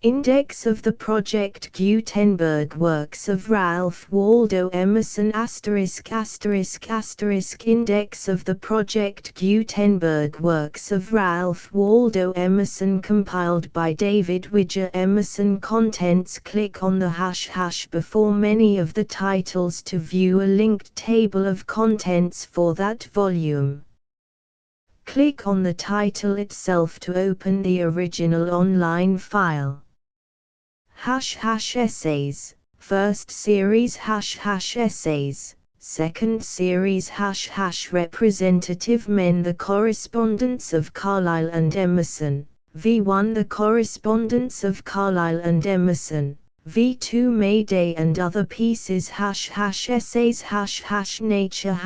Index of the Project Gutenberg Works of Ralph Waldo Emerson *******. Index of the Project Gutenberg Works of Ralph Waldo Emerson compiled by David Widger Emerson. Contents. Click on the # before many of the titles to view a linked table of contents for that volume. Click on the title itself to open the original online file. ##essays, first series ##essays, second series #representative men. The Correspondence of Carlyle and Emerson, V1 The Correspondence of Carlyle and Emerson, V2 May Day and Other Pieces ##essays #nature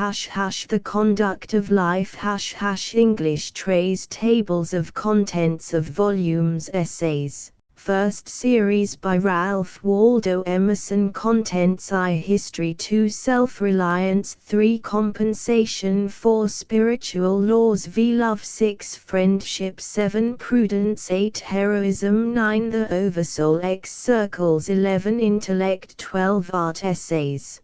The Conduct of Life English Trays Tables of Contents of Volumes Essays, First Series by Ralph Waldo Emerson. Contents: I History 2 Self-Reliance 3 Compensation 4 Spiritual Laws V Love 6 Friendship 7 Prudence 8 Heroism 9 The Oversoul X Circles 11 Intellect 12 Art Essays.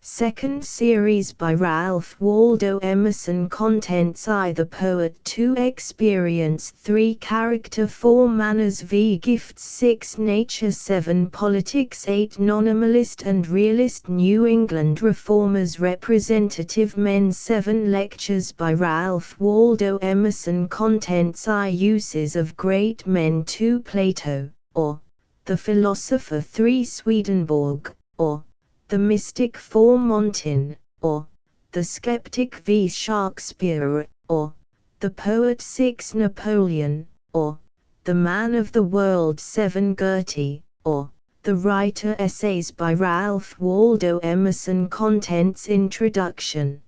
Second Series by Ralph Waldo Emerson. Contents: I The Poet 2 Experience 3 Character 4 Manners v Gifts 6 Nature 7 Politics 8 Nominalist and Realist New England Reformers Representative Men 7 Lectures by Ralph Waldo Emerson. Contents: I Uses of Great Men 2 Plato, or The Philosopher 3 Swedenborg, or The Mystic 4 Montaigne, or The Skeptic v Shakespeare, or The Poet 6 Napoleon, or The Man of the World 7 Goethe, or The Writer. Essays by Ralph Waldo Emerson. Contents: Introduction.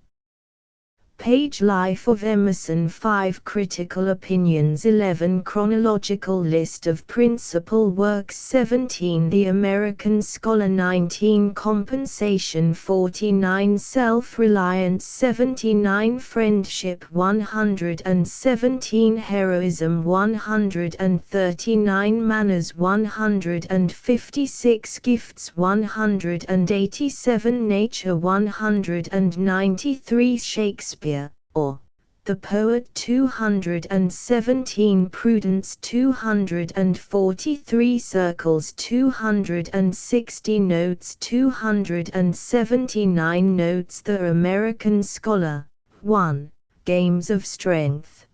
Page Life of Emerson 5 Critical Opinions 11 Chronological List of Principal Works 17 The American Scholar 19 Compensation 49 Self-Reliance 79 Friendship 117 Heroism 139 Manners 156 Gifts 187 Nature 193 Shakespeare, or The Poet 217 Prudence 243 Circles 260 Notes 279 Notes The American Scholar 1. Games of Strength.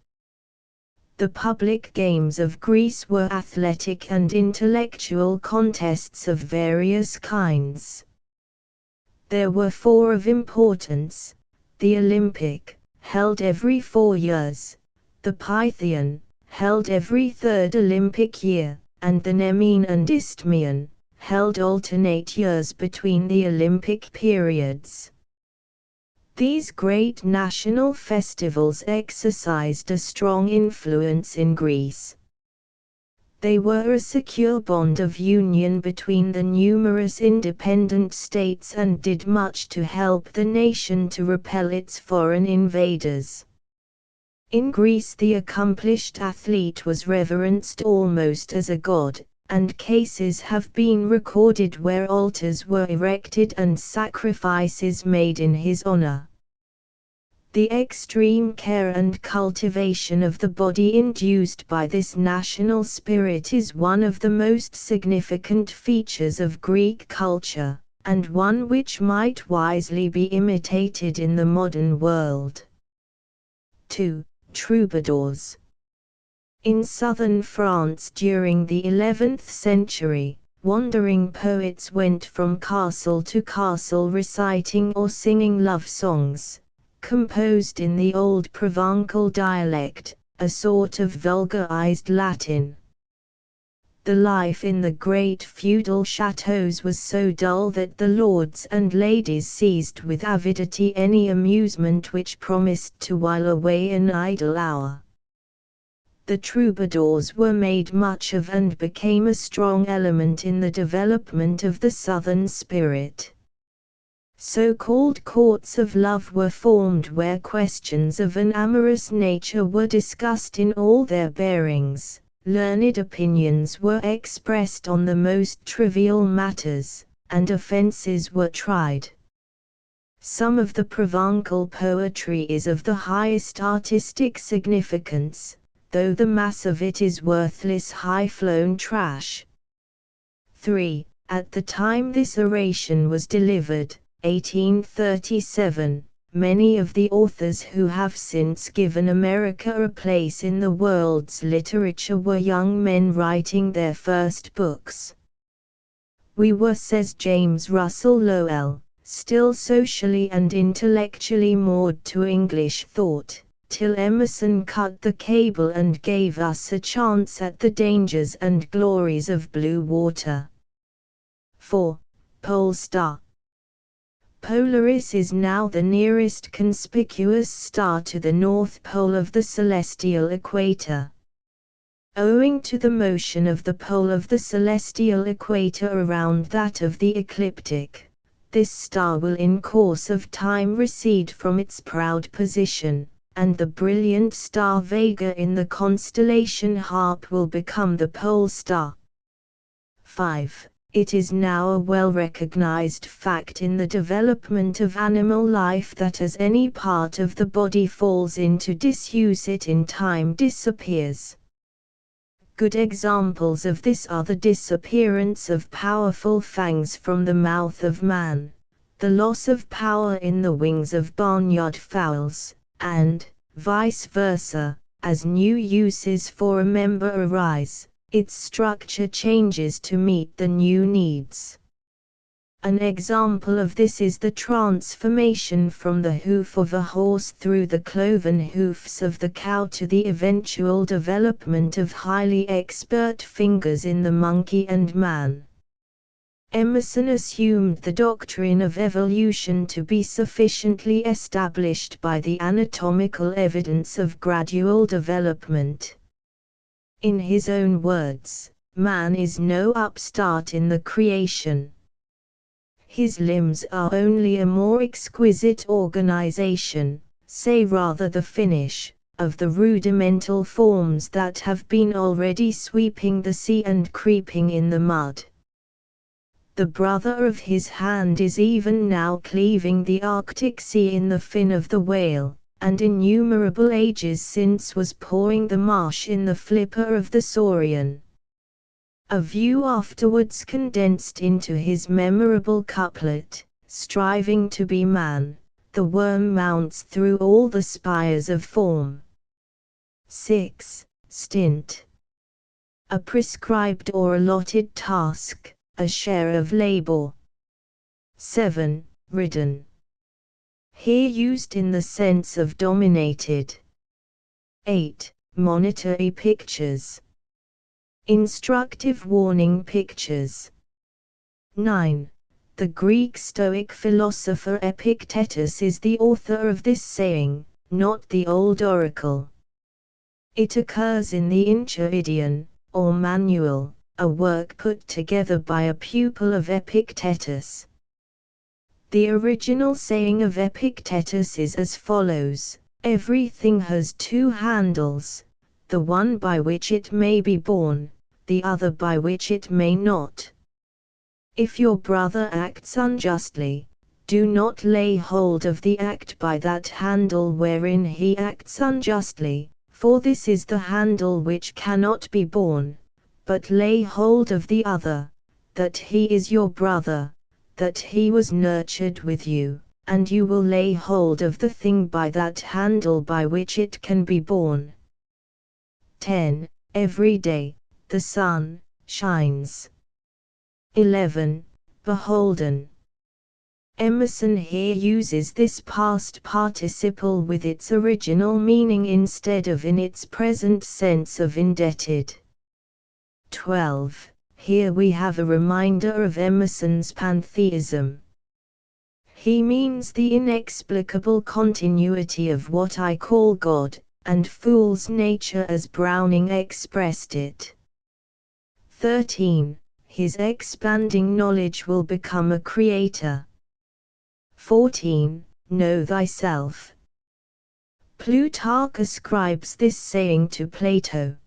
The public games of Greece were athletic and intellectual contests of various kinds. There were 4 of importance: the Olympic, held every 4 years, the Pythian, held every 3rd Olympic year, and the Nemean and Isthmian, held alternate years between the Olympic periods. These great national festivals exercised a strong influence in Greece. They were a secure bond of union between the numerous independent states and did much to help the nation to repel its foreign invaders. In Greece, the accomplished athlete was reverenced almost as a god, and cases have been recorded where altars were erected and sacrifices made in his honor. The extreme care and cultivation of the body induced by this national spirit is one of the most significant features of Greek culture, and one which might wisely be imitated in the modern world. 2. Troubadours. In southern France during the 11th century, wandering poets went from castle to castle reciting or singing love songs, composed in the old Provençal dialect, a sort of vulgarized Latin. The life in the great feudal chateaux was so dull that the lords and ladies seized with avidity any amusement which promised to while away an idle hour. The troubadours were made much of and became a strong element in the development of the southern spirit. So-called courts of love were formed where questions of an amorous nature were discussed in all their bearings, learned opinions were expressed on the most trivial matters, and offenses were tried. Some of the Provençal poetry is of the highest artistic significance, though the mass of it is worthless high-flown trash. 3. At the time this oration was delivered, 1837, many of the authors who have since given America a place in the world's literature were young men writing their first books. We were, says James Russell Lowell, still socially and intellectually moored to English thought, till Emerson cut the cable and gave us a chance at the dangers and glories of blue water. 4. Pole Star. Polaris is now the nearest conspicuous star to the North Pole of the celestial equator. Owing to the motion of the pole of the celestial equator around that of the ecliptic, this star will in course of time recede from its proud position, and the brilliant star Vega in the constellation Harp will become the pole star. 5. It is now a well-recognized fact in the development of animal life that as any part of the body falls into disuse it in time disappears. Good examples of this are the disappearance of powerful fangs from the mouth of man, the loss of power in the wings of barnyard fowls, and, vice versa, as new uses for a member arise, its structure changes to meet the new needs. An example of this is the transformation from the hoof of a horse through the cloven hoofs of the cow to the eventual development of highly expert fingers in the monkey and man. Emerson assumed the doctrine of evolution to be sufficiently established by the anatomical evidence of gradual development. In his own words, man is no upstart in the creation. His limbs are only a more exquisite organization, say rather the finish, of the rudimental forms that have been already sweeping the sea and creeping in the mud. The brother of his hand is even now cleaving the Arctic Sea in the fin of the whale, and innumerable ages since was pouring the marsh in the flipper of the saurian. A view afterwards condensed into his memorable couplet, striving to be man, the worm mounts through all the spires of form. 6. Stint. A prescribed or allotted task, a share of labor. 7. Ridden. Here used in the sense of dominated. 8. Monetary pictures. Instructive warning pictures. 9. The Greek Stoic philosopher Epictetus is the author of this saying, not the old oracle. It occurs in the Enchiridion, or Manual, a work put together by a pupil of Epictetus. The original saying of Epictetus is as follows: everything has two handles, the one by which it may be borne, the other by which it may not. If your brother acts unjustly, do not lay hold of the act by that handle wherein he acts unjustly, for this is the handle which cannot be borne, but lay hold of the other, that he is your brother, that he was nurtured with you, and you will lay hold of the thing by that handle by which it can be borne. 10. Every day, the sun shines. 11. Beholden. Emerson here uses this past participle with its original meaning instead of in its present sense of indebted. 12. Here we have a reminder of Emerson's pantheism. He means the inexplicable continuity of what I call God, and fool's nature as Browning expressed it. 13. His expanding knowledge will become a creator. 14. Know thyself. Plutarch ascribes this saying to Plato.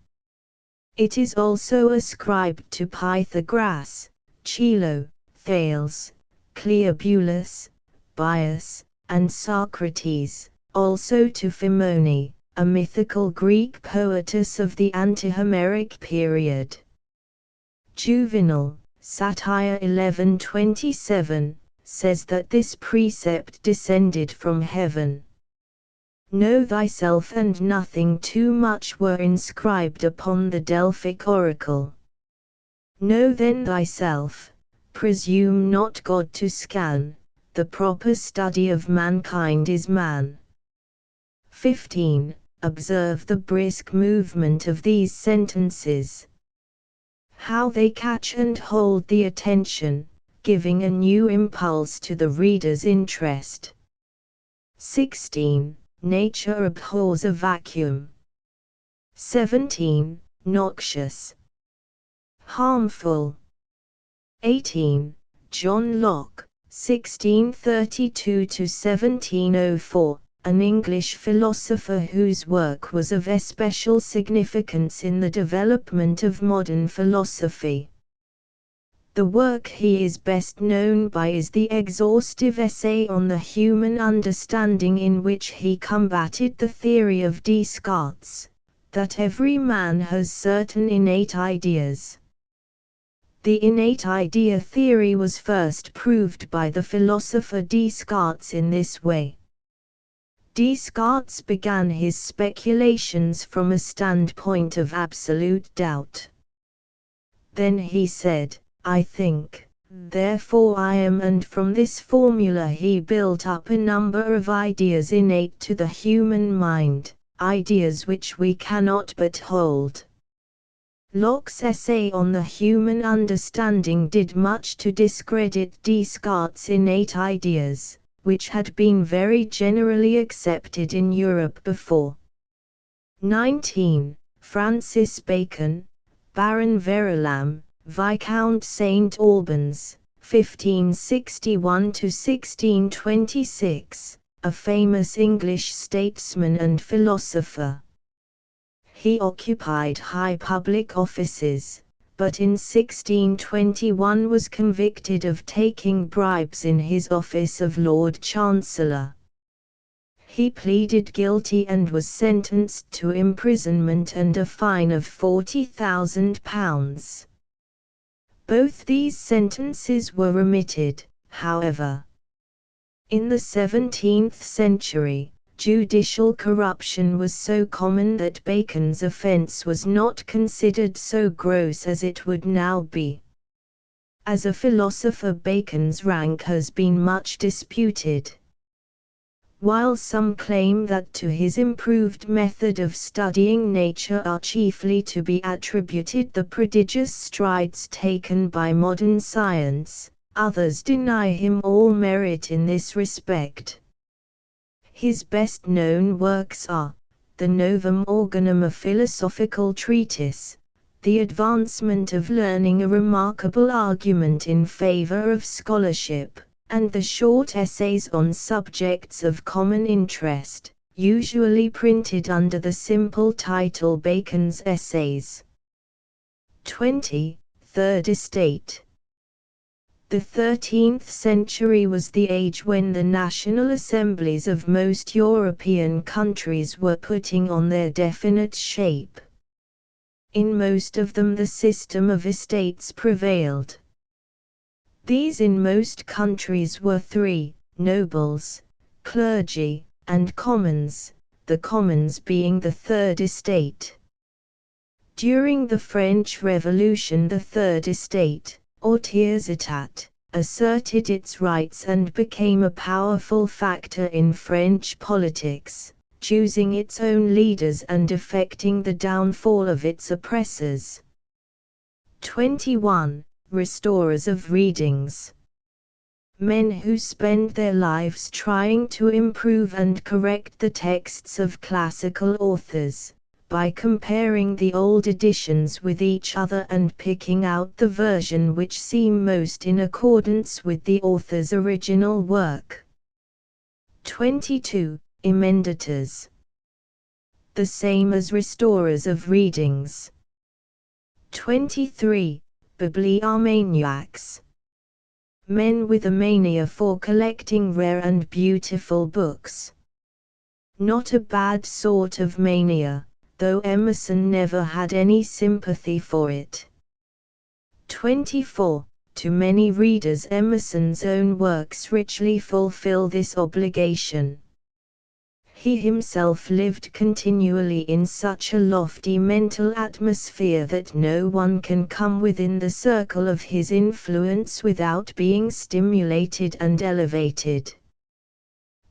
It is also ascribed to Pythagoras, Chilo, Thales, Cleobulus, Bias, and Socrates, also to Phimone, a mythical Greek poetess of the ante-Homeric period. Juvenal, Satire 11:27, says that this precept descended from heaven. Know thyself, and nothing too much were inscribed upon the Delphic oracle. Know then thyself, presume not God to scan, the proper study of mankind is man. 15. Observe the brisk movement of these sentences. How they catch and hold the attention, giving a new impulse to the reader's interest. 16. Nature abhors a vacuum. 17. Noxious. Harmful. 18. John Locke, 1632–1704, an English philosopher whose work was of especial significance in the development of modern philosophy. The work he is best known by is the exhaustive essay on the human understanding, in which he combated the theory of Descartes, that every man has certain innate ideas. The innate idea theory was first proved by the philosopher Descartes in this way. Descartes began his speculations from a standpoint of absolute doubt. Then he said, I think, therefore I am, and from this formula he built up a number of ideas innate to the human mind, ideas which we cannot but hold. Locke's essay on the human understanding did much to discredit Descartes' innate ideas, which had been very generally accepted in Europe before. 19. Francis Bacon, Baron Verulam, Viscount St. Albans, 1561–1626, a famous English statesman and philosopher. He occupied high public offices, but in 1621 was convicted of taking bribes in his office of Lord Chancellor. He pleaded guilty and was sentenced to imprisonment and a fine of £40,000. Both these sentences were remitted, however. In the 17th century, judicial corruption was so common that Bacon's offence was not considered so gross as it would now be. As a philosopher, Bacon's rank has been much disputed. While some claim that to his improved method of studying nature are chiefly to be attributed the prodigious strides taken by modern science, others deny him all merit in this respect. His best-known works are, the Novum Organum, a philosophical treatise, the Advancement of Learning, a remarkable argument in favor of scholarship, and the short essays on subjects of common interest, usually printed under the simple title Bacon's Essays. 20. Third Estate. The 13th century was the age when the national assemblies of most European countries were putting on their definite shape. In most of them the system of estates prevailed. These in most countries were three: nobles, clergy, and commons, the commons being the third estate. During the French Revolution, the third estate, or tiers état, asserted its rights and became a powerful factor in French politics, choosing its own leaders and effecting the downfall of its oppressors. 21. Restorers of readings. Men who spend their lives trying to improve and correct the texts of classical authors, by comparing the old editions with each other and picking out the version which seem most in accordance with the author's original work. 22. Emendators. The same as restorers of readings. 23. Bibliomaniacs. Men with a mania for collecting rare and beautiful books. Not a bad sort of mania, though Emerson never had any sympathy for it. 24. To many readers, Emerson's own works richly fulfill this obligation. He himself lived continually in such a lofty mental atmosphere that no one can come within the circle of his influence without being stimulated and elevated.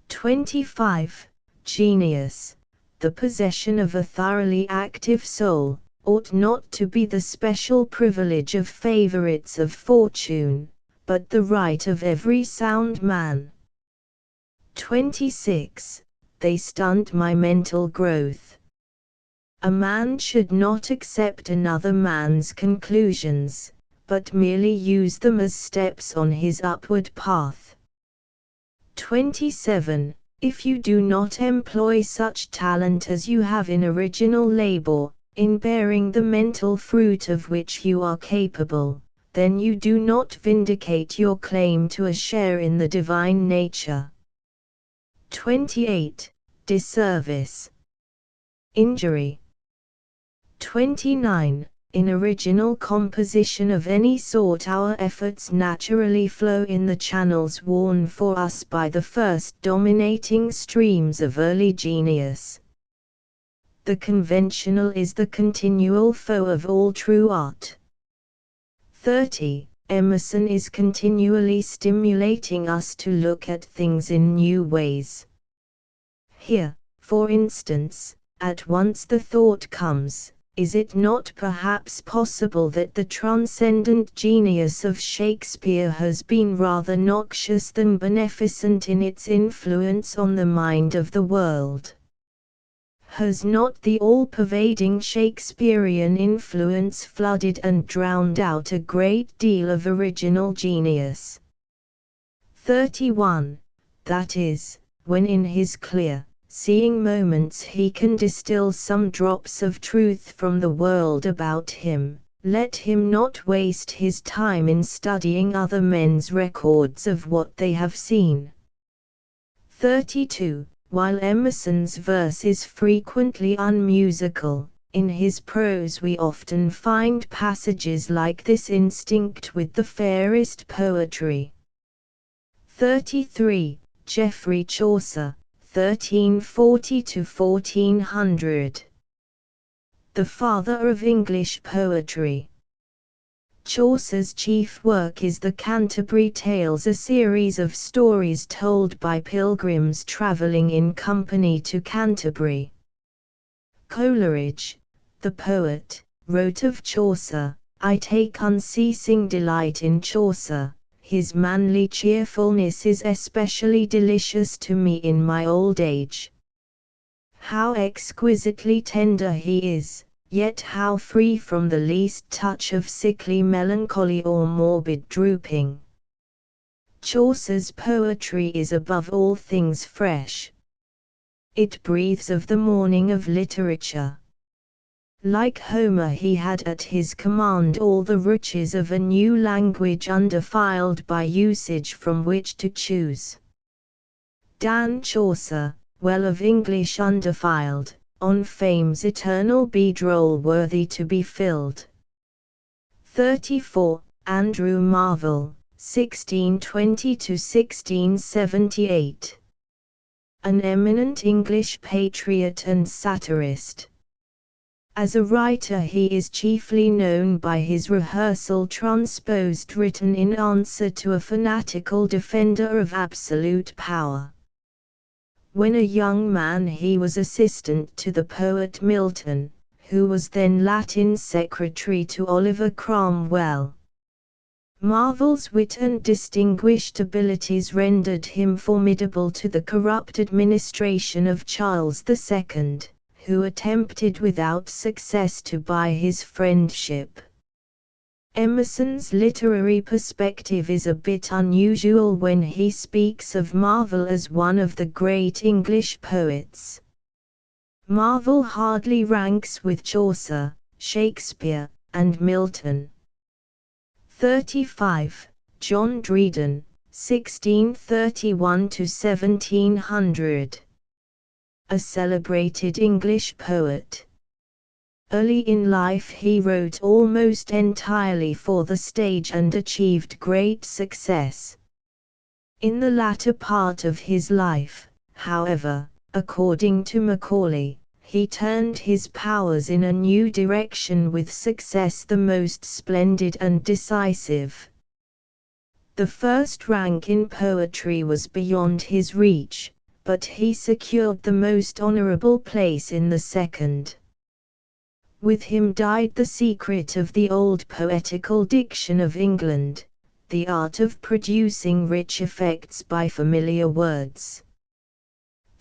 25. Genius, the possession of a thoroughly active soul, ought not to be the special privilege of favorites of fortune, but the right of every sound man. 26. They stunt my mental growth. A man should not accept another man's conclusions, but merely use them as steps on his upward path. 27. If you do not employ such talent as you have in original labor, in bearing the mental fruit of which you are capable, then you do not vindicate your claim to a share in the divine nature. 28. Disservice. Injury. 29. In original composition of any sort, our efforts naturally flow in the channels worn for us by the first dominating streams of early genius. The conventional is the continual foe of all true art. 30. Emerson is continually stimulating us to look at things in new ways. Here, for instance, at once the thought comes, is it not perhaps possible that the transcendent genius of Shakespeare has been rather noxious than beneficent in its influence on the mind of the world? Has not the all-pervading Shakespearean influence flooded and drowned out a great deal of original genius? 31. That is, when in his clear, seeing moments he can distill some drops of truth from the world about him, let him not waste his time in studying other men's records of what they have seen. 32. While Emerson's verse is frequently unmusical, in his prose we often find passages like this instinct with the fairest poetry. 33. Geoffrey Chaucer, 1340–1400. The father of English poetry. Chaucer's chief work is the Canterbury Tales, a series of stories told by pilgrims travelling in company to Canterbury. Coleridge, the poet, wrote of Chaucer, "I take unceasing delight in Chaucer, his manly cheerfulness is especially delicious to me in my old age. How exquisitely tender he is, yet how free from the least touch of sickly melancholy or morbid drooping." Chaucer's poetry is above all things fresh. It breathes of the morning of literature. Like Homer, he had at his command all the riches of a new language undefiled by usage from which to choose. Dan Chaucer, well of English undefiled, on fame's eternal bedroll worthy to be filled. 34. Andrew Marvell, 1620–1678. An eminent English patriot and satirist. As a writer he is chiefly known by his rehearsal transposed written in answer to a fanatical defender of absolute power. When a young man he was assistant to the poet Milton, who was then Latin secretary to Oliver Cromwell. Marvell's wit and distinguished abilities rendered him formidable to the corrupt administration of Charles II, who attempted without success to buy his friendship. Emerson's literary perspective is a bit unusual when he speaks of Marvell as one of the great English poets. Marvell hardly ranks with Chaucer, Shakespeare, and Milton. 35. John Dryden, 1631 to 1700. A celebrated English poet. Early in life he wrote almost entirely for the stage and achieved great success. In the latter part of his life, however, according to Macaulay, he turned his powers in a new direction with success the most splendid and decisive. The first rank in poetry was beyond his reach, but he secured the most honorable place in the second. With him died the secret of the old poetical diction of England, the art of producing rich effects by familiar words.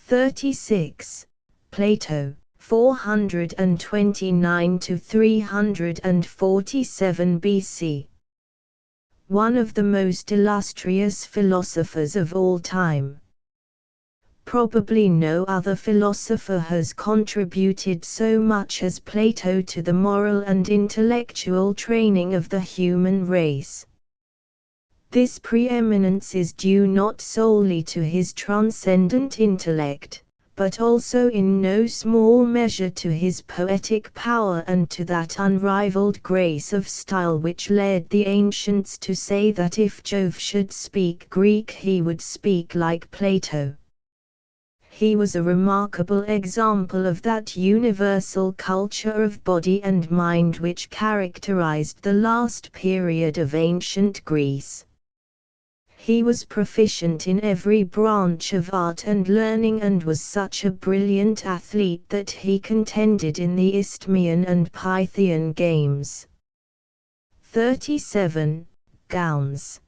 36. Plato, 429 to 347 BC. One of the most illustrious philosophers of all time. Probably no other philosopher has contributed so much as Plato to the moral and intellectual training of the human race. This preeminence is due not solely to his transcendent intellect, but also in no small measure to his poetic power and to that unrivaled grace of style which led the ancients to say that if Jove should speak Greek he would speak like Plato. He was a remarkable example of that universal culture of body and mind which characterized the last period of ancient Greece. He was proficient in every branch of art and learning and was such a brilliant athlete that he contended in the Isthmian and Pythian games. 37. Gowns.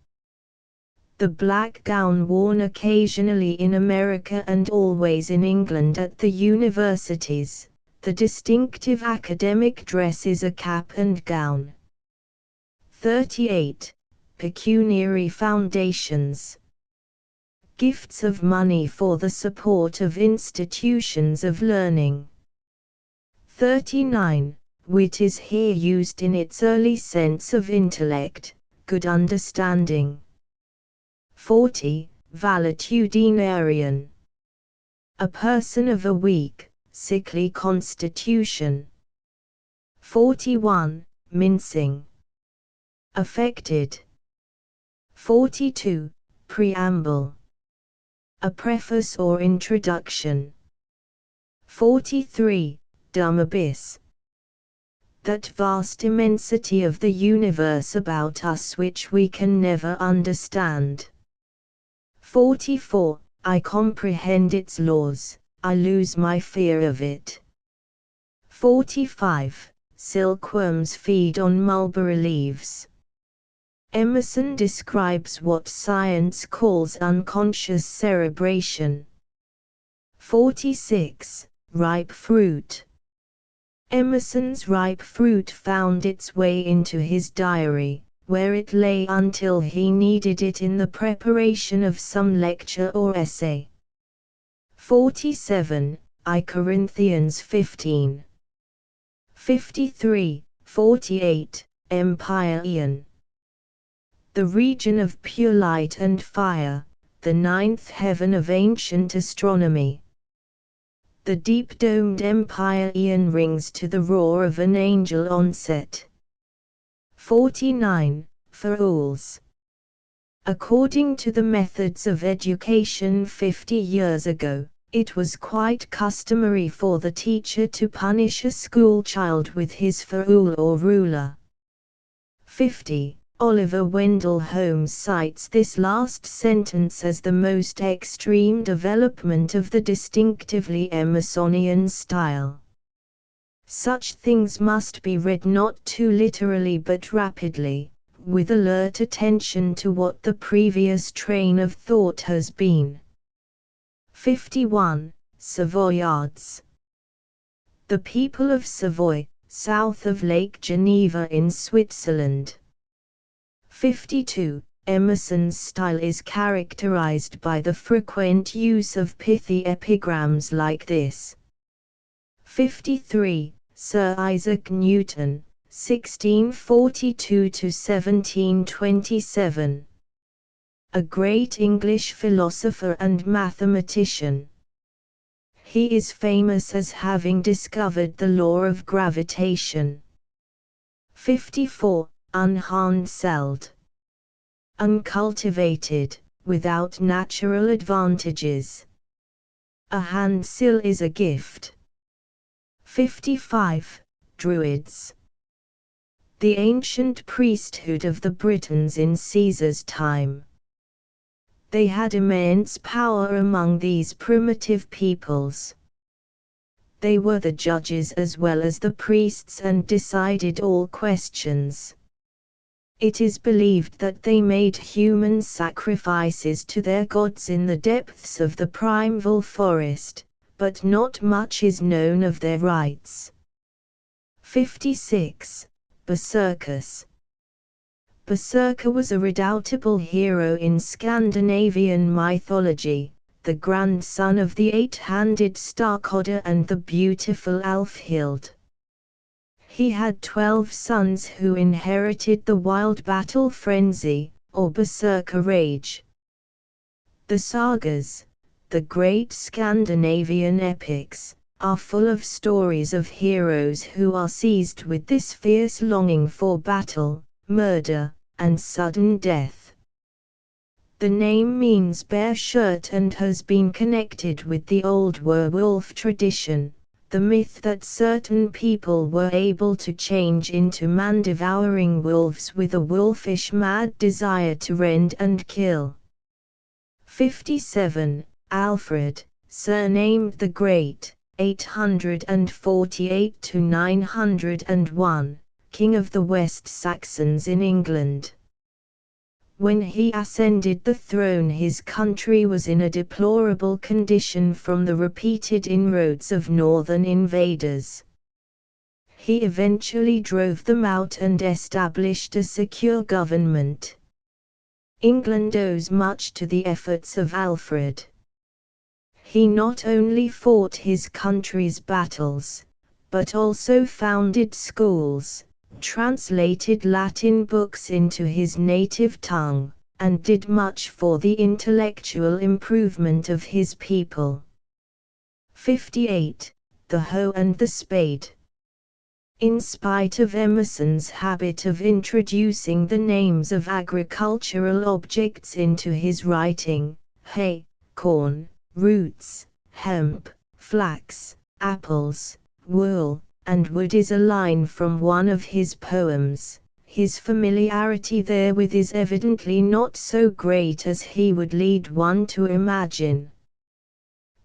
The black gown worn occasionally in America and always in England at the universities, the distinctive academic dress is a cap and gown. 38. Pecuniary foundations. Gifts of money for the support of institutions of learning. 39. Wit is here used in its early sense of intellect, good understanding. 40. Valetudinarian. A person of a weak, sickly constitution. 41. Mincing. Affected. 42. Preamble. A preface or introduction. 43. Dumb abyss. That vast immensity of the universe about us which we can never understand. 44. I comprehend its laws, I lose my fear of it. 45. Silkworms feed on mulberry leaves. Emerson describes what science calls unconscious cerebration. 46. Ripe fruit. Emerson's ripe fruit found its way into his diary, where it lay until he needed it in the preparation of some lecture or essay. 47. I Corinthians 15. 53. 48. Empyrean. The region of pure light and fire, the ninth heaven of ancient astronomy. The deep-domed Empyrean rings to the roar of an angel onset. 49. Fools. According to the methods of education 50 years ago, it was quite customary for the teacher to punish a schoolchild with his fool or ruler. 50. Oliver Wendell Holmes cites this last sentence as the most extreme development of the distinctively Emersonian style. Such things must be read not too literally but rapidly, with alert attention to what the previous train of thought has been. 51. Savoyards. The people of Savoy, south of Lake Geneva in Switzerland. 52. Emerson's style is characterized by the frequent use of pithy epigrams like this. 53. Sir Isaac Newton, 1642 to 1727. A great English philosopher and mathematician. He is famous as having discovered the law of gravitation. 54. Unhandselt. Uncultivated, without natural advantages. A handsill is a gift. 55. Druids. The ancient priesthood of the Britons in Caesar's time. They had immense power among these primitive peoples. They were the judges as well as the priests and decided all questions. It is believed that they made human sacrifices to their gods in the depths of the primeval forest, but not much is known of their rites. 56. Berserkers. Berserker was a redoubtable hero in Scandinavian mythology, the grandson of the eight-handed Starkodr and the beautiful Alfhild. He had 12 sons who inherited the wild battle frenzy, or berserker rage. The sagas, the great Scandinavian epics, are full of stories of heroes who are seized with this fierce longing for battle, murder, and sudden death. The name means bare shirt and has been connected with the old werewolf tradition, the myth that certain people were able to change into man-devouring wolves with a wolfish mad desire to rend and kill. 57. Alfred, surnamed the Great, 848 to 901. King of the West Saxons in England. When he ascended the throne, his country was in a deplorable condition from the repeated inroads of northern invaders. He eventually drove them out and established a secure government. England owes much to the efforts of Alfred. He not only fought his country's battles, but also founded schools, translated Latin books into his native tongue, and did much for the intellectual improvement of his people. 58. The hoe and the spade. In spite of Emerson's habit of introducing the names of agricultural objects into his writing, hay, corn, roots, hemp, flax, apples, wool, and wood is a line from one of his poems. His familiarity therewith is evidently not so great as he would lead one to imagine.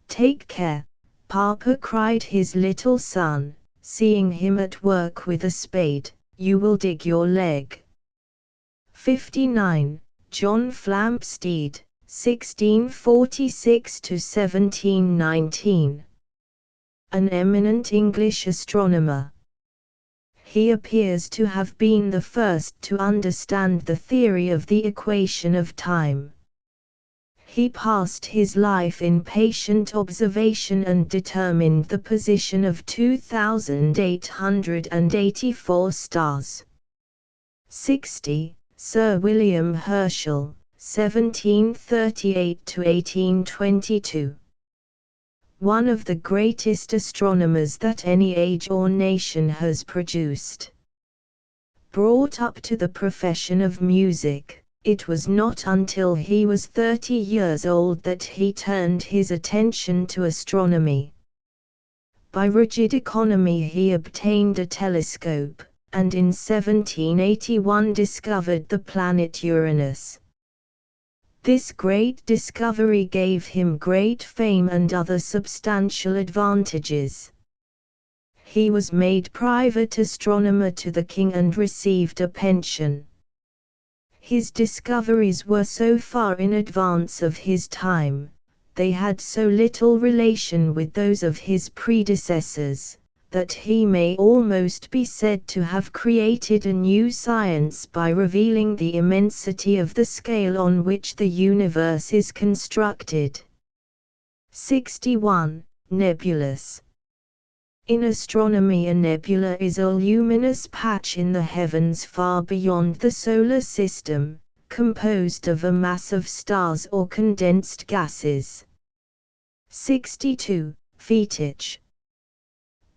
"Take care, Papa," cried his little son, seeing him at work with a spade, "you will dig your leg." 59. John Flamsteed, 1646 to 1719. An eminent English astronomer. He appears to have been the first to understand the theory of the equation of time. He passed his life in patient observation and determined the position of 2,884 stars. 60. Sir William Herschel, 1738 to 1822. One of the greatest astronomers that any age or nation has produced. Brought up to the profession of music, it was not until he was 30 years old that he turned his attention to astronomy. By rigid economy he obtained a telescope, and in 1781 discovered the planet Uranus. This great discovery gave him great fame and other substantial advantages. He was made private astronomer to the king and received a pension. His discoveries were so far in advance of his time, they had so little relation with those of his predecessors, that he may almost be said to have created a new science by revealing the immensity of the scale on which the universe is constructed. 61. Nebulas. In astronomy, a nebula is a luminous patch in the heavens far beyond the solar system, composed of a mass of stars or condensed gases. 62. Fetich.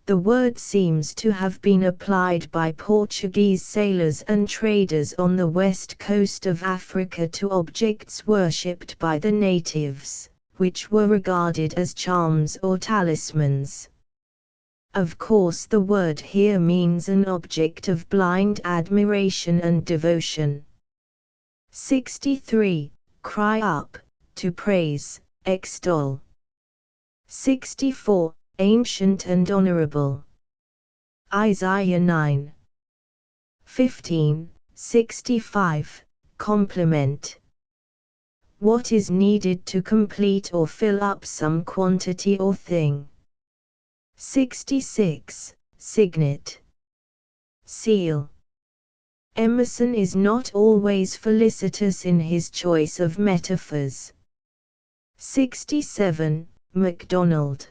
The word seems to have been applied by Portuguese sailors and traders on the west coast of Africa to objects worshipped by the natives, which were regarded as charms or talismans. Of course, the word here means an object of blind admiration and devotion. 63. Cry up, to praise, extol. 64. Ancient and honorable. Isaiah 9. 15. 65. Complement. What is needed to complete or fill up some quantity or thing. 66. Signet. Seal. Emerson is not always felicitous in his choice of metaphors. 67. MacDonald.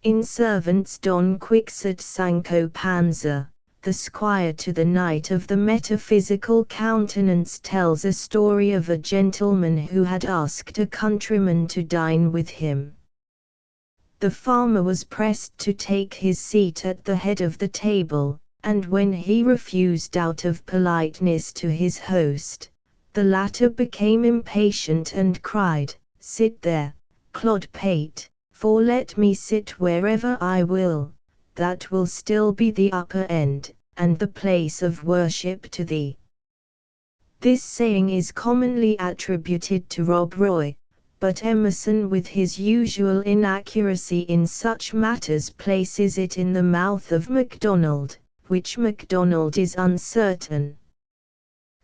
In Servants Don Quixote Sancho Panza, the squire to the knight of the metaphysical countenance tells a story of a gentleman who had asked a countryman to dine with him. The farmer was pressed to take his seat at the head of the table, and when he refused out of politeness to his host, the latter became impatient and cried, "Sit there, clodpate, for let me sit wherever I will, that will still be the upper end, and the place of worship to thee." This saying is commonly attributed to Rob Roy, but Emerson, with his usual inaccuracy in such matters, places it in the mouth of MacDonald, which MacDonald is uncertain.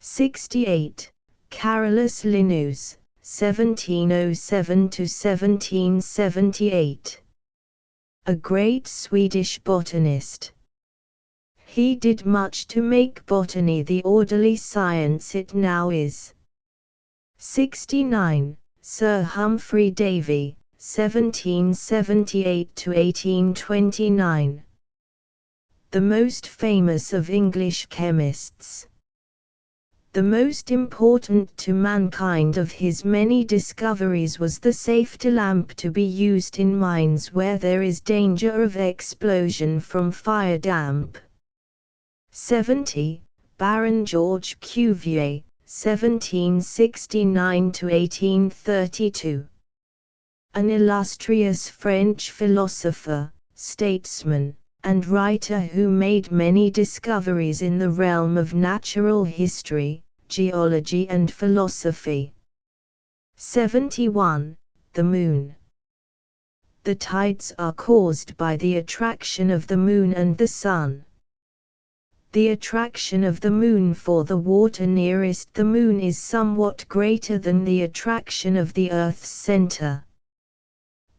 68. Carolus Linnaeus, 1707–1778. A great Swedish botanist. He did much to make botany the orderly science it now is. 69. Sir Humphrey Davy, 1778–1829. The most famous of English chemists. The most important to mankind of his many discoveries was the safety lamp, to be used in mines where there is danger of explosion from fire damp. 70. Baron George Cuvier, 1769–1832. An illustrious French philosopher, statesman, and writer who made many discoveries in the realm of natural history, geology and philosophy. 71. The moon. The tides are caused by the attraction of the moon and the sun. The attraction of the moon for the water nearest the moon is somewhat greater than the attraction of the Earth's center.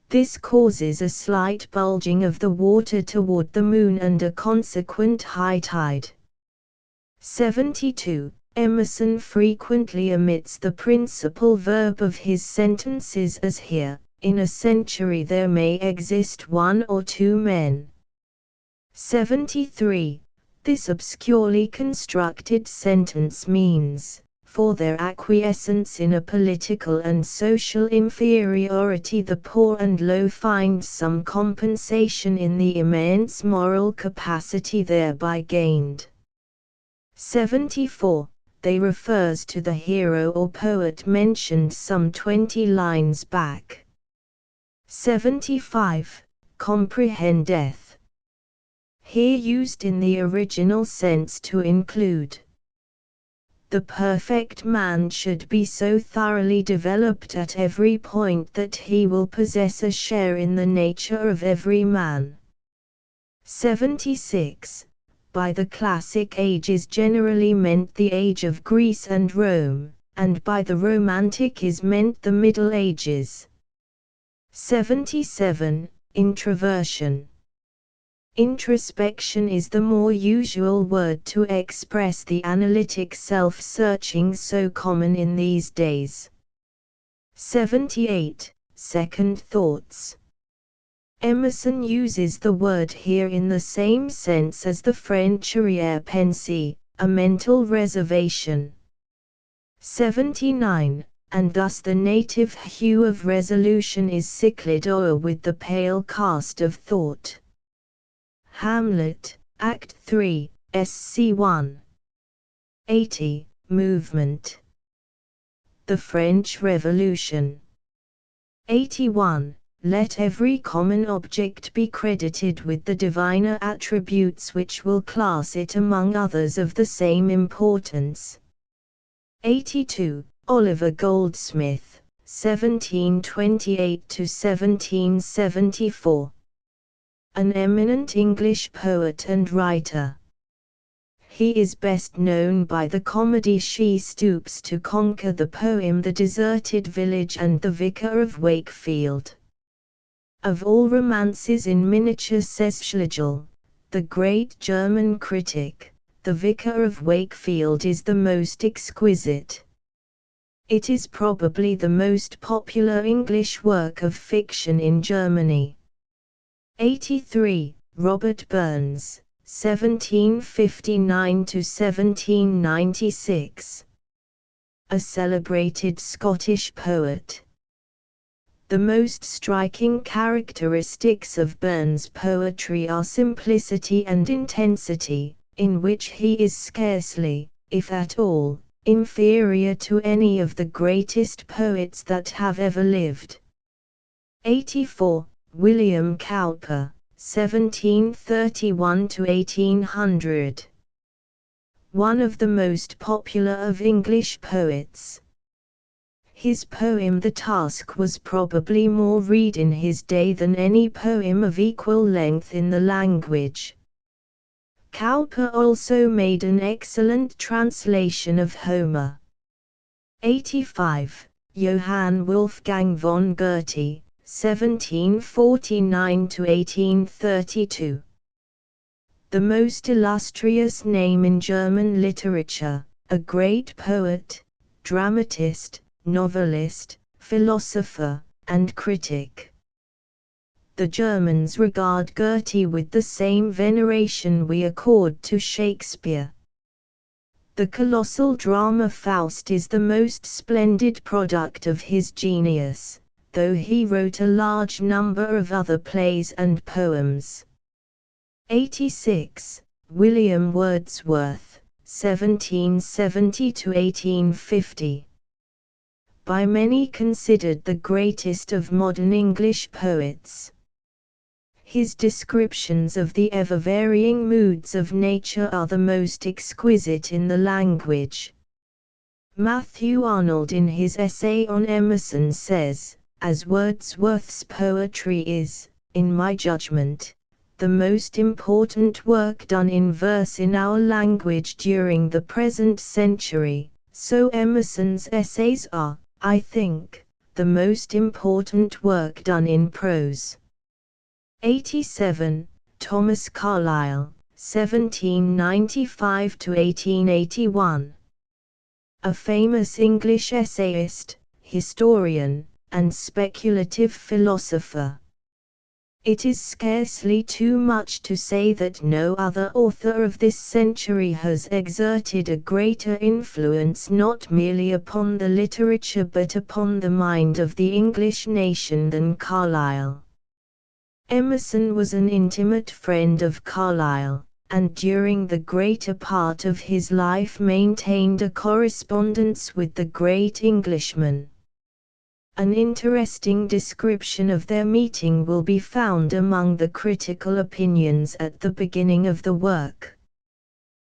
This causes a slight bulging of the water toward the moon and a consequent high tide. 72. Emerson frequently omits the principal verb of his sentences, as here, "In a century there may exist one or two men." 73. This obscurely constructed sentence means, for their acquiescence in a political and social inferiority, the poor and low find some compensation in the immense moral capacity thereby gained. 74. They refers to the hero or poet mentioned some 20 lines back. 75. Comprehendeth. Here used in the original sense to include. The perfect man should be so thoroughly developed at every point that he will possess a share in the nature of every man. 76. By the classic age is generally meant the age of Greece and Rome, and by the romantic is meant the Middle Ages. 77. Introversion. Introspection is the more usual word to express the analytic self-searching so common in these days. 78. Second thoughts. Emerson uses the word here in the same sense as the French arrière-pensée, a mental reservation. 79. And thus the native hue of resolution is cicled o'er with the pale cast of thought. Hamlet, Act 3, Sc. 1. 80. Movement. The French Revolution. 81. Let every common object be credited with the diviner attributes which will class it among others of the same importance. 82. Oliver Goldsmith, 1728–1774. An eminent English poet and writer. He is best known by the comedy She Stoops to Conquer, the poem The Deserted Village, and The Vicar of Wakefield. Of all romances in miniature, says Schlegel, the great German critic, The Vicar of Wakefield is the most exquisite. It is probably the most popular English work of fiction in Germany. 83. Robert Burns, 1759–1796. A celebrated Scottish poet. The most striking characteristics of Burns' poetry are simplicity and intensity, in which he is scarcely, if at all, inferior to any of the greatest poets that have ever lived. 84. William Cowper, 1731–1800. One of the most popular of English poets. His poem The Task was probably more read in his day than any poem of equal length in the language. Cowper also made an excellent translation of Homer. 85. Johann Wolfgang von Goethe, 1749–1832. The most illustrious name in German literature, a great poet, dramatist, novelist, philosopher, and critic. The Germans regard Goethe with the same veneration we accord to Shakespeare. The colossal drama Faust is the most splendid product of his genius, though he wrote a large number of other plays and poems. 86. William Wordsworth, 1770–1850. By many considered the greatest of modern English poets. His descriptions of the ever-varying moods of nature are the most exquisite in the language. Matthew Arnold in his essay on Emerson says, as Wordsworth's poetry is, in my judgment, the most important work done in verse in our language during the present century, so Emerson's essays are, I think, the most important work done in prose. 87. Thomas Carlyle, 1795–1881. A famous English essayist, historian, and speculative philosopher. It is scarcely too much to say that no other author of this century has exerted a greater influence not merely upon the literature but upon the mind of the English nation than Carlyle. Emerson was an intimate friend of Carlyle, and during the greater part of his life maintained a correspondence with the great Englishman. An interesting description of their meeting will be found among the critical opinions at the beginning of the work.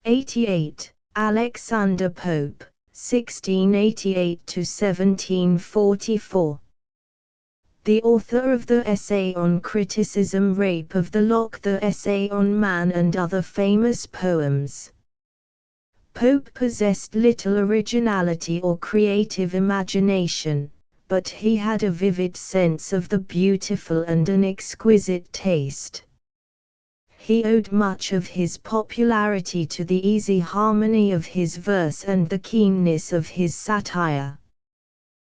88. Alexander Pope, 1688–1744. The author of the essay on criticism Rape of the Lock, the essay on Man, and other famous poems. Pope possessed little originality or creative imagination, but he had a vivid sense of the beautiful and an exquisite taste. He owed much of his popularity to the easy harmony of his verse and the keenness of his satire.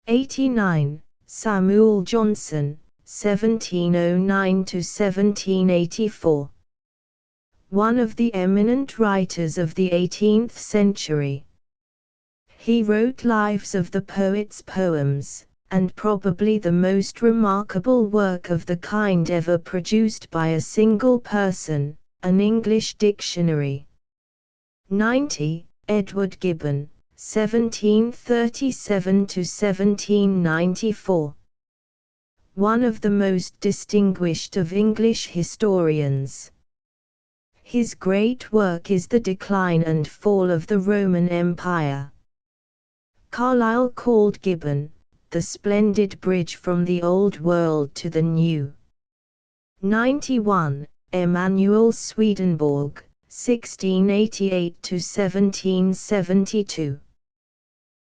89. Samuel Johnson, 1709 to 1784. One of the eminent writers of the 18th century. He wrote lives of the poets' poems, and probably the most remarkable work of the kind ever produced by a single person, an English dictionary. 90. Edward Gibbon, 1737 to 1794. One of the most distinguished of English historians. His great work is The Decline and Fall of the Roman Empire. Carlyle called Gibbon, the splendid bridge from the old world to the new. 91. Emanuel Swedenborg, 1688 to 1772.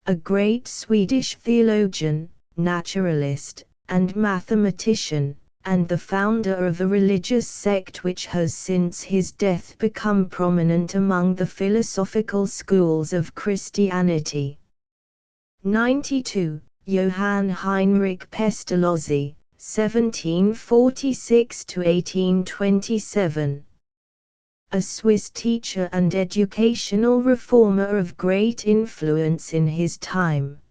A great Swedish theologian, naturalist, and mathematician, and the founder of a religious sect which has since his death become prominent among the philosophical schools of Christianity. 92. Johann Heinrich Pestalozzi, 1746 to 1827. A Swiss teacher and educational reformer of great influence in his time.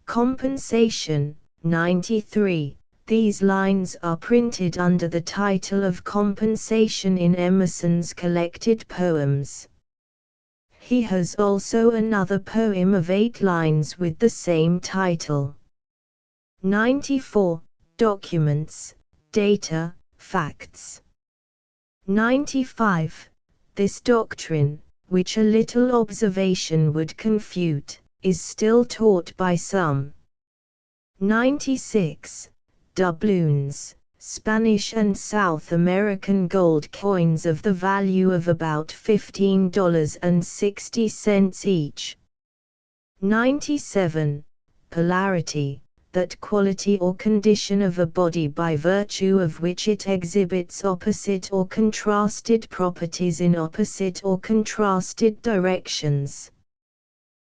Compensation, 93. These lines are printed under the title of Compensation in Emerson's collected poems. He has also another poem of 8 lines with the same title. 94. Documents, data, facts. 95. This doctrine, which a little observation would confute, is still taught by some. 96. Doubloons, Spanish and South American gold coins of the value of about $15.60 each. 97. Polarity, that quality or condition of a body by virtue of which it exhibits opposite or contrasted properties in opposite or contrasted directions.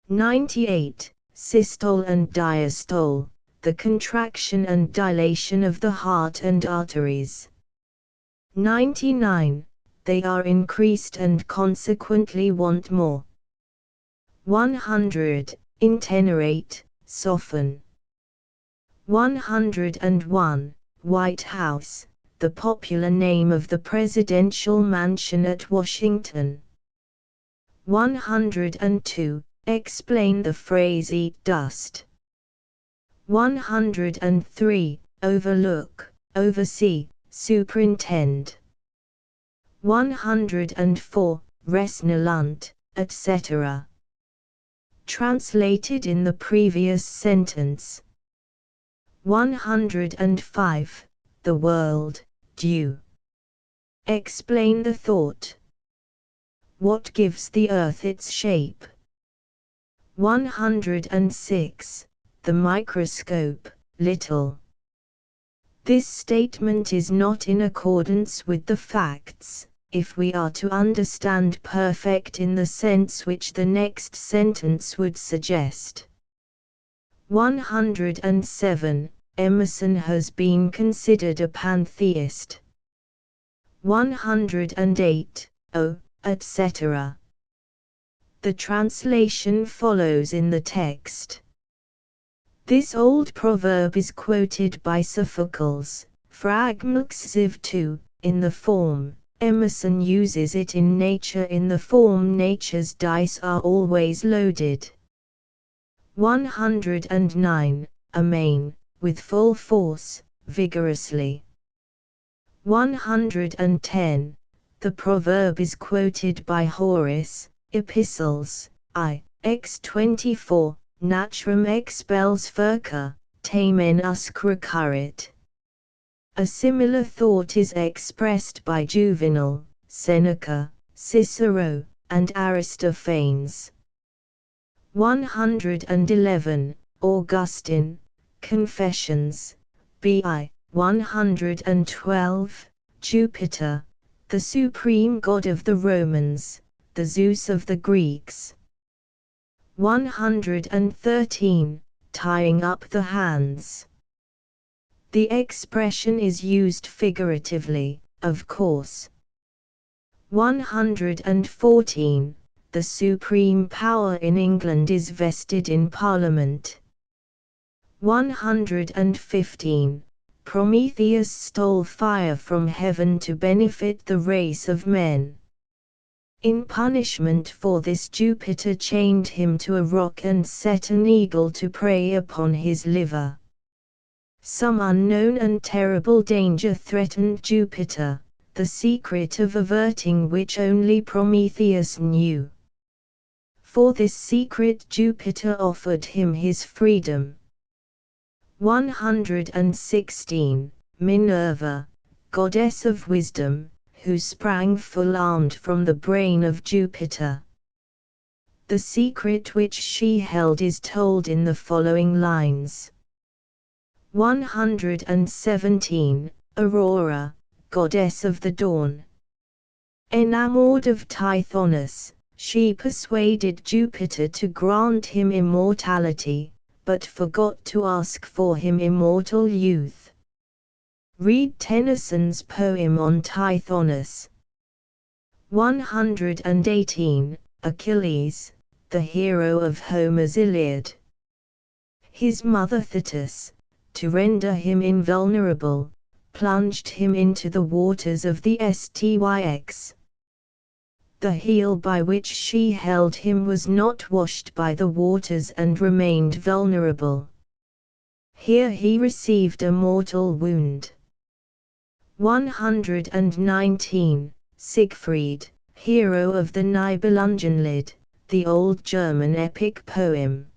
98. Systole and diastole, the contraction and dilation of the heart and arteries. 99. They are increased and consequently want more. 100. Intenerate, soften. 101. White House, the popular name of the presidential mansion at Washington. 102. Explain the phrase eat dust. 103. Overlook, oversee, superintend. 104. Resnellant, etc. Translated in the previous sentence. 105. The world, due. Explain the thought. What gives the earth its shape? 106. The microscope, little. This statement is not in accordance with the facts, if we are to understand perfect in the sense which the next sentence would suggest. 107. Emerson has been considered a pantheist. 108. Oh, etc. The translation follows in the text. This old proverb is quoted by Sophocles, Fragments Ziv 2, in the form, Emerson uses it in Nature in the form nature's dice are always loaded. 109. Amain, with full force, vigorously. 110. The proverb is quoted by Horace, Epistles, I, x24, Naturam expels furca, tamen usque recurrit. A similar thought is expressed by Juvenal, Seneca, Cicero, and Aristophanes. 111. Augustine, Confessions, B.I. 112. Jupiter, the supreme god of the Romans, the Zeus of the Greeks. 113. Tying up the hands. The expression is used figuratively, of course. 114. The supreme power in England is vested in Parliament. 115. Prometheus stole fire from heaven to benefit the race of men. In punishment for this, Jupiter chained him to a rock and set an eagle to prey upon his liver. Some unknown and terrible danger threatened Jupiter, the secret of averting which only Prometheus knew. For this secret Jupiter offered him his freedom. 116. Minerva, goddess of wisdom, who sprang full-armed from the brain of Jupiter. The secret which she held is told in the following lines. 117. Aurora, goddess of the dawn. Enamored of Tithonus, she persuaded Jupiter to grant him immortality, but forgot to ask for him immortal youth. Read Tennyson's poem on Tithonus. 118. Achilles, the hero of Homer's Iliad. His mother Thetis, to render him invulnerable, plunged him into the waters of the Styx. The heel by which she held him was not washed by the waters and remained vulnerable. Here he received a mortal wound. 119. Siegfried, hero of the Nibelungenlied, the old German epic poem.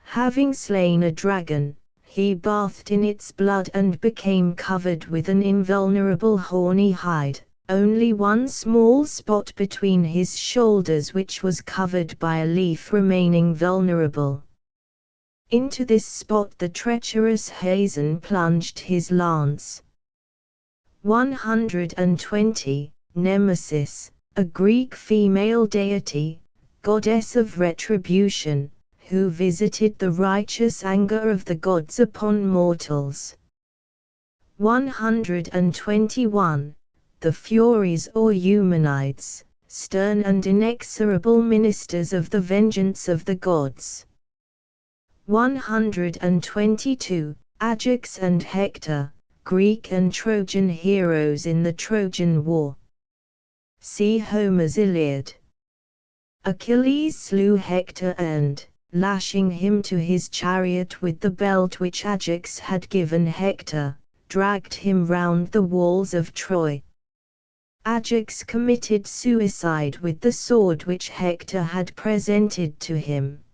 Having slain a dragon, he bathed in its blood and became covered with an invulnerable horny hide, only one small spot between his shoulders which was covered by a leaf remaining vulnerable. Into this spot the treacherous Hazen plunged his lance. 120. Nemesis, a Greek female deity, goddess of retribution, who visited the righteous anger of the gods upon mortals. 121. The Furies or Eumenides, stern and inexorable ministers of the vengeance of the gods. 122. Ajax and Hector, Greek and Trojan heroes in the Trojan War. See Homer's Iliad. Achilles slew Hector and, lashing him to his chariot with the belt which Ajax had given Hector, dragged him round the walls of Troy. Ajax committed suicide with the sword which Hector had presented to him.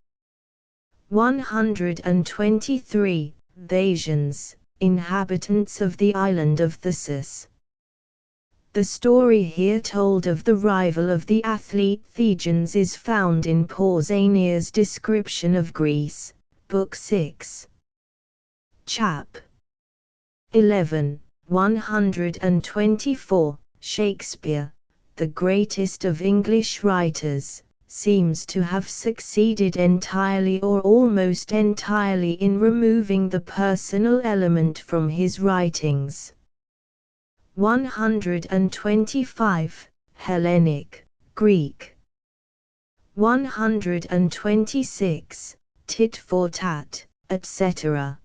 123. Thasians, inhabitants of the island of Thasus. The story here told of the rival of the athlete Thesians is found in Pausanias' description of Greece, Book 6. Chap. 11. 124. Shakespeare, the greatest of English writers, seems to have succeeded entirely or almost entirely in removing the personal element from his writings. 125. Hellenic, Greek. 126. Tit for tat, etc.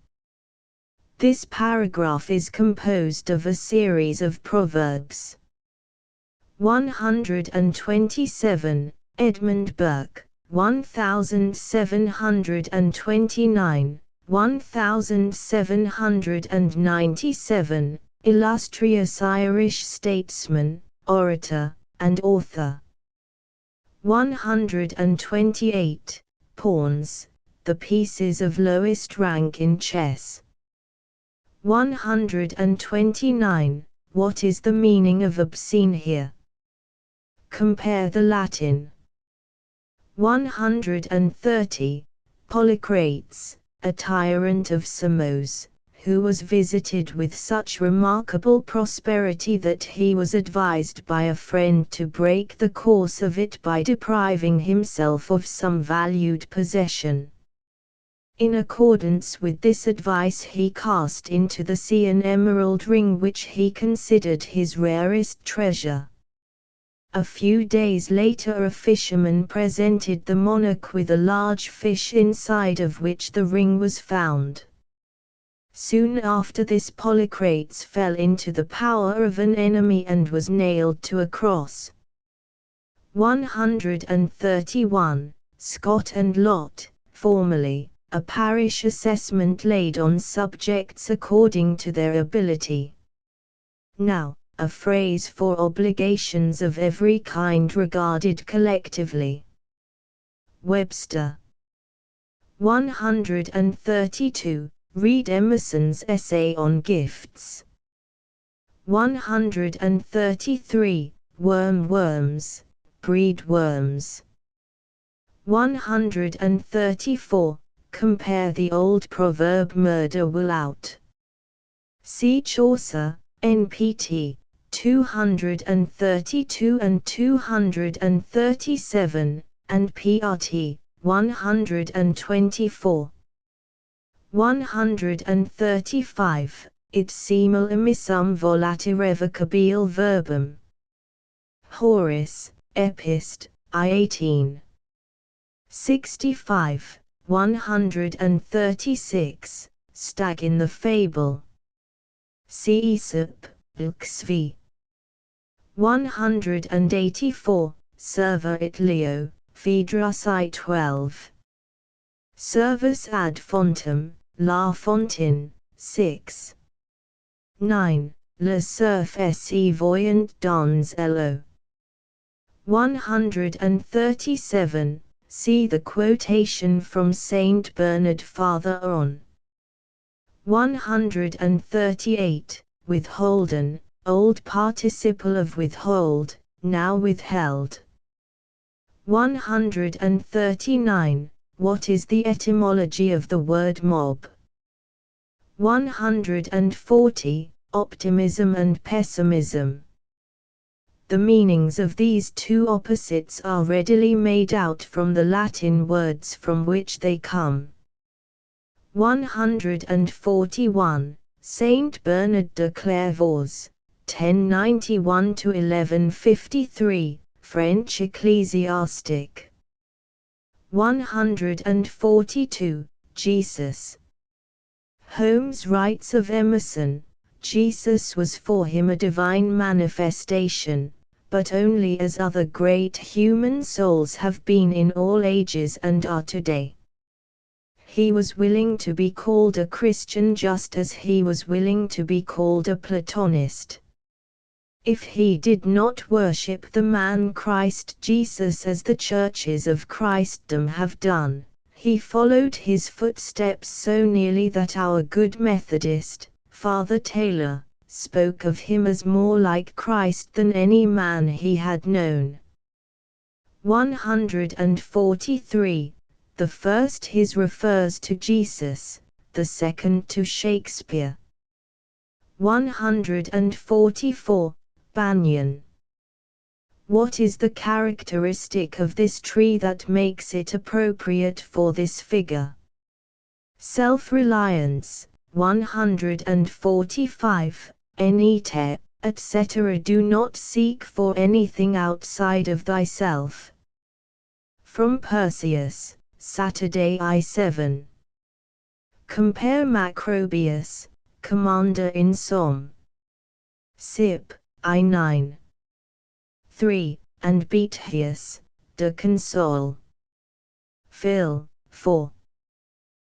This paragraph is composed of a series of proverbs. 127. Edmund Burke, 1729, 1797, illustrious Irish statesman, orator, and author. 128. Pawns, the pieces of lowest rank in chess. 129. What is the meaning of obscene here? Compare the Latin. 130. Polycrates, a tyrant of Samos, who was visited with such remarkable prosperity that he was advised by a friend to break the course of it by depriving himself of some valued possession. In accordance with this advice, he cast into the sea an emerald ring which he considered his rarest treasure. A few days later a fisherman presented the monarch with a large fish inside of which the ring was found. Soon after this Polycrates fell into the power of an enemy and was nailed to a cross. 131. Scott and Lot, formerly, a parish assessment laid on subjects according to their ability. Now, a phrase for obligations of every kind regarded collectively. Webster. 132. Read Emerson's essay on gifts. 133. Worms breed worms. 134. Compare the old proverb murder will out. See Chaucer, NPT, 232 and 237, and PRT, 124. 135. Id simul emissum volat irrevocabile verbum. Horace, Epist. I-18. 65. 136. Stag in the fable. See Aesop, Books v. 184. Serva it Leo, Phaedrus I-12. Servus ad fontem, La Fontaine, 6. 9. Le Cerf se voyant dans l'eau. 137. See the quotation from Saint Bernard farther on. 138. Withholden, old participle of withhold, now withheld. 139. What is the etymology of the word mob? 140. Optimism and pessimism. The meanings of these two opposites are readily made out from the Latin words from which they come. 141. Saint Bernard de Clairvaux, 1091–1153, French ecclesiastic. 142. Jesus. Holmes writes of Emerson, Jesus was for him a divine manifestation, but only as other great human souls have been in all ages and are today. He was willing to be called a Christian just as he was willing to be called a Platonist. If he did not worship the man Christ Jesus as the churches of Christendom have done, he followed his footsteps so nearly that our good Methodist, Father Taylor, spoke of him as more like Christ than any man he had known. 143. The first his refers to Jesus, the second to Shakespeare. 144. Banyan. What is the characteristic of this tree that makes it appropriate for this figure? Self-reliance. 145. Enite, etc. Do not seek for anything outside of thyself. From Persius, Saturday I-7. Compare Macrobius, Commander in Somme. Sip. I-9. 3. And Boethius, De Console. Phil. 4.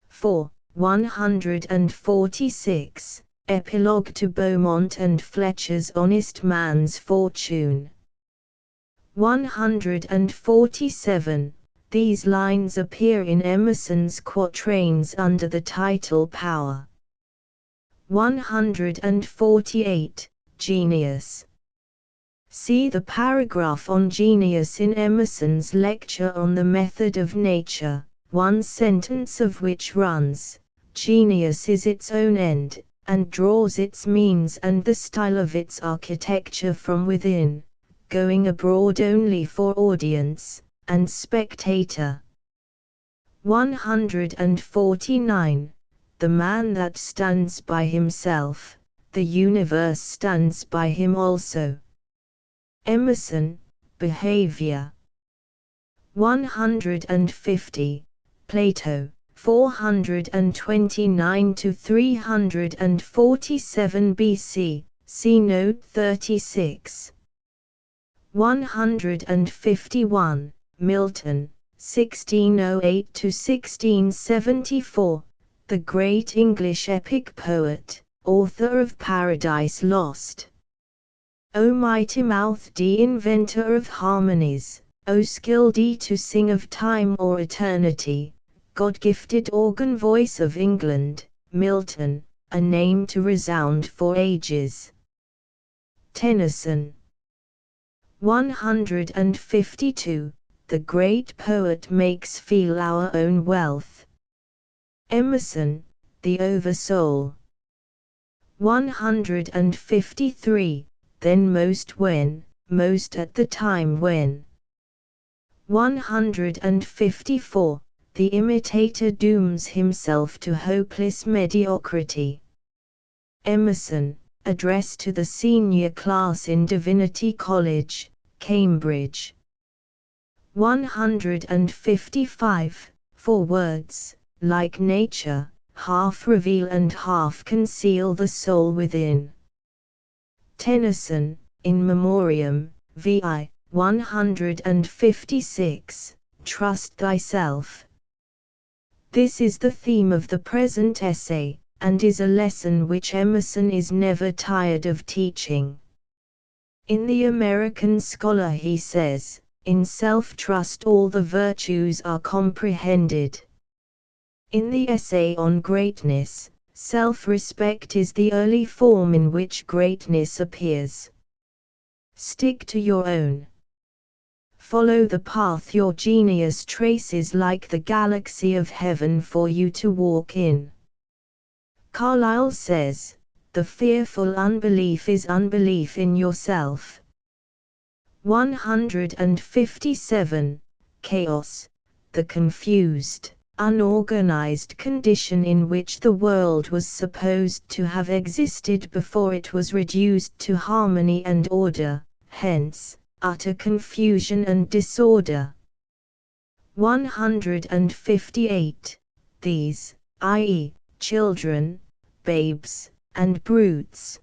4. 146. Epilogue to Beaumont and Fletcher's Honest Man's Fortune. 147. These lines appear in Emerson's quatrains under the title Power. 148. Genius. See the paragraph on genius in Emerson's lecture on the method of nature, one sentence of which runs, "Genius is its own end, and draws its means and the style of its architecture from within, going abroad only for audience and spectator." 149. The man that stands by himself, the universe stands by him also. Emerson, Behavior. 150. Plato, 429 to 347 BC, see note 36. 151. Milton, 1608 to 1674, the great English epic poet, author of Paradise Lost. O mighty mouth, the inventor of harmonies, O skill D to sing of time or eternity, God-gifted organ voice of England, Milton, a name to resound for ages. Tennyson. 152. The great poet makes feel our own wealth. Emerson, The Oversoul. 153. Then most when, most at the time when. 154. The imitator dooms himself to hopeless mediocrity. Emerson, Address to the Senior Class in Divinity College, Cambridge. 155. For words, like nature, half reveal and half conceal the soul within. Tennyson, In Memoriam, vi. 156, Trust thyself. This is the theme of the present essay, and is a lesson which Emerson is never tired of teaching. In The American Scholar he says, in self-trust all the virtues are comprehended. In the essay on greatness, self-respect is the early form in which greatness appears. Stick to your own. Follow the path your genius traces like the galaxy of heaven for you to walk in. Carlyle says, the fearful unbelief is unbelief in yourself. 157. Chaos, the confused, unorganized condition in which the world was supposed to have existed before it was reduced to harmony and order, hence, utter confusion and disorder. 158. These, i.e., children, babes, and brutes.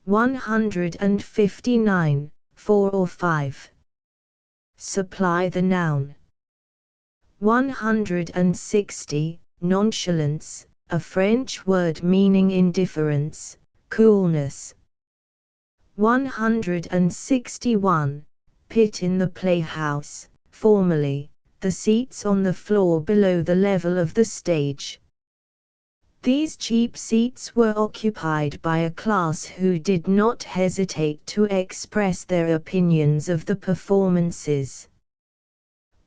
159. 4 or 5. Supply the noun. 160. Nonchalance, a French word meaning indifference, coolness. 161. Pit in the playhouse, formerly, the seats on the floor below the level of the stage. These cheap seats were occupied by a class who did not hesitate to express their opinions of the performances.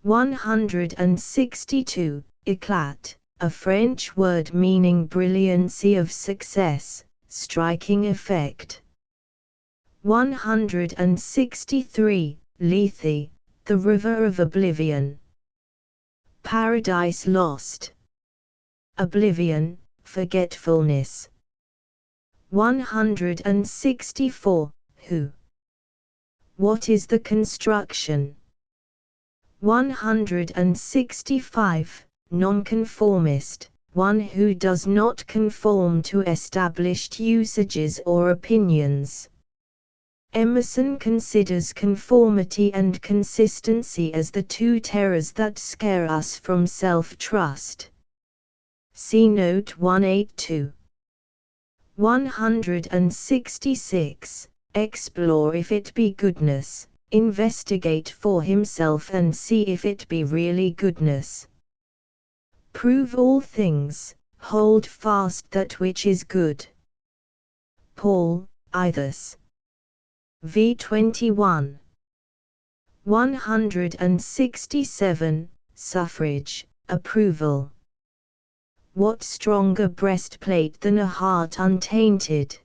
162. Éclat, a French word meaning brilliancy of success, striking effect. 163. Lethe, the river of oblivion. Paradise Lost. Oblivion, forgetfulness. 164. Who? What is the construction? 165. Nonconformist, one who does not conform to established usages or opinions. Emerson considers conformity and consistency as the two terrors that scare us from self-trust. See note 182. 166. Explore if it be goodness, investigate for himself and see if it be really goodness. Prove all things, hold fast that which is good. Paul, Ithus. v. 21. 167. Suffrage, approval. What stronger breastplate than a heart untainted?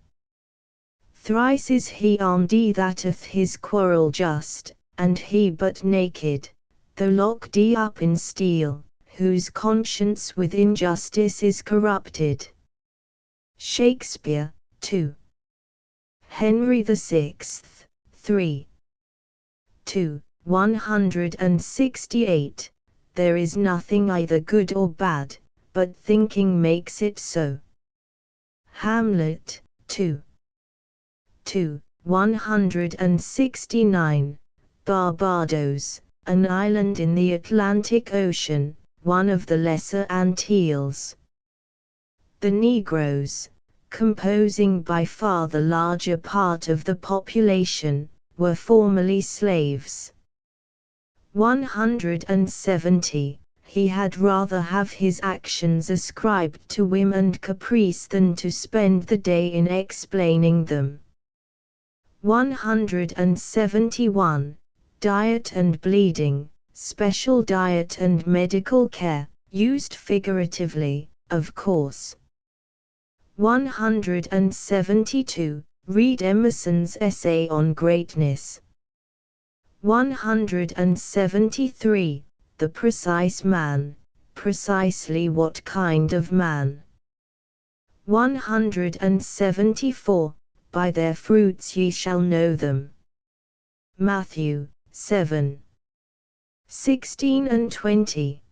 Thrice is he armed that hath his quarrel just, and he but naked, though locked up in steel, whose conscience with injustice is corrupted. Shakespeare, 2. Henry VI, 3. 2. 168. There is nothing either good or bad, but thinking makes it so. Hamlet, 2. 2. 169. Barbados, an island in the Atlantic Ocean, one of the Lesser Antilles. The Negroes, composing by far the larger part of the population, were formerly slaves. 170. He had rather have his actions ascribed to whim and caprice than to spend the day in explaining them. 171. Diet and bleeding, special diet and medical care, used figuratively, of course. 172. Read Emerson's essay on greatness. 173. The precise man, precisely what kind of man. 174. By their fruits ye shall know them. Matthew 7. 16 and 20.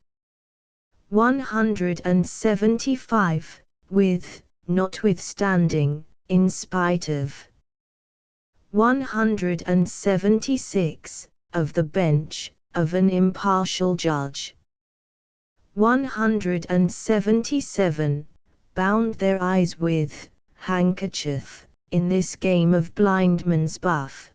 175. With, notwithstanding, in spite of. 176. Of the bench, of an impartial judge. 177. Bound their eyes with handkerchief, in this game of blindman's buff.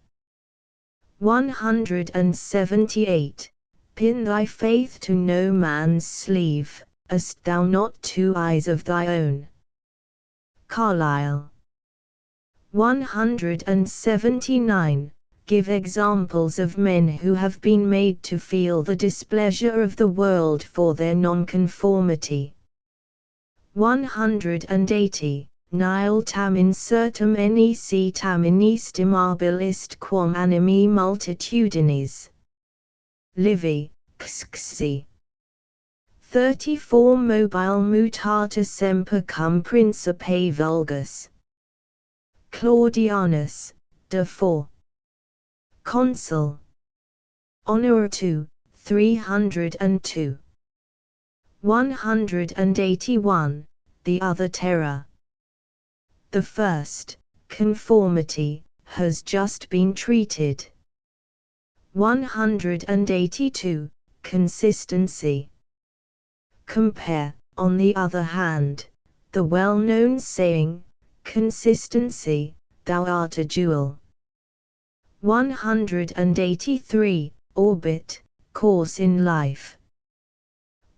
178. Pin thy faith to no man's sleeve, hast thou not two eyes of thy own? Carlyle. 179. Give examples of men who have been made to feel the displeasure of the world for their nonconformity. 180. Nihil tam incertum nec tam inestimabilist quam animi multitudinis. Livy, xxi. 34. Mobile mutata semper cum principe vulgus. Claudianus, de 4. Consul. Honor 2, 302. 181. The other terror. The first, conformity, has just been treated. 182. Consistency. Compare, on the other hand, the well-known saying, consistency, thou art a jewel. 183. Orbit, course in life.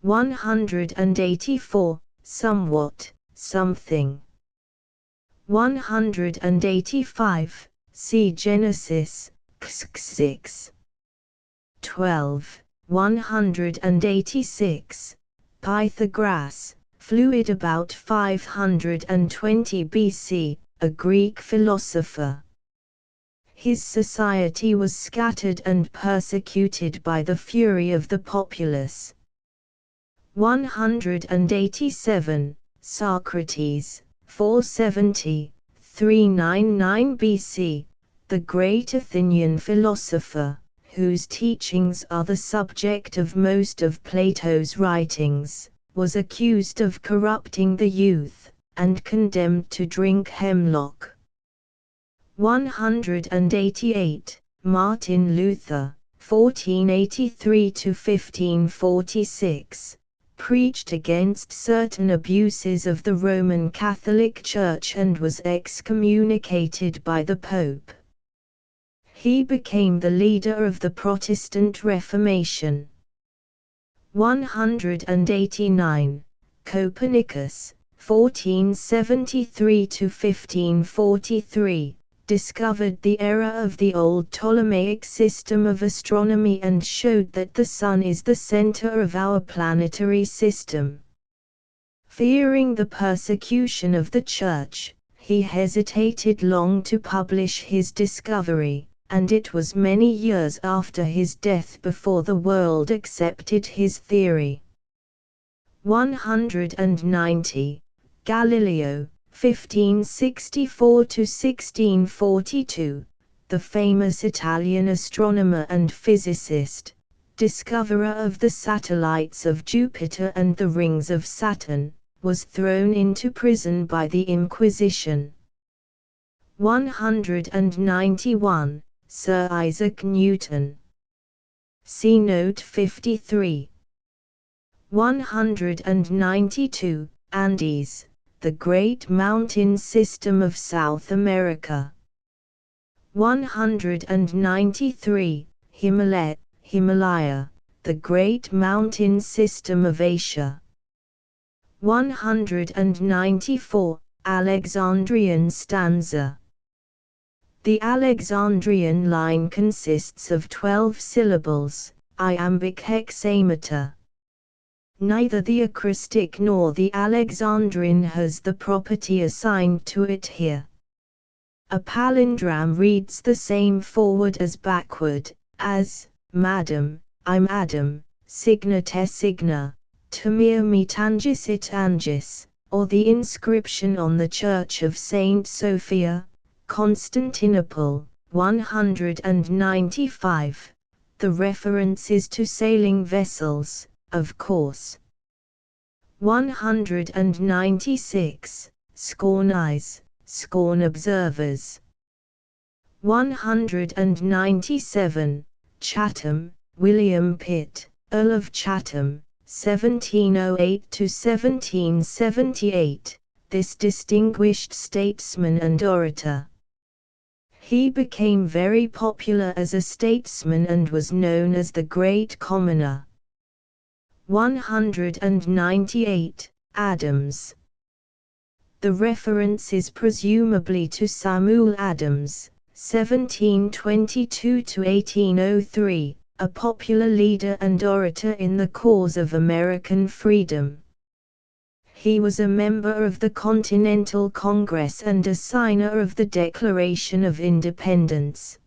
184. Somewhat, something. 185. See Genesis, x6. 12. 186. Pythagoras, fluid about 520 BC, a Greek philosopher. His society was scattered and persecuted by the fury of the populace. 187. Socrates, 470–399 BC, the great Athenian philosopher, whose teachings are the subject of most of Plato's writings, was accused of corrupting the youth, and condemned to drink hemlock. 188. Martin Luther, 1483–1546, preached against certain abuses of the Roman Catholic Church and was excommunicated by the Pope. He became the leader of the Protestant Reformation. 189. Copernicus, 1473–1543, discovered the error of the old Ptolemaic system of astronomy and showed that the Sun is the center of our planetary system. Fearing the persecution of the Church, he hesitated long to publish his discovery, and it was many years after his death before the world accepted his theory. 190. Galileo, 1564–1642, the famous Italian astronomer and physicist, discoverer of the satellites of Jupiter and the rings of Saturn, was thrown into prison by the Inquisition. 191. Sir Isaac Newton. See Note 53. 192. Andes, the great mountain system of South America. 193. Himalaya, the great mountain system of Asia. 194. Alexandrian stanza. The Alexandrian line consists of 12 syllables, iambic hexameter. Neither the acrostic nor the Alexandrine has the property assigned to it here. A palindrome reads the same forward as backward, as, Madam, I'm Adam, signa te signa, tamir me tangis it angis, or the inscription on the Church of Saint Sophia, Constantinople, 195. The reference is to sailing vessels, of course. 196. Scorn eyes, scorn observers. 197. Chatham, William Pitt, Earl of Chatham, 1708–1778, this distinguished statesman and orator. He became very popular as a statesman and was known as the Great Commoner. 198. Adams. The reference is presumably to Samuel Adams, 1722–1803, a popular leader and orator in the cause of American freedom. He was a member of the Continental Congress and a signer of the Declaration of Independence.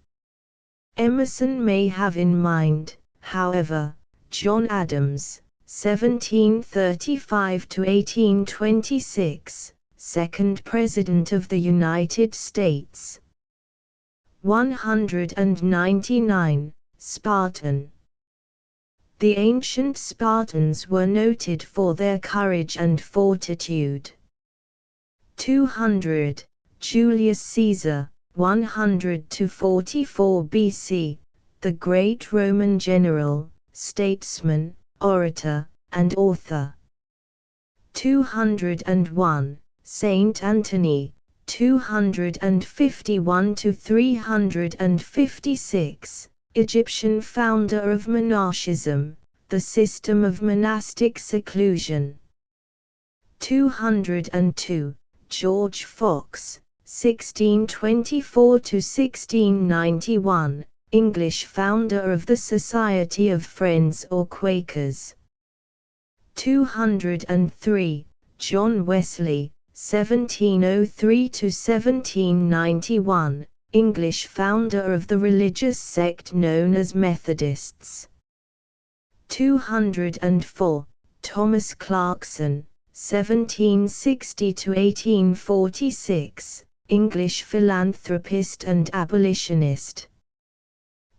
Emerson may have in mind, however, John Adams, 1735–1826, second President of the United States. 199. Spartan. The ancient Spartans were noted for their courage and fortitude. 200. Julius Caesar, 100–44 BC, the great Roman general, statesman, orator, and author. 201. Saint Anthony, 251–356, Egyptian founder of monarchism, the system of monastic seclusion. 202. George Fox, 1624–1691, English founder of the Society of Friends or Quakers. 203. John Wesley, 1703–1791, English founder of the religious sect known as Methodists. 204. Thomas Clarkson, 1760–1846, English philanthropist and abolitionist.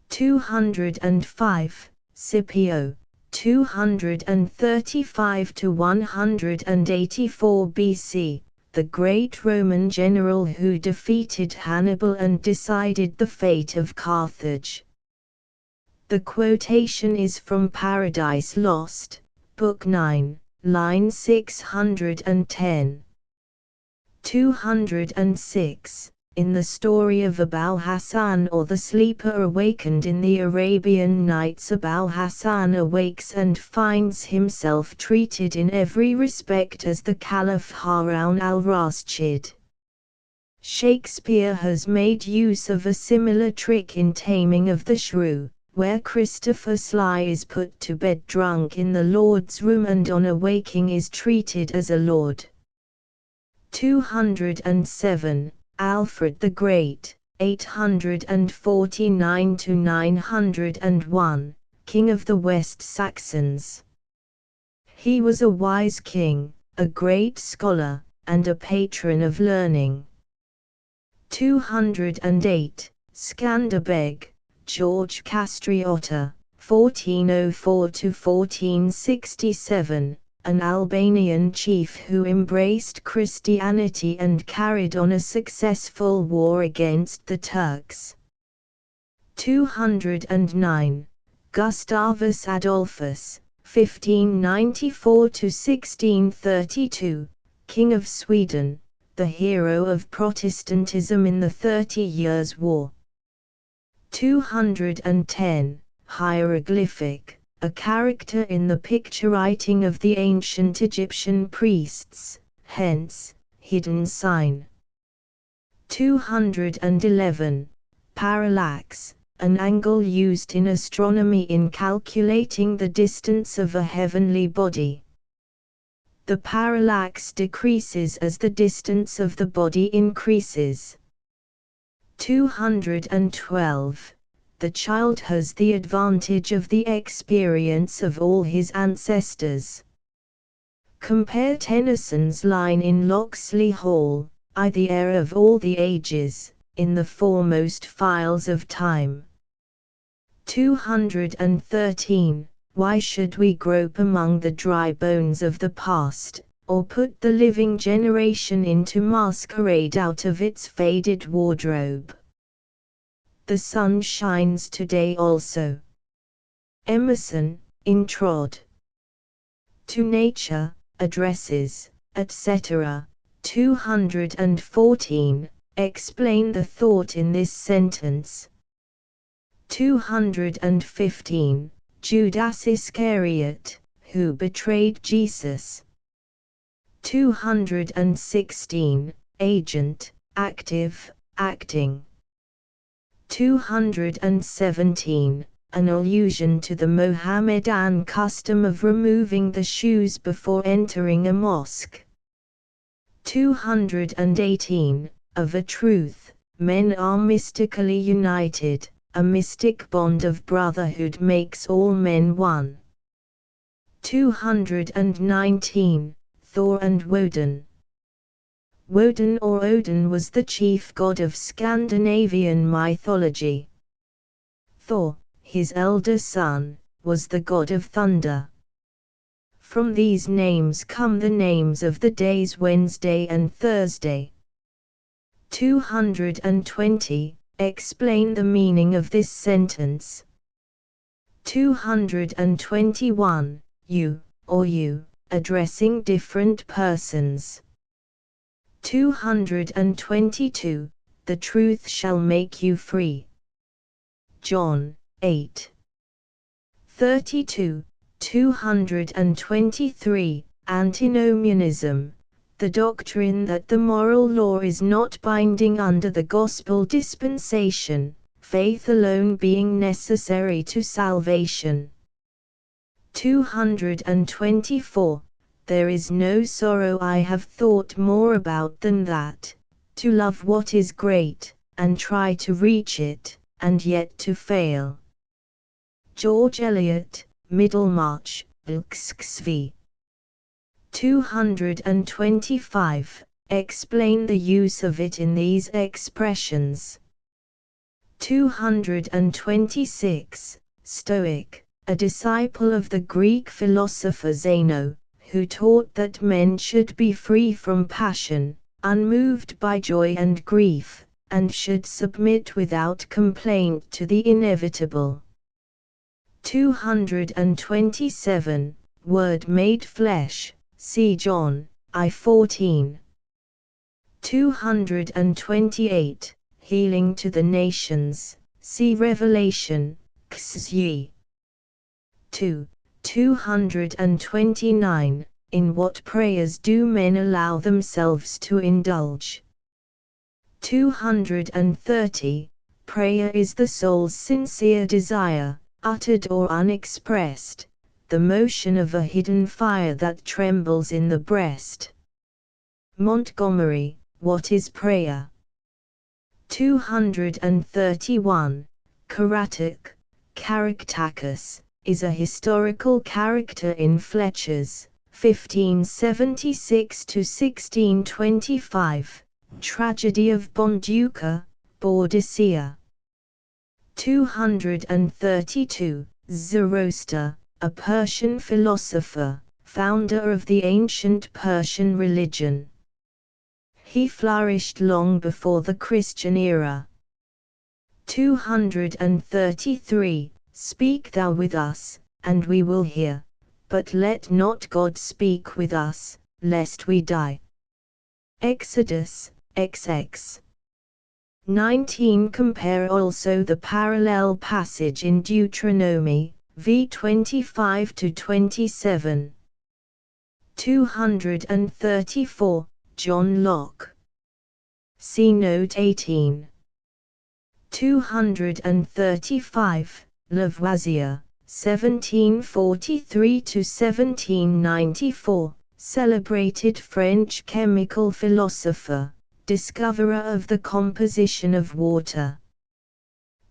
205. Scipio, 235–184 BC, the great Roman general who defeated Hannibal and decided the fate of Carthage. The quotation is from Paradise Lost, Book 9, line 610. 206. In the story of Abu Hassan or the sleeper awakened in the Arabian Nights, Abu Hassan awakes and finds himself treated in every respect as the Caliph Harun al-Rashid. Shakespeare has made use of a similar trick in Taming of the Shrew, where Christopher Sly is put to bed drunk in the Lord's room and on awaking is treated as a lord. 207. Alfred the Great, 849–901, King of the West Saxons. He was a wise king, a great scholar, and a patron of learning. 208. Skanderbeg, George Castriotta, 1404–1467, an Albanian chief who embraced Christianity and carried on a successful war against the Turks. 209. Gustavus Adolphus, 1594–1632, King of Sweden, the hero of Protestantism in the 30 Years' War. 210. Hieroglyphic, a character in the picture writing of the ancient Egyptian priests, hence, hidden sign. 211. Parallax, an angle used in astronomy in calculating the distance of a heavenly body. The parallax decreases as the distance of the body increases. 212. The child has the advantage of the experience of all his ancestors. Compare Tennyson's line in Locksley Hall, "I the heir of all the ages, in the foremost files of time." 213. Why should we grope among the dry bones of the past, or put the living generation into masquerade out of its faded wardrobe? The sun shines today also. Emerson, Introd. To Nature, Addresses, etc. 214. Explain the thought in this sentence. 215. Judas Iscariot, who betrayed Jesus. 216. Agent, active, acting. 217. An allusion to the Mohammedan custom of removing the shoes before entering a mosque. 218. Of a truth, men are mystically united, a mystic bond of brotherhood makes all men one. 219. Thor and Woden. Woden or Odin was the chief god of Scandinavian mythology. Thor, his elder son, was the god of thunder. From these names come the names of the days Wednesday and Thursday. 220. Explain the meaning of this sentence. 221. You, or you, addressing different persons. 222. The truth shall make you free. John 8. 32. 223. Antinomianism, the doctrine that the moral law is not binding under the gospel dispensation, faith alone being necessary to salvation. 224. There is no sorrow I have thought more about than that, to love what is great, and try to reach it, and yet to fail. George Eliot, Middlemarch, Xv. 225. Explain the use of it in these expressions. 226. Stoic, a disciple of the Greek philosopher Zeno, who taught that men should be free from passion, unmoved by joy and grief, and should submit without complaint to the inevitable. 227. Word made flesh, see John, I-14. 228. Healing to the nations, see Revelation, Xy. 2. 229. In what prayers do men allow themselves to indulge? 230. Prayer is the soul's sincere desire, uttered or unexpressed, the motion of a hidden fire that trembles in the breast. Montgomery, What is Prayer? 231. Karatic, Charactacus, is a historical character in Fletcher's 1576 to 1625 tragedy of Bonduca, Boadicea. 232. Zoroaster, a Persian philosopher, founder of the ancient Persian religion. He flourished long before the Christian era. 233. Speak thou with us, and we will hear, but let not God speak with us, lest we die. Exodus, XX. 19. Compare also the parallel passage in Deuteronomy, v 25-27. 234. John Locke. See Note 18. 235. Lavoisier, 1743-1794, celebrated French chemical philosopher, discoverer of the composition of water.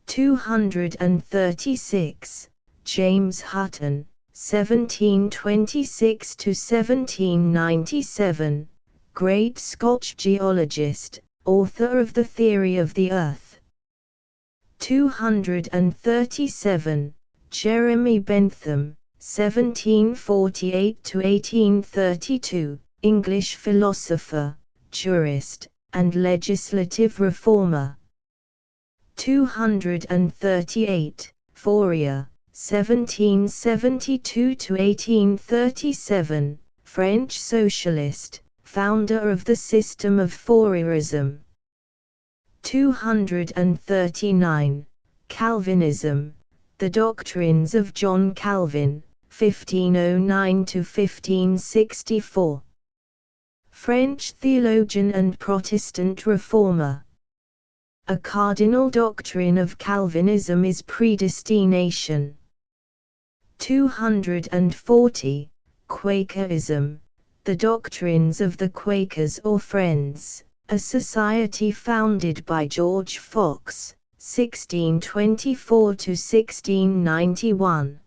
236. James Hutton, 1726-1797, great Scotch geologist, author of The Theory of the Earth. 237. Jeremy Bentham, 1748-1832, English philosopher, jurist, and legislative reformer. 238. Fourier, 1772-1837, French socialist, founder of the system of Fourierism. 239. Calvinism, the doctrines of John Calvin, 1509-1564. French theologian and Protestant reformer. A cardinal doctrine of Calvinism is predestination. 240. Quakerism, the doctrines of the Quakers or Friends, a society founded by George Fox, 1624-1691.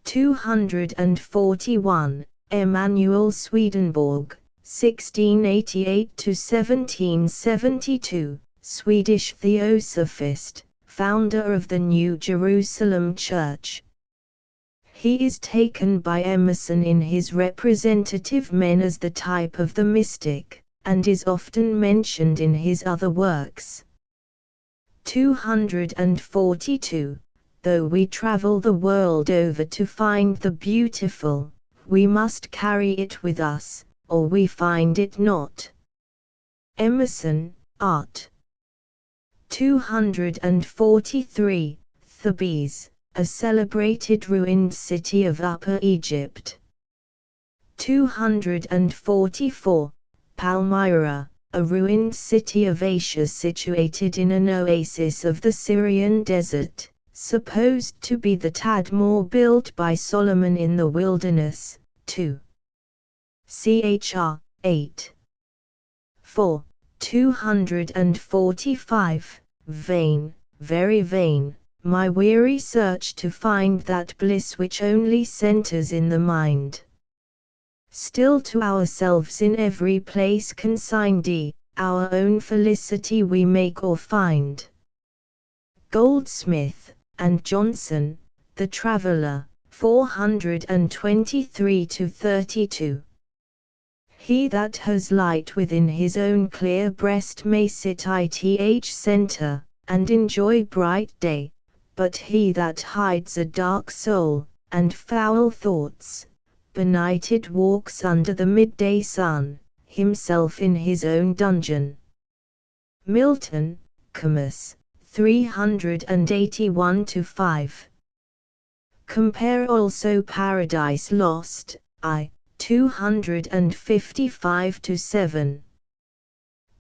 241. Emanuel Swedenborg, 1688-1772, Swedish theosophist, founder of the New Jerusalem Church. He is taken by Emerson in his Representative Men as the type of the mystic, and is often mentioned in his other works. 242. Though we travel the world over to find the beautiful, we must carry it with us, or we find it not. Emerson, Art. 243. Thebes, a celebrated ruined city of Upper Egypt. 244. Palmyra, a ruined city of Asia situated in an oasis of the Syrian desert, supposed to be the Tadmor built by Solomon in the wilderness. 2. Chr. 8. 4. 245. Vain, very vain, my weary search to find that bliss which only centers in the mind. Still to ourselves in every place consigned, our own felicity we make or find. Goldsmith and Johnson, The Traveller, 423-32. He that has light within his own clear breast may sit ith center, and enjoy bright day, but he that hides a dark soul, and foul thoughts, benighted walks under the midday sun, himself in his own dungeon. Milton, Comus, 381-5. Compare also Paradise Lost, I. 255-7.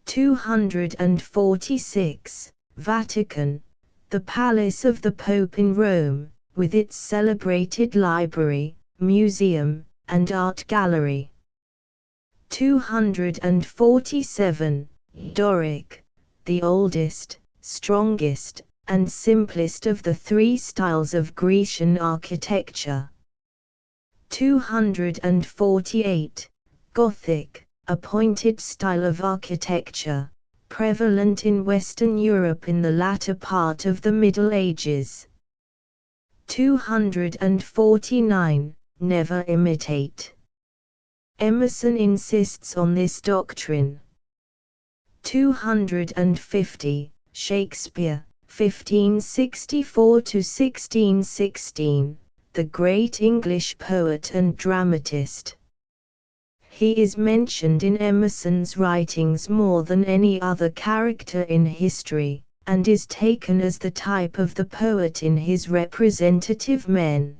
246. Vatican, the palace of the Pope in Rome, with its celebrated library, museum, and art gallery. 247. Doric, the oldest, strongest, and simplest of the three styles of Grecian architecture. 248. Gothic, a pointed style of architecture, prevalent in Western Europe in the latter part of the Middle Ages. 249. Never imitate. Emerson insists on this doctrine. 250. Shakespeare, 1564–1616, the great English poet and dramatist. He is mentioned in Emerson's writings more than any other character in history, and is taken as the type of the poet in his representative men.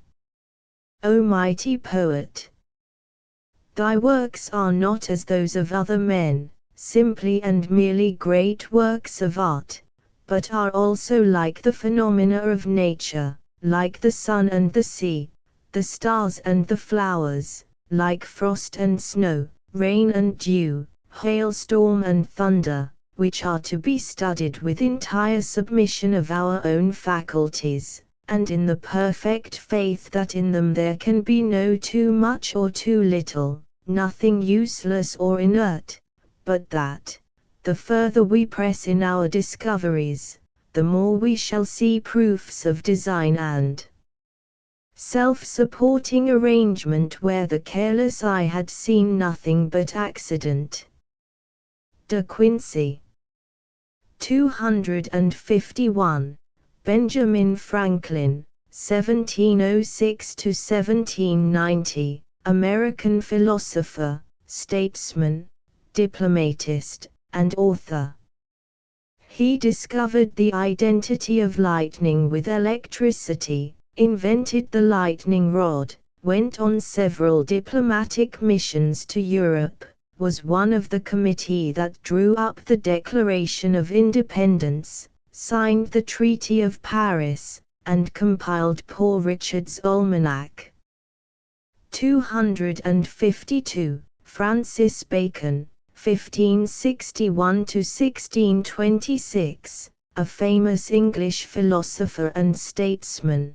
O mighty poet! Thy works are not as those of other men, simply and merely great works of art, but are also like the phenomena of nature, like the sun and the sea, the stars and the flowers, like frost and snow, rain and dew, hailstorm and thunder, which are to be studied with entire submission of our own faculties, and in the perfect faith that in them there can be no too much or too little, nothing useless or inert, but that, the further we press in our discoveries, the more we shall see proofs of design and self-supporting arrangement where the careless eye had seen nothing but accident. De Quincey. 251. Benjamin Franklin, 1706–1790, American philosopher, statesman, diplomatist, and author. He discovered the identity of lightning with electricity, invented the lightning rod, went on several diplomatic missions to Europe, was one of the committee that drew up the Declaration of Independence, signed the Treaty of Paris, and compiled Poor Richard's Almanac. 252. Francis Bacon, 1561–1626, a famous English philosopher and statesman.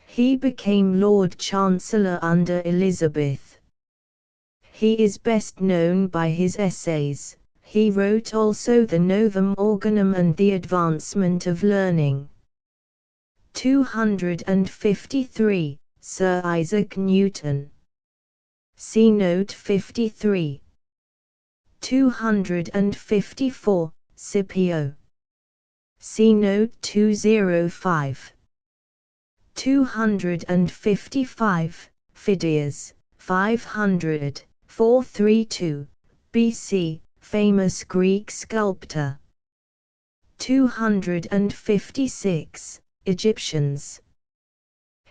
He became Lord Chancellor under Elizabeth. He is best known by his essays. He wrote also the Novum Organum and the Advancement of Learning. 253. Sir Isaac Newton. See Note 53. 254. Scipio. See Note 205. 255. Phidias, 500–432 BC, famous Greek sculptor. 256. Egyptians.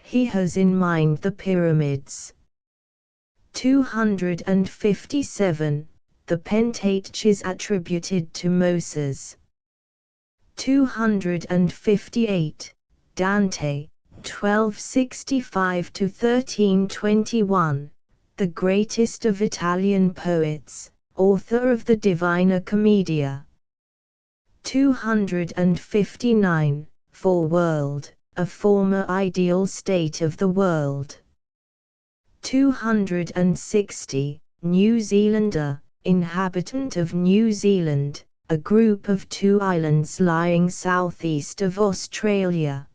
He has in mind the pyramids. 257. The Pentateuch is attributed to Moses. 258. Dante, 1265–1321, the greatest of Italian poets, author of the Divina Commedia. 259. Foreworld, a former ideal state of the world. 260. New Zealander, inhabitant of New Zealand, a group of 2 islands lying southeast of Australia.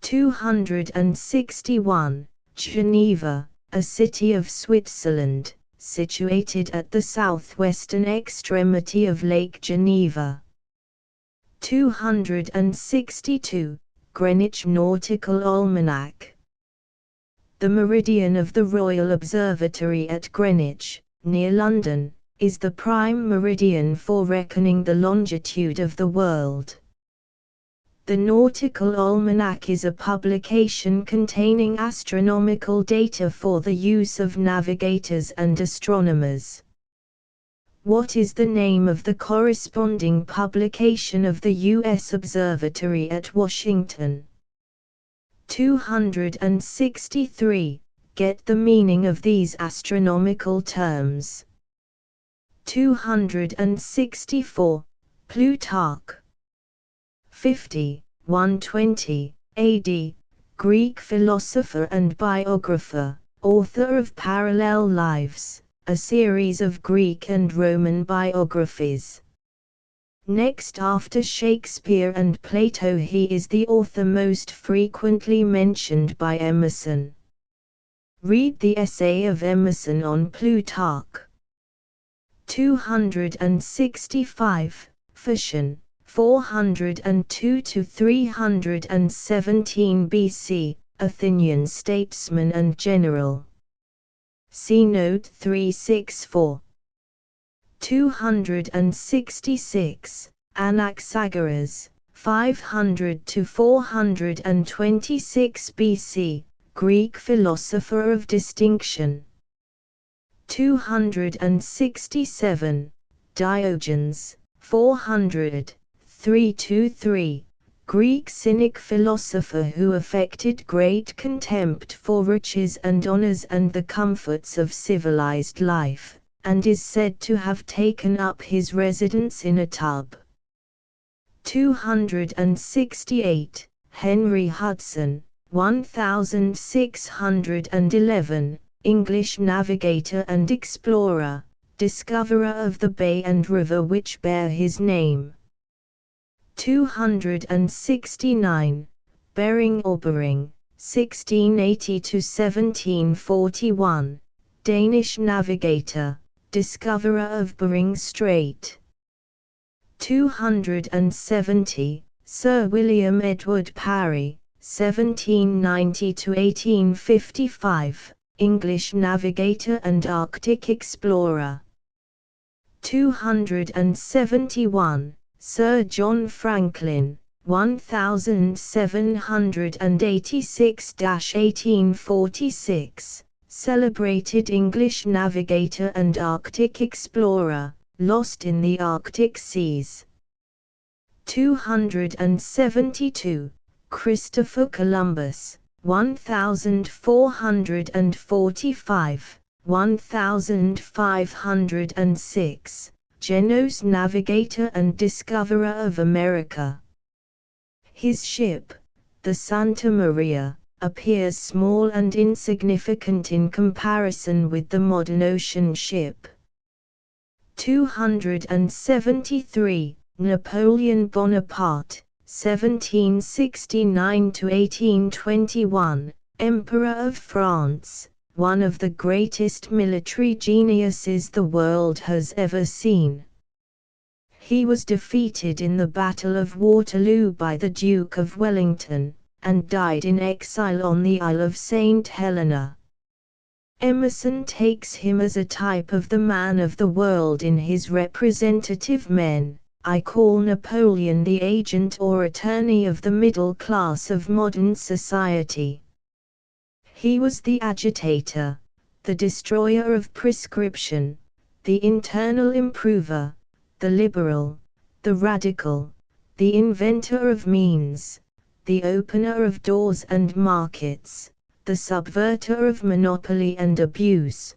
261. Geneva, a city of Switzerland, situated at the southwestern extremity of Lake Geneva. 262. Greenwich Nautical Almanac. The meridian of the Royal Observatory at Greenwich, near London, is the prime meridian for reckoning the longitude of the world. The Nautical Almanac is a publication containing astronomical data for the use of navigators and astronomers. What is the name of the corresponding publication of the U.S. Observatory at Washington? 263. Get the meaning of these astronomical terms. 264. Plutarch. 50, 120 AD, Greek philosopher and biographer, author of Parallel Lives, a series of Greek and Roman biographies. Next after Shakespeare and Plato, he is the author most frequently mentioned by Emerson. Read the essay of Emerson on Plutarch. 265, Phocion, 402 to 317 BC, Athenian statesman and general. See note 364. 266, Anaxagoras, 500 to 426 BC, Greek philosopher of distinction. 267, Diogenes, 400, 323, Greek Cynic philosopher who affected great contempt for riches and honors and the comforts of civilized life, and is said to have taken up his residence in a tub. 268, Henry Hudson, 1611, English navigator and explorer, discoverer of the bay and river which bear his name. 269, Bering or Bering, 1680 to 1741, Danish navigator, discoverer of Bering Strait. 270, Sir William Edward Parry, 1790 to 1855, English navigator and Arctic explorer. 271, Sir John Franklin, 1786–1846, celebrated English navigator and Arctic explorer, lost in the Arctic seas. 272, Christopher Columbus, 1445–1506, Genoese navigator and discoverer of America. His ship, the Santa Maria, appears small and insignificant in comparison with the modern ocean ship. 273, Napoleon Bonaparte, 1769–1821, Emperor of France, one of the greatest military geniuses the world has ever seen. He was defeated in the Battle of Waterloo by the Duke of Wellington, and died in exile on the Isle of St. Helena. Emerson takes him as a type of the man of the world in his representative men. I call Napoleon the agent or attorney of the middle class of modern society. He was the agitator, the destroyer of prescription, the internal improver, the liberal, the radical, the inventor of means, the opener of doors and markets, the subverter of monopoly and abuse.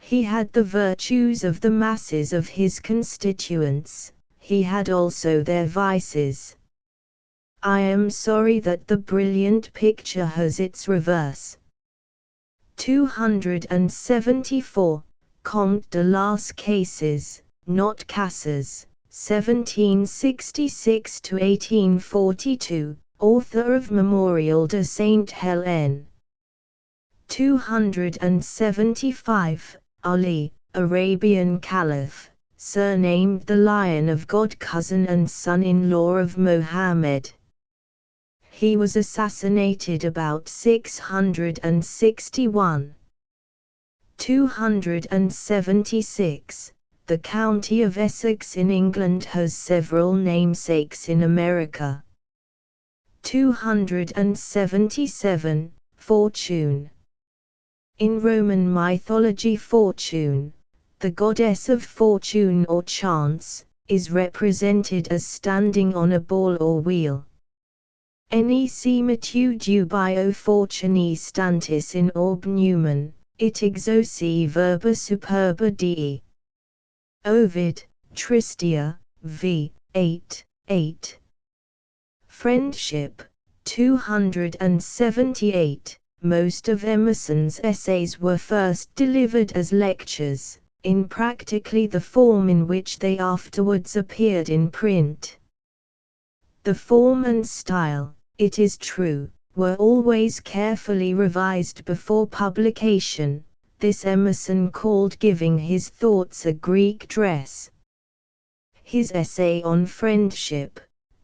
He had the virtues of the masses of his constituents, he had also their vices. I am sorry that the brilliant picture has its reverse. 274, Comte de las Cases, not Casas, 1766–1842, author of Memorial de Saint Helene. 275, Ali, Arabian Caliph, surnamed the Lion of God, cousin and son-in-law of Mohammed. He was assassinated about 661. 276, the county of Essex in England has several namesakes in America. 277, Fortune. In Roman mythology, Fortune, the goddess of fortune or chance, is represented as standing on a ball or wheel. Nec metu bio fortunae stantis in orb numen, it exauci verba superba dii. Ovid, Tristia, v. 8, 8. Friendship, 278. Most of Emerson's essays were first delivered as lectures, in practically the form in which they afterwards appeared in print. The form and style, it is true, were always carefully revised before publication. This Emerson called giving his thoughts a Greek dress. His essay on friendship,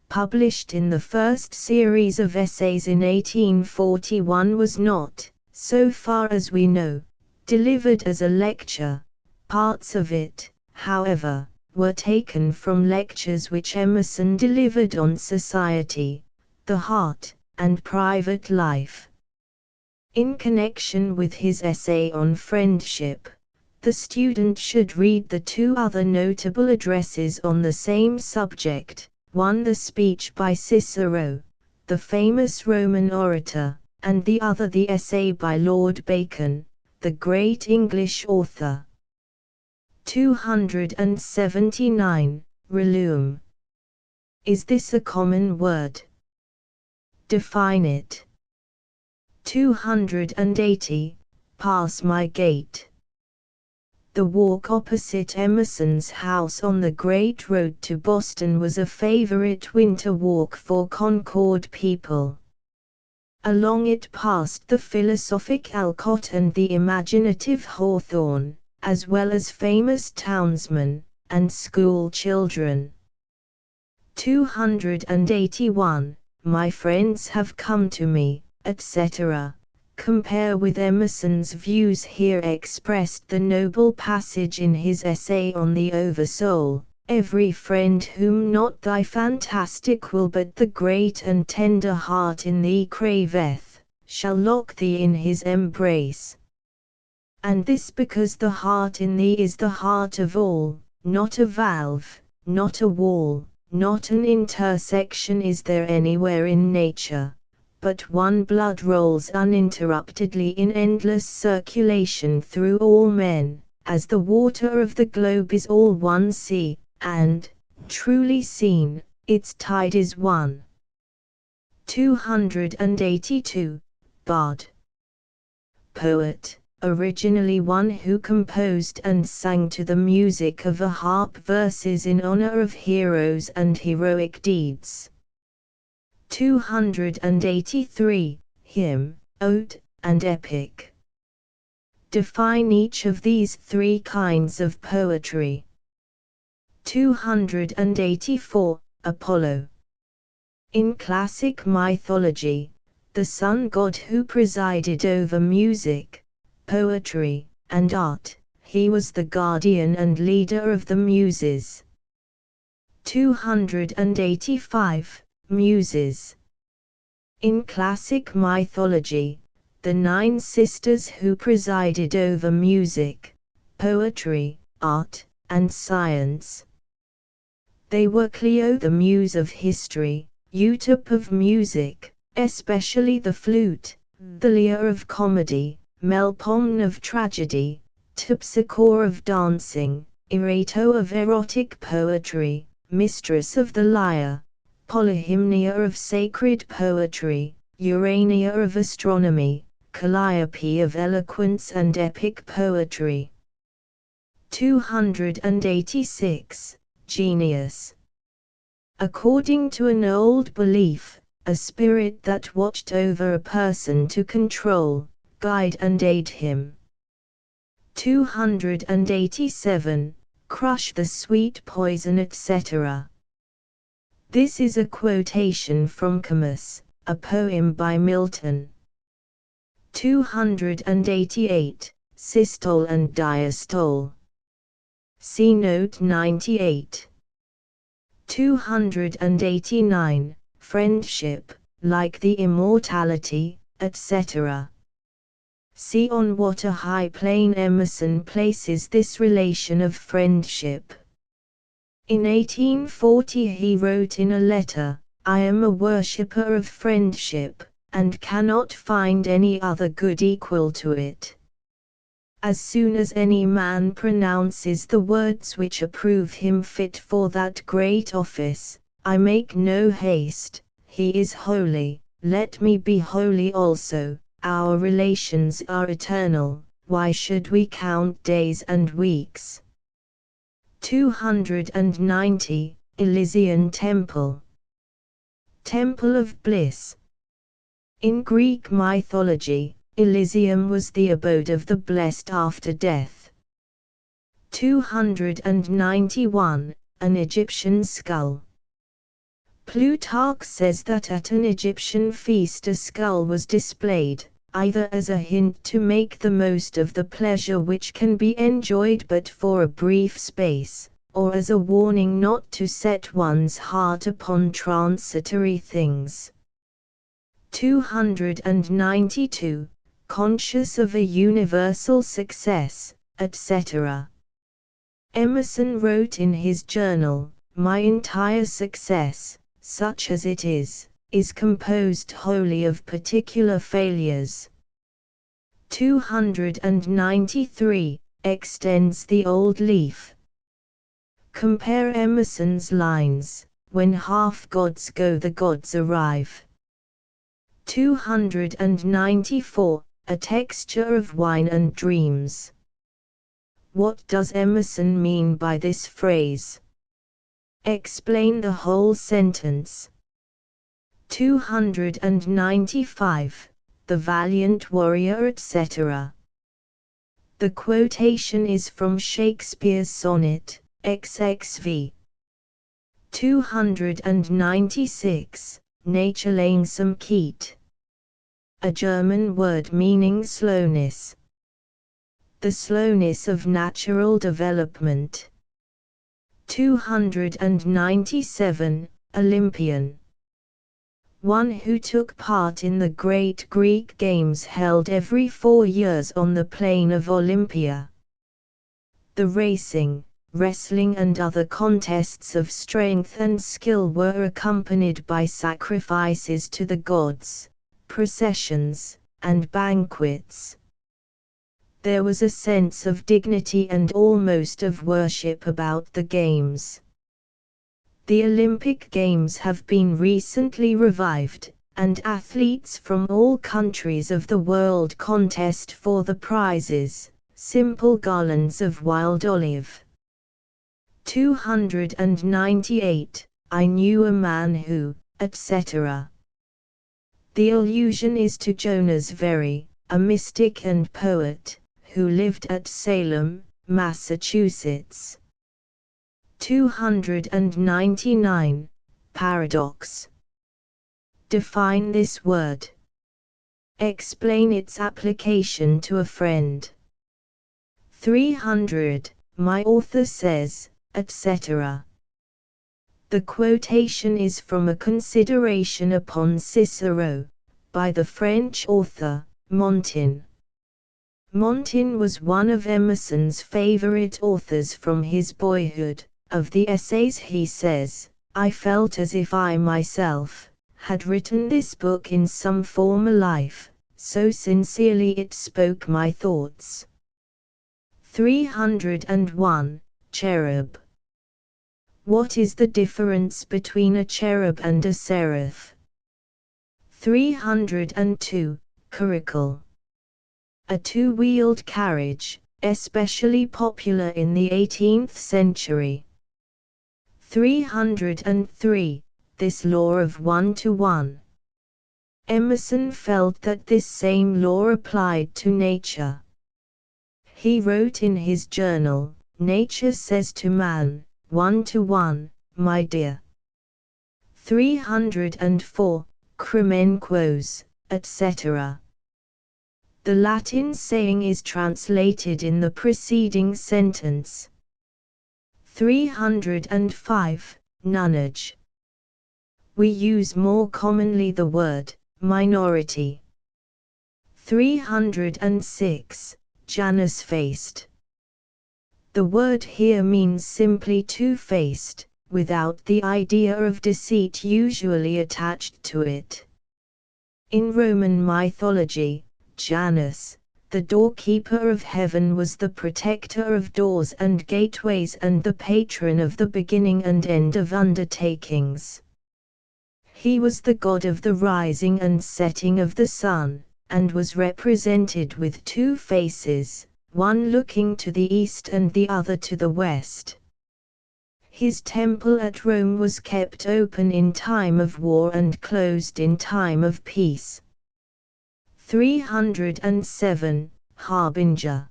published in the first series of essays in 1841, was not, so far as we know, delivered as a lecture. Parts of it, however, were taken from lectures which Emerson delivered on society, the heart, and private life. In connection with his essay on friendship, the student should read the two other notable addresses on the same subject, one the speech by Cicero, the famous Roman orator, and the other the essay by Lord Bacon, the great English author. 279. Relume. Is this a common word? Define it. 280. Pass my gate. The walk opposite Emerson's house on the Great Road to Boston was a favorite winter walk for Concord people. Along it passed the philosophic Alcott and the imaginative Hawthorne, as well as famous townsmen, and school children. 281. My friends have come to me, etc. Compare with Emerson's views here expressed the noble passage in his essay on the Oversoul, every friend whom not thy fantastic will but the great and tender heart in thee craveth, shall lock thee in his embrace. And this because the heart in thee is the heart of all, not a valve, not a wall, not an intersection is there anywhere in nature, but one blood rolls uninterruptedly in endless circulation through all men, as the water of the globe is all one sea, and, truly seen, its tide is one. 282. Bard. Poet, originally one who composed and sang to the music of a harp verses in honor of heroes and heroic deeds. 283. Hymn, ode, and epic. Define each of these three kinds of poetry. 284. Apollo. In classic mythology, the sun god who presided over music, poetry, and art, he was the guardian and leader of the Muses. 285. Muses. In classic mythology, the 9 sisters who presided over music, poetry, art, and science. They were Clio the muse of history, Euterpe of music, especially the flute, Thalia of comedy, Melpomene of tragedy, Terpsichore of dancing, Erato of erotic poetry, mistress of the lyre, Polyhymnia of sacred poetry, Urania of astronomy, Calliope of eloquence and epic poetry. 286. Genius. According to an old belief, a spirit that watched over a person to control, guide and aid him. 287. Crush the sweet poison, etc. This is a quotation from Comus, a poem by Milton. 288. Systole and diastole. See note 98. 289. Friendship, like the immortality, etc. See on what a high plane Emerson places this relation of friendship. In 1840 he wrote in a letter, I am a worshipper of friendship, and cannot find any other good equal to it. As soon as any man pronounces the words which approve him fit for that great office, I make no haste, He is holy, let me be holy also. Our relations are eternal, why should we count days and weeks? 290. Elysian Temple. Temple of Bliss. In Greek mythology, Elysium was the abode of the blessed after death. 291. An Egyptian skull. Plutarch says that at an Egyptian feast a skull was displayed, either as a hint to make the most of the pleasure which can be enjoyed but for a brief space, or as a warning not to set one's heart upon transitory things. 292. Conscious of a universal success, etc. Emerson wrote in his journal, "My entire success, such as it is composed wholly of particular failures." 293. Extends the old leaf. Compare Emerson's lines, "When half gods go the gods arrive." 294. A texture of wine and dreams. What does Emerson mean by this phrase? Explain the whole sentence. 295. The valiant warrior, etc. The quotation is from Shakespeare's sonnet, XXV. 296. Nature Langsamkeit. A German word meaning slowness. The slowness of natural development. 297. Olympian. One who took part in the great Greek games held every 4 years on the plain of Olympia. The racing, wrestling and other contests of strength and skill were accompanied by sacrifices to the gods, processions, and banquets. There was a sense of dignity and almost of worship about the games. The Olympic Games have been recently revived, and athletes from all countries of the world contest for the prizes, simple garlands of wild olive. 298. I knew a man who, etc. The allusion is to Jonas Very, a mystic and poet, who lived at Salem, Massachusetts. 299. Paradox. Define this word. Explain its application to a friend. 300. My author says, etc. The quotation is from a Consideration upon Cicero, by the French author, Montaigne. Montaigne was one of Emerson's favorite authors from his boyhood. Of the essays he says, "I felt as if I myself had written this book in some former life, so sincerely it spoke my thoughts." 301. Cherub. What is the difference between a cherub and a seraph? 302. Curricle. A two-wheeled carriage, especially popular in the 18th century. 303. This law of one-to-one. Emerson felt that this same law applied to nature. He wrote in his journal, "Nature says to man, 1-to-1, my dear." 304. Crimen quos, etc. The Latin saying is translated in the preceding sentence. 305. Nunnage. We use more commonly the word minority. 306. Janus-faced. The word here means simply two-faced, without the idea of deceit usually attached to it. In Roman mythology, Janus, the doorkeeper of heaven, was the protector of doors and gateways and the patron of the beginning and end of undertakings. He was the god of the rising and setting of the sun, and was represented with two faces, one looking to the east and the other to the west. His temple at Rome was kept open in time of war and closed in time of peace. 307. Harbinger.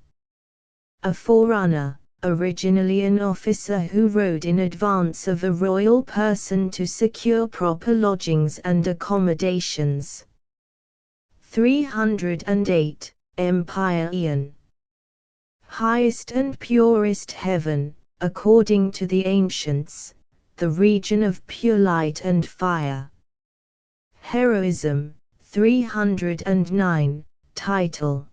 A forerunner, originally an officer who rode in advance of a royal person to secure proper lodgings and accommodations. 308. Empyrean. Highest and purest heaven, according to the ancients, the region of pure light and fire. Heroism. 309. Title.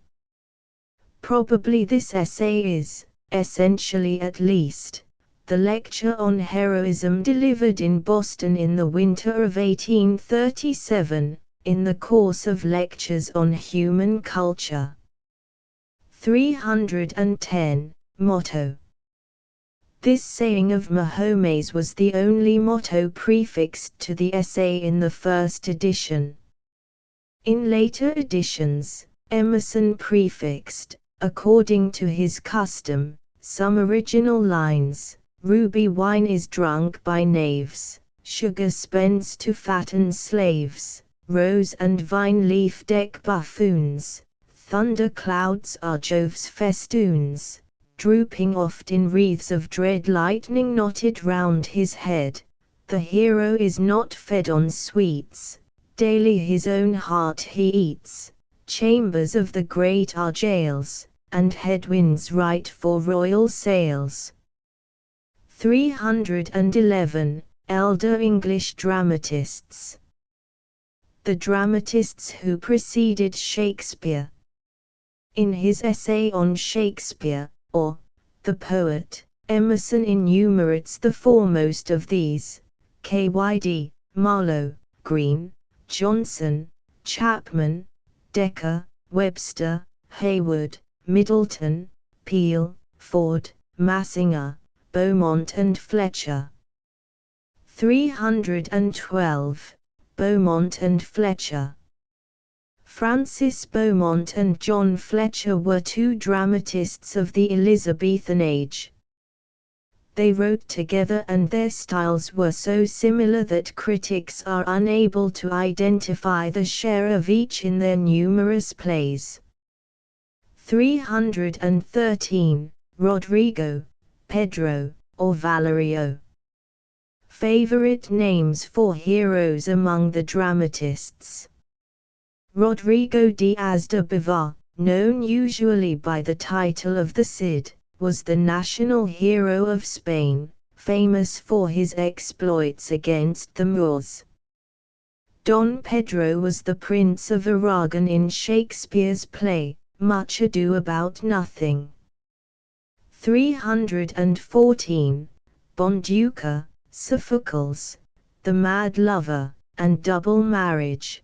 Probably this essay is, essentially at least, the lecture on heroism delivered in Boston in the winter of 1837, in the course of lectures on human culture. 310. Motto. This saying of Mahomet's was the only motto prefixed to the essay in the first edition. In later editions, Emerson prefixed, according to his custom, some original lines: ruby wine is drunk by knaves, sugar spends to fatten slaves, rose and vine leaf deck buffoons, thunder clouds are Jove's festoons, drooping oft in wreaths of dread lightning knotted round his head. The hero is not fed on sweets, daily his own heart he eats, chambers of the great are jails, and headwinds right for royal sails. 311. Elder English dramatists. The dramatists who preceded Shakespeare. In his essay on Shakespeare, or the poet, Emerson enumerates the foremost of these: K.Y.D., Marlowe, Greene, Johnson, Chapman, Dekker, Webster, Hayward, Middleton, Peele, Ford, Massinger, Beaumont and Fletcher. 312. Beaumont and Fletcher. Francis Beaumont and John Fletcher were two dramatists of the Elizabethan age. They wrote together and their styles were so similar that critics are unable to identify the share of each in their numerous plays. 313. Rodrigo, Pedro, or Valerio. Favorite names for heroes among the dramatists. Rodrigo Diaz de Bivar, known usually by the title of the Cid, was the national hero of Spain, famous for his exploits against the Moors. Don Pedro was the Prince of Aragon in Shakespeare's play, Much Ado About Nothing. 314. Bonduca, Sophocles, The Mad Lover, and Double Marriage.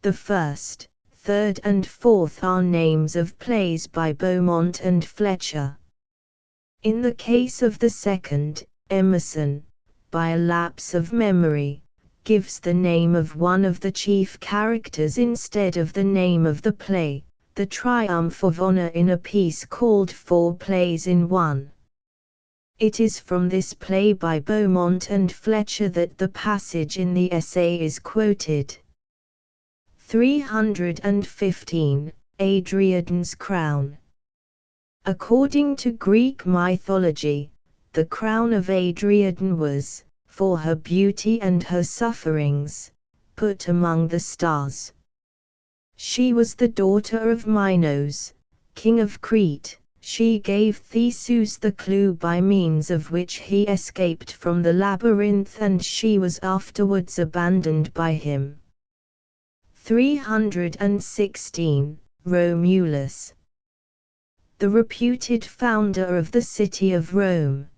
The first, third and fourth are names of plays by Beaumont and Fletcher. In the case of the second, Emerson, by a lapse of memory, gives the name of one of the chief characters instead of the name of the play, the Triumph of Honor, in a piece called Four Plays in One. It is from this play by Beaumont and Fletcher that the passage in the essay is quoted. 315. Adriadan's crown. According to Greek mythology, the crown of Adriadan was, for her beauty and her sufferings, put among the stars. She was the daughter of Minos, king of Crete. She gave Theseus the clue by means of which he escaped from the labyrinth, and she was afterwards abandoned by him. 316. Romulus. The reputed founder of the city of Rome.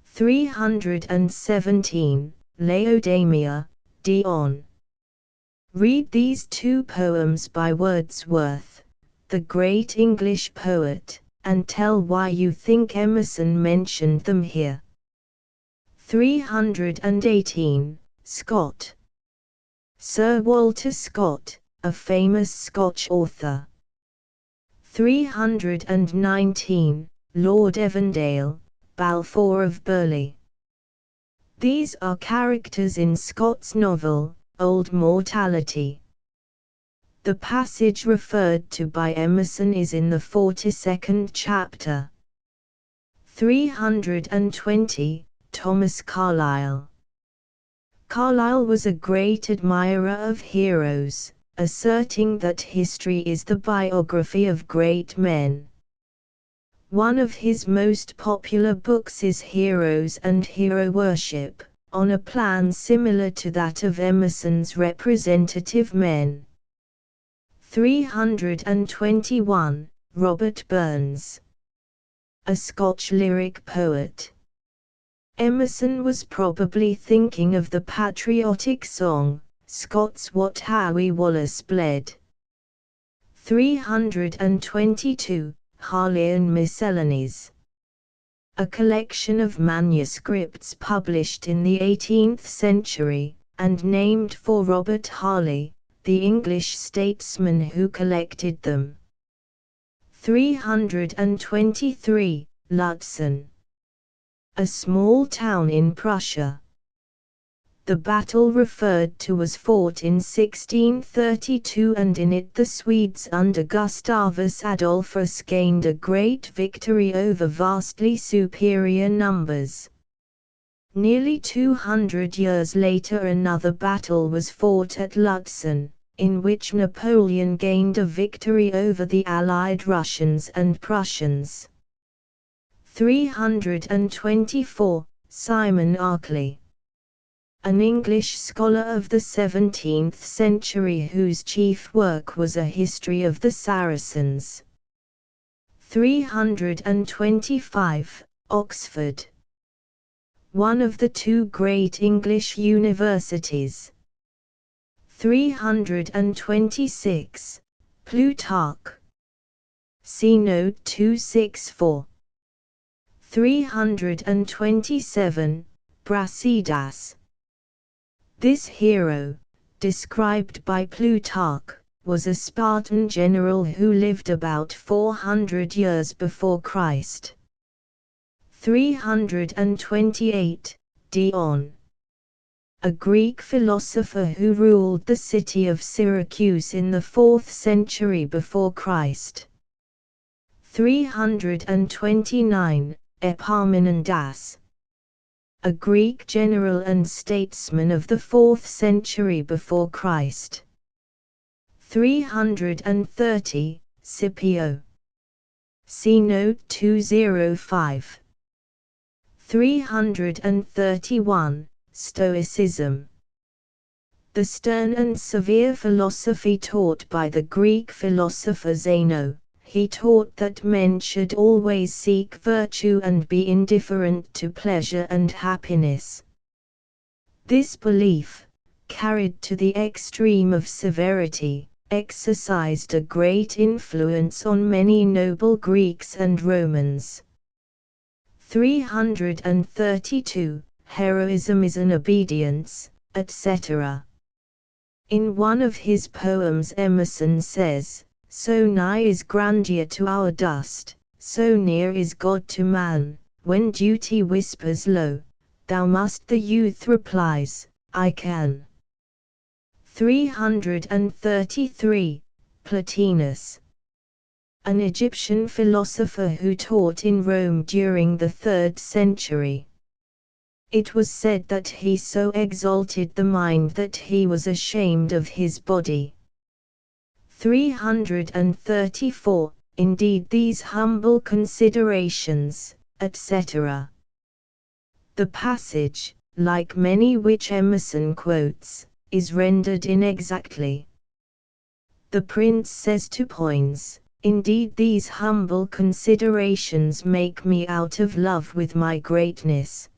317. Laodamia, Dion. Read these two poems by Wordsworth, the great English poet, and tell why you think Emerson mentioned them here. 318. Scott. Sir Walter Scott, a famous Scotch author. 319. Lord Evandale, Balfour of Burleigh. These are characters in Scott's novel, Old Mortality. The passage referred to by Emerson is in the 42nd chapter. 320. Thomas Carlyle. Carlyle was a great admirer of heroes, asserting that history is the biography of great men. One of his most popular books is Heroes and Hero Worship, on a plan similar to that of Emerson's Representative Men. 321. Robert Burns. A Scotch lyric poet. Emerson was probably thinking of the patriotic song, Scots Wat Howie Wallace Bled. 322. Harleian Miscellanies. A collection of manuscripts published in the 18th century, and named for Robert Harley, the English statesman who collected them. 323. Lutzen. A small town in Prussia. The battle referred to was fought in 1632, and in it the Swedes under Gustavus Adolphus gained a great victory over vastly superior numbers. Nearly 200 years later another battle was fought at Lutzen, in which Napoleon gained a victory over the allied Russians and Prussians. 324. Simon Arkley. An English scholar of the 17th century whose chief work was a history of the Saracens. 325. Oxford. One of the two great English universities. 326. Plutarch. See Note 264. 327. Brasidas. This hero, described by Plutarch, was a Spartan general who lived about 400 years before Christ. 328. Dion. A Greek philosopher who ruled the city of Syracuse in the 4th century before Christ. 329. Epaminondas. A Greek general and statesman of the 4th century before Christ. 330. Scipio. See Note 205. 331. Stoicism. The stern and severe philosophy taught by the Greek philosopher Zeno. He taught that men should always seek virtue and be indifferent to pleasure and happiness. This belief, carried to the extreme of severity, exercised a great influence on many noble Greeks and Romans. 332. Heroism is an obedience, etc. In one of his poems Emerson says, "So nigh is grandeur to our dust, so near is God to man, when duty whispers low, thou must," the youth replies, "I can." 333. Plotinus. An Egyptian philosopher who taught in Rome during the 3rd century. It was said that he so exalted the mind that he was ashamed of his body. 334. Indeed these humble considerations, etc. The passage, like many which Emerson quotes, is rendered inexactly. The prince says to Poins, "Indeed these humble considerations make me out of love with my greatness.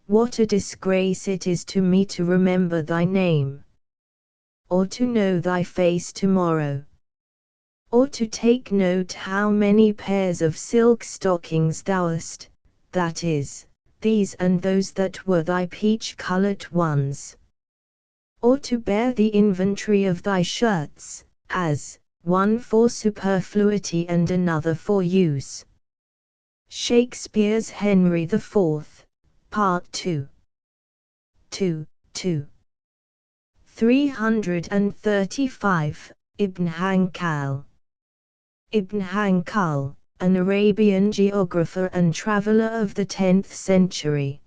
What a disgrace it is to me to remember thy name, or to know thy face tomorrow, or to take note how many pairs of silk stockings thou hast, that is, these and those that were thy peach-colored ones. Or to bear the inventory of thy shirts, as, one for superfluity and another for use. Shakespeare's Henry IV, Part 2. 2. 335, Ibn Hanbal. Ibn Hanbal, an Arabian geographer and traveler of the 10th century.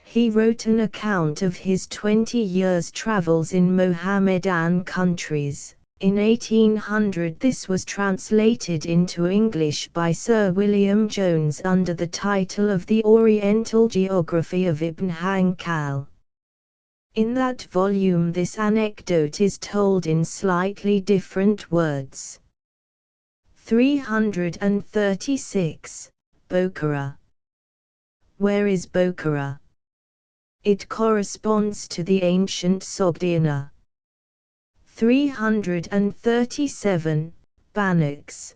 He wrote an account of his 20 years' travels in Mohammedan countries. In 1800 this was translated into English by Sir William Jones under the title of The Oriental Geography of Ibn Hanbal. In that volume this anecdote is told in slightly different words. 336, Bokhara. Where is Bokhara? It corresponds to the ancient Sogdiana. 337, Bannocks.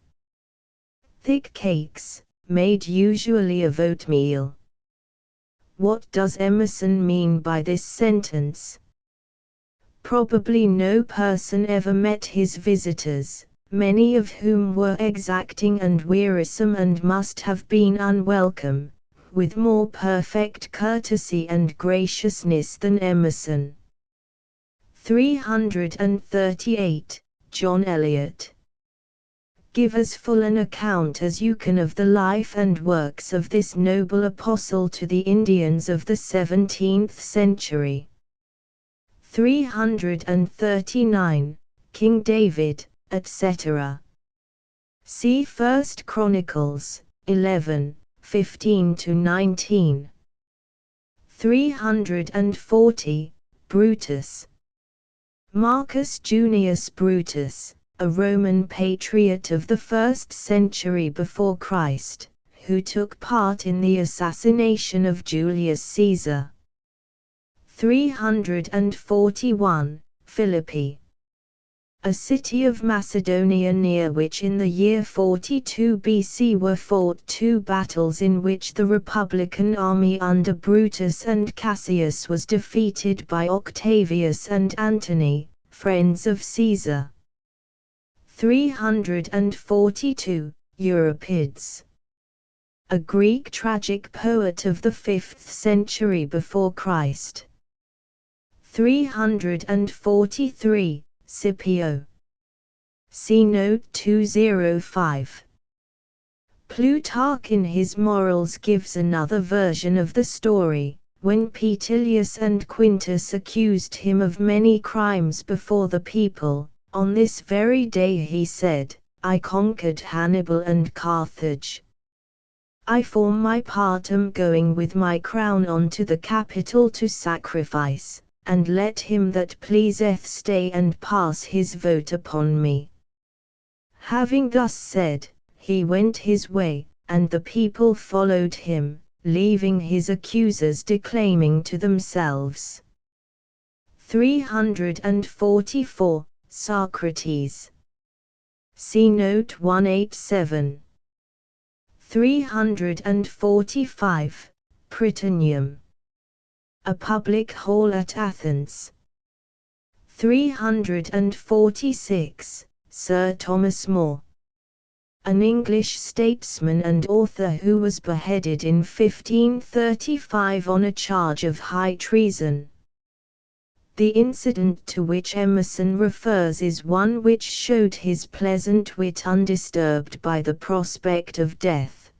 Thick cakes, made usually of oatmeal. What does Emerson mean by this sentence? Probably no person ever met his visitors, many of whom were exacting and wearisome and must have been unwelcome, with more perfect courtesy and graciousness than Emerson. 338, John Eliot. Give as full an account as you can of the life and works of this noble apostle to the Indians of the 17th century. 339, King David, etc. See 1 Chronicles 11, 15–19. 340, Brutus. Marcus Junius Brutus, a Roman patriot of the 1st century before Christ, who took part in the assassination of Julius Caesar. 341, Philippi. A city of Macedonia near which in the year 42 BC were fought 2 battles in which the Republican army under Brutus and Cassius was defeated by Octavius and Antony, friends of Caesar. 342, Euripides. A Greek tragic poet of the 5th century before Christ. 343, Scipio. See note 205. Plutarch in his Morals gives another version of the story, when Petilius and Quintus accused him of many crimes before the people. On this very day he said, I conquered Hannibal and Carthage. I for my part am going with my crown on to the Capitol to sacrifice, and let him that pleaseth stay and pass his vote upon me. Having thus said, he went his way, and the people followed him, leaving his accusers declaiming to themselves. 344, Socrates. See note 187. 345, Prytaneum. A public hall at Athens. 346, Sir Thomas More. An English statesman and author who was beheaded in 1535 on a charge of high treason. The incident to which Emerson refers is one which showed his pleasant wit undisturbed by the prospect of death.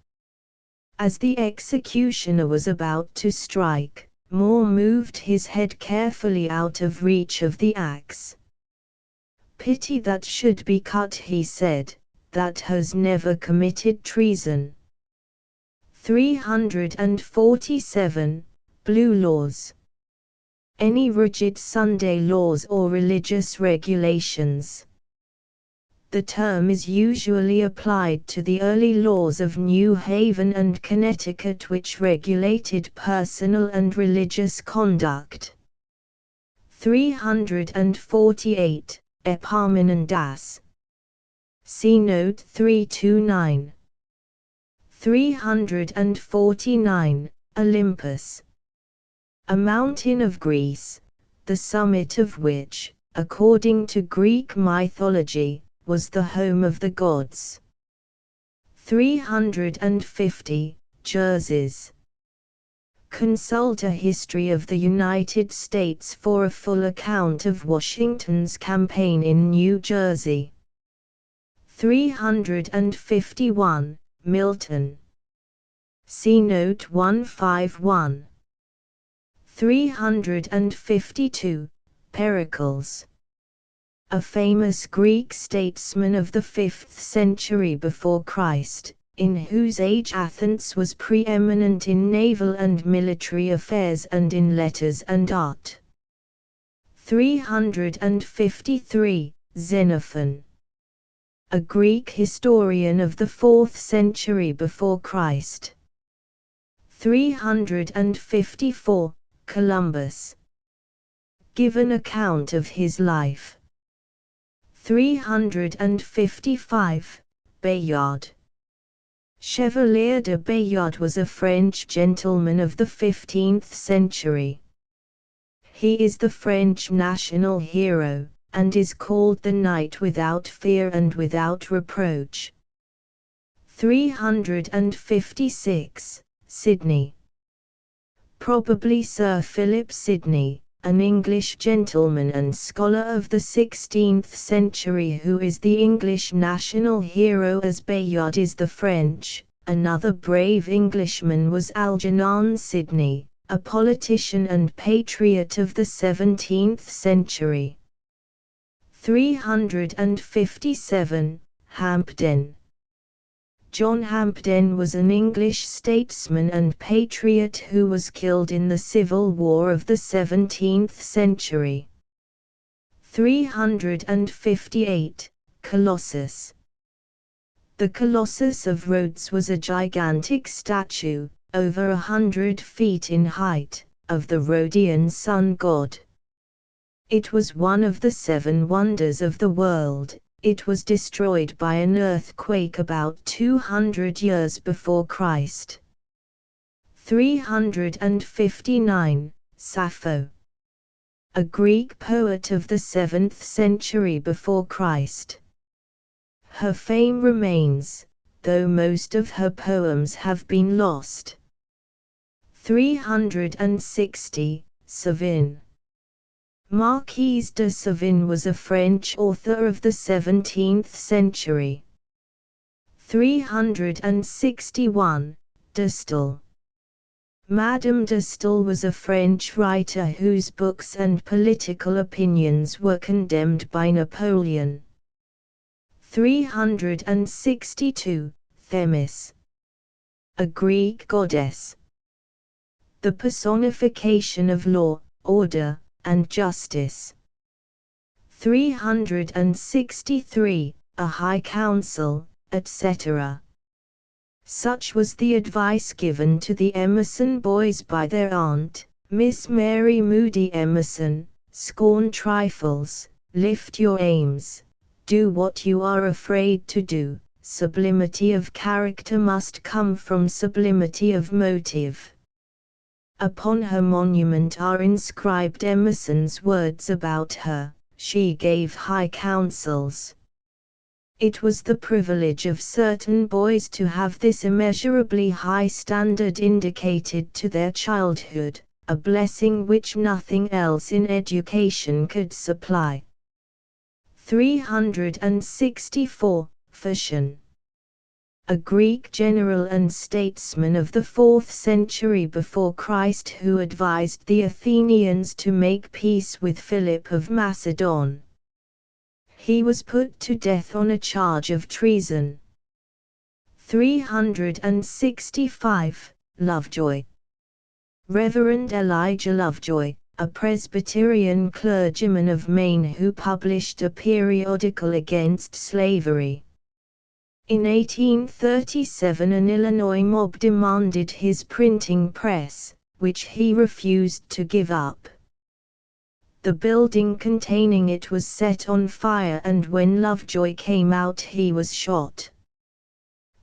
As the executioner was about to strike, More moved his head carefully out of reach of the axe. Pity that should be cut, he said, that has never committed treason. 347, Blue Laws. Any rigid Sunday laws or religious regulations. The term is usually applied to the early laws of New Haven and Connecticut which regulated personal and religious conduct. 348, Epaminondas. See note 329. 349, Olympus, a mountain of Greece, the summit of which, according to Greek mythology, was the home of the gods. 350. Jerseys. Consult a history of the United States for a full account of Washington's campaign in New Jersey. 351. Milton. See Note 151. 352. Pericles. A famous Greek statesman of the 5th century before Christ, in whose age Athens was preeminent in naval and military affairs and in letters and art. 353. Xenophon. A Greek historian of the 4th century before Christ. 354. Columbus. Give an account of his life. 355. Bayard. Chevalier de Bayard was a French gentleman of the 15th century. He is the French national hero, and is called the Knight without fear and without reproach. 356. Sidney. Probably Sir Philip Sidney, an English gentleman and scholar of the 16th century who is the English national hero as Bayard is the French. Another brave Englishman was Algernon Sidney, a politician and patriot of the 17th century. 357. Hampden. John Hampden was an English statesman and patriot who was killed in the Civil War of the 17th century. 358. Colossus. The Colossus of Rhodes was a gigantic statue, over 100 feet in height, of the Rhodian sun god. It was one of the 7 wonders of the world. It was destroyed by an earthquake about 200 years before Christ. 359. Sappho. A Greek poet of the 7th century before Christ. Her fame remains, though most of her poems have been lost. 360. Savin. Marquise de Savin was a French author of the 17th century. 361. De Staël. Madame de Staël was a French writer whose books and political opinions were condemned by Napoleon. 362. Themis. A Greek goddess. The personification of law, order, and justice. 363. A high council, etc. Such was the advice given to the Emerson boys by their aunt, Miss Mary Moody Emerson: scorn trifles, lift your aims, do what you are afraid to do. Sublimity of character must come from sublimity of motive. Upon her monument are inscribed Emerson's words about her: she gave high counsels. It was the privilege of certain boys to have this immeasurably high standard indicated to their childhood, a blessing which nothing else in education could supply. 364. Phocion. A Greek general and statesman of the 4th century before Christ who advised the Athenians to make peace with Philip of Macedon. He was put to death on a charge of treason. 365. Lovejoy. Reverend Elijah Lovejoy, a Presbyterian clergyman of Maine who published a periodical against slavery. In 1837 an Illinois mob demanded his printing press, which he refused to give up. The building containing it was set on fire, and when Lovejoy came out he was shot.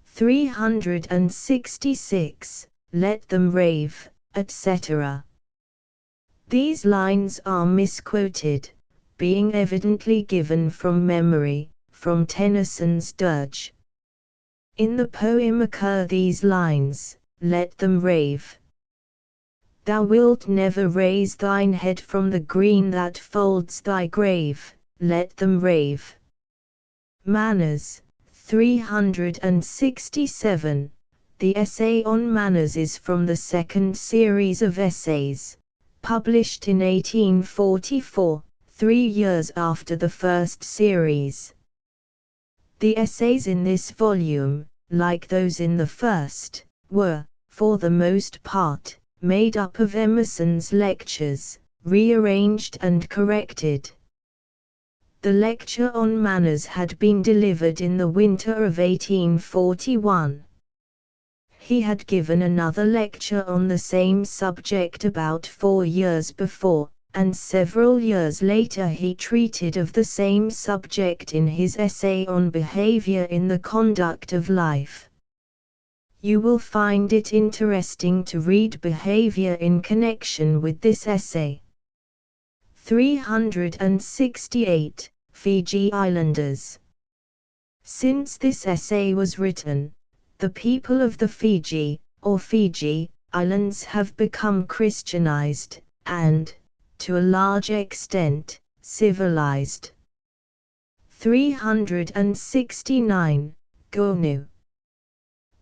366. let them rave, etc. These lines are misquoted, being evidently given from memory, from Tennyson's dirge. In the poem occur these lines, let them rave. Thou wilt never raise thine head from the green that folds thy grave, let them rave. Manners, 367. The essay on manners is from the second series of essays, published in 1844, 3 years after the first series. The essays in this volume, like those in the first, were, for the most part, made up of Emerson's lectures, rearranged and corrected. The lecture on manners had been delivered in the winter of 1841. He had given another lecture on the same subject about 4 years before, and several years later he treated of the same subject in his essay on behavior in the conduct of life. You will find it interesting to read behavior in connection with this essay. 368. Fiji Islanders. Since this essay was written, the people of the Fiji, or Fiji, Islands have become Christianized, and, to a large extent, civilized. 369. Gonu.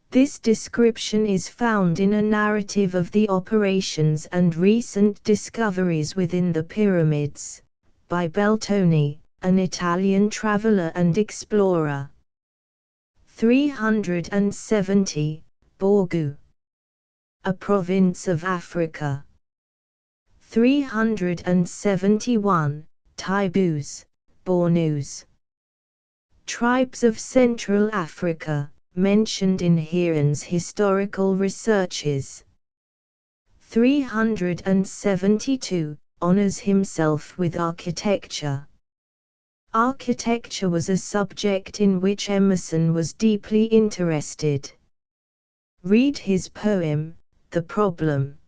This description is found in a narrative of the operations and recent discoveries within the pyramids, by Beltoni, an Italian traveler and explorer. 370. Borgu. A province of Africa. 371. Taibus, Bornus. Tribes of Central Africa, mentioned in Heeren's historical researches. 372. Honors himself with architecture. Architecture was a subject in which Emerson was deeply interested. Read his poem, The Problem.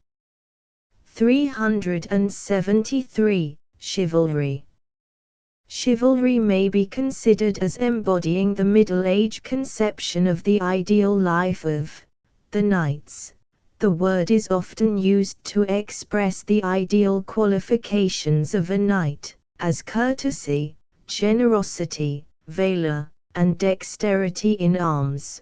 373. Chivalry. Chivalry may be considered as embodying the Middle Age conception of the ideal life of the knights. The word is often used to express the ideal qualifications of a knight, as courtesy, generosity, valor, and dexterity in arms.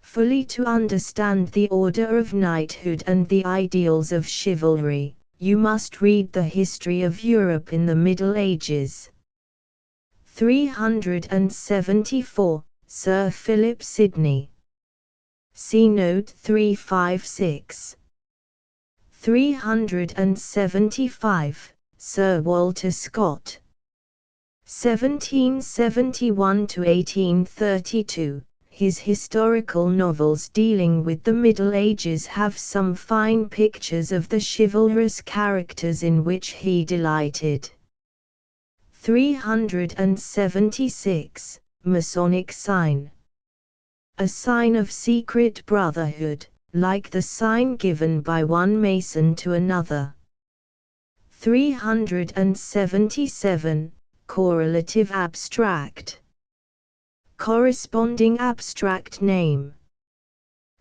Fully to understand the order of knighthood and the ideals of chivalry, you must read the history of Europe in the Middle Ages. 374. Sir Philip Sidney. See Note 356. 375. Sir Walter Scott. 1771 to 1832. His historical novels dealing with the Middle Ages have some fine pictures of the chivalrous characters in which he delighted. 376. Masonic sign. A sign of secret brotherhood, like the sign given by one Mason to another. 377. Correlative abstract. Corresponding abstract name.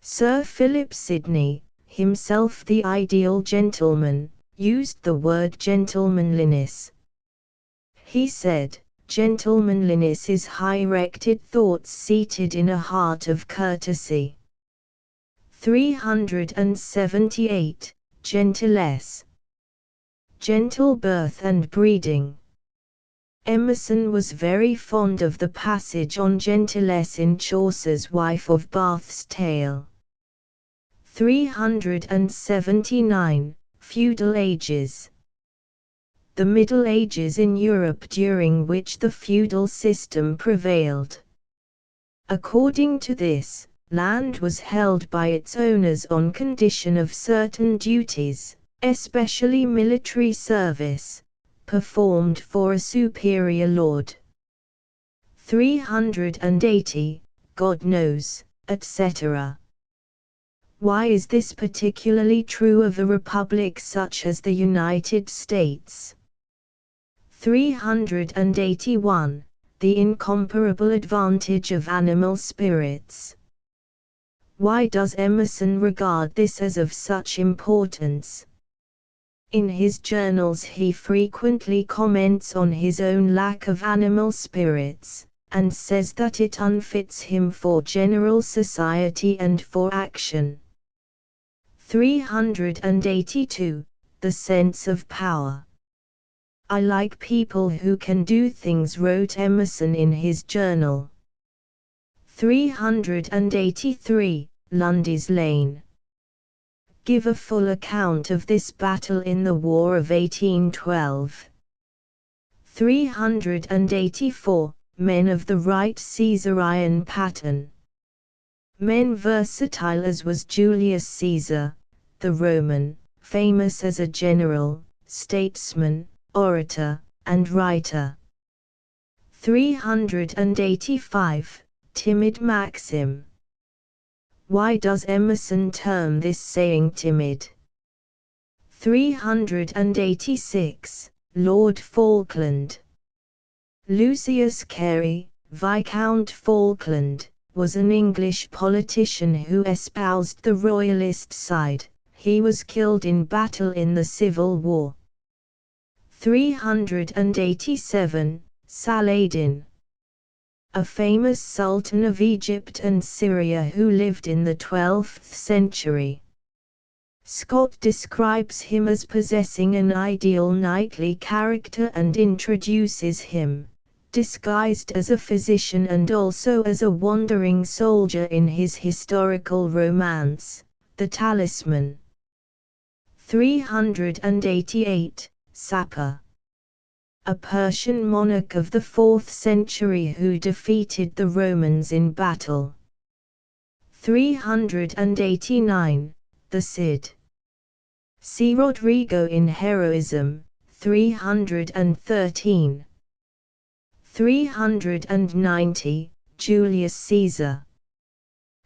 Sir Philip Sidney, himself the ideal gentleman, used the word gentlemanliness. He said, gentlemanliness is high-rected thoughts seated in a heart of courtesy. 378. Gentilesse. Gentle birth and breeding. Emerson was very fond of the passage on gentilesse in Chaucer's Wife of Bath's Tale. 379. Feudal Ages. The Middle Ages in Europe during which the feudal system prevailed. According to this, land was held by its owners on condition of certain duties, especially military service, performed for a superior lord. 380. God knows, etc. Why is this particularly true of a republic such as the United States? 381. The incomparable advantage of animal spirits. Why does Emerson regard this as of such importance? In his journals he frequently comments on his own lack of animal spirits, and says that it unfits him for general society and for action. 382. The sense of power. I like people who can do things, wrote Emerson in his journal. 383. Lundy's Lane. Give a full account of this battle in the War of 1812. 384. Men of the right Caesarian pattern. Men versatile as was Julius Caesar, the Roman, famous as a general, statesman, orator, and writer. 385. Timid maxim. Why does Emerson term this saying timid? 386. Lord Falkland. Lucius Carey, Viscount Falkland, was an English politician who espoused the royalist side. He was killed in battle in the Civil War. 387. Saladin. A famous sultan of Egypt and Syria who lived in the 12th century. Scott describes him as possessing an ideal knightly character and introduces him, disguised as a physician and also as a wandering soldier, in his historical romance, The Talisman. 388. Sapor. A Persian monarch of the 4th century who defeated the Romans in battle. 389. The Cid. See Rodrigo in Heroism, 313. 390. Julius Caesar.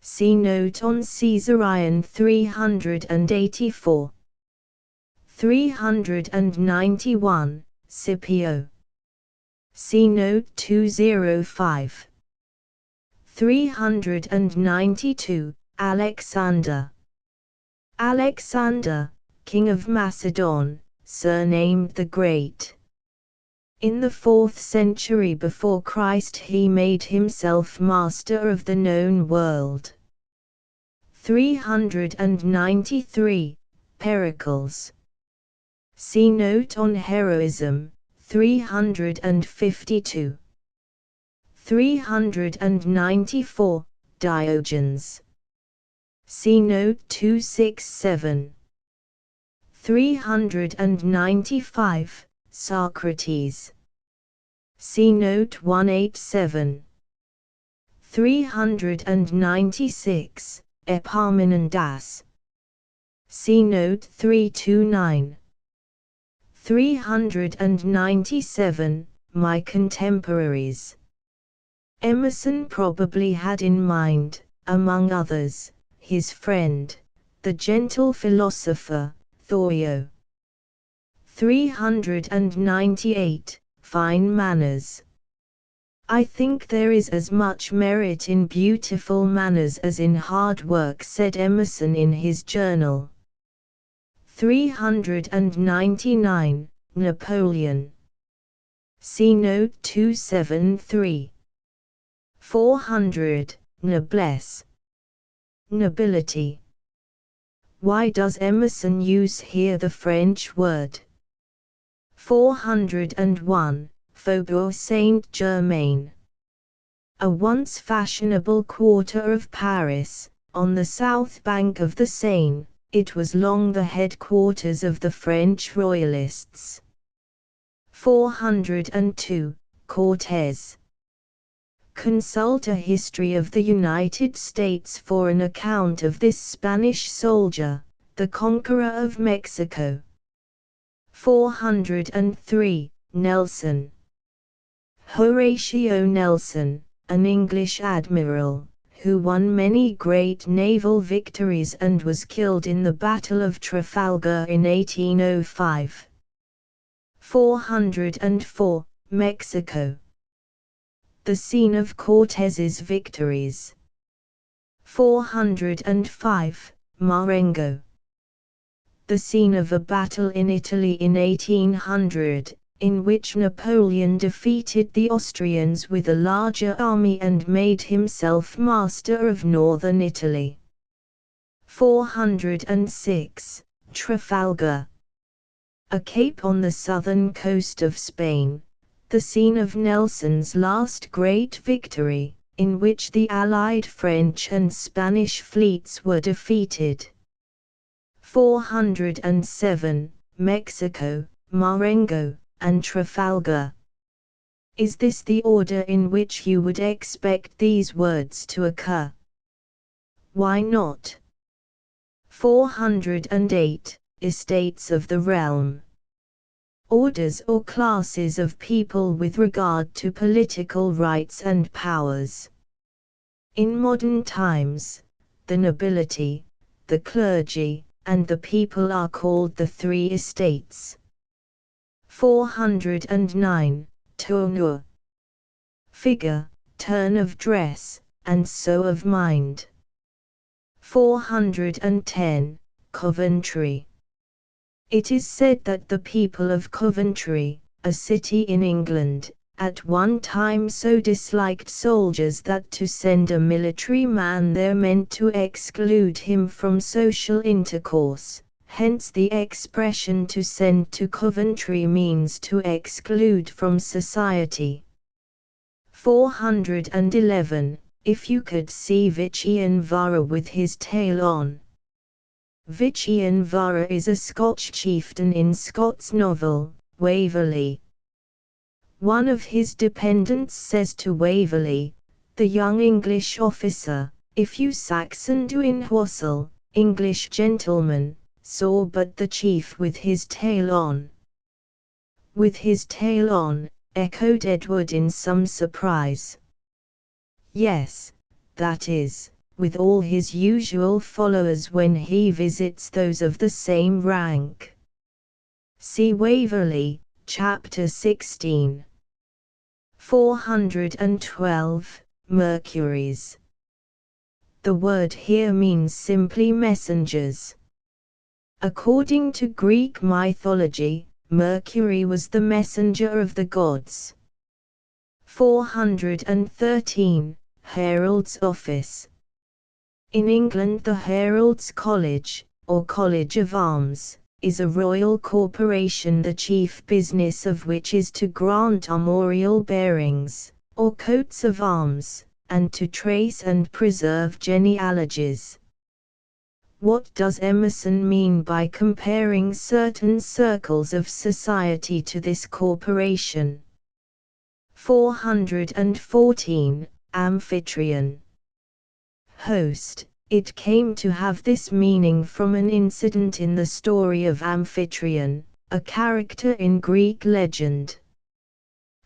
See note on Caesarion 384. 391. Scipio. See note 205. 392. Alexander. Alexander, king of Macedon, surnamed the Great. In the 4th century before Christ he made himself master of the known world. 393. Pericles. See note on Heroism, 352. 394. Diogenes. See note 267. 395. Socrates. See note 187. 396. Epaminondas. See note 329. 397. My contemporaries. Emerson probably had in mind, among others, his friend, the gentle philosopher, Thoreau. 398. Fine manners. I think there is as much merit in beautiful manners as in hard work, said Emerson in his journal. 399. Napoleon. See note 273. 400. Noblesse. Nobility. Why does Emerson use here the French word? 401. Faubourg Saint-Germain. A once fashionable quarter of Paris, on the south bank of the Seine, it was long the headquarters of the French royalists. 402. Cortés. Consult a history of the United States for an account of this Spanish soldier, the conqueror of Mexico. 403. Nelson. Horatio Nelson, an English admiral, who won many great naval victories and was killed in the Battle of Trafalgar in 1805. 404. Mexico. The scene of Cortez's victories. 405. Marengo. The scene of a battle in Italy in 1800, in which Napoleon defeated the Austrians with a larger army and made himself master of northern Italy. 406. Trafalgar. A cape on the southern coast of Spain, the scene of Nelson's last great victory, in which the Allied French and Spanish fleets were defeated. 407. Mexico, Marengo, and Trafalgar. Is this the order in which you would expect these words to occur? Why not? 408. Estates of the realm. Orders or classes of people with regard to political rights and powers. In modern times, the nobility, the clergy, and the people are called the three estates. 409. Tournure. Figure, turn of dress, and so of mind. 410. Coventry. It is said that the people of Coventry, a city in England, at one time so disliked soldiers that to send a military man there meant to exclude him from social intercourse, hence the expression to send to Coventry means to exclude from society. 411. If you could see Vichian Vara with his tail on. Vichian Vara is a Scotch chieftain in Scott's novel, Waverley. One of his dependents says to Waverley, the young English officer, if you Saxon do in Hwassel, English gentleman, saw but the chief with his tail on. With his tail on, echoed Edward in some surprise. Yes, that is, with all his usual followers when he visits those of the same rank. See Waverley, chapter 16. 412. Mercuries. The word here means simply messengers. According to Greek mythology, Mercury was the messenger of the gods. 413. Herald's office. In England the Herald's College, or College of Arms, is a royal corporation the chief business of which is to grant armorial bearings, or coats of arms, and to trace and preserve genealogies. What does Emerson mean by comparing certain circles of society to this corporation? 414. Amphitryon. Host. It came to have this meaning from an incident in the story of Amphitryon, a character in Greek legend.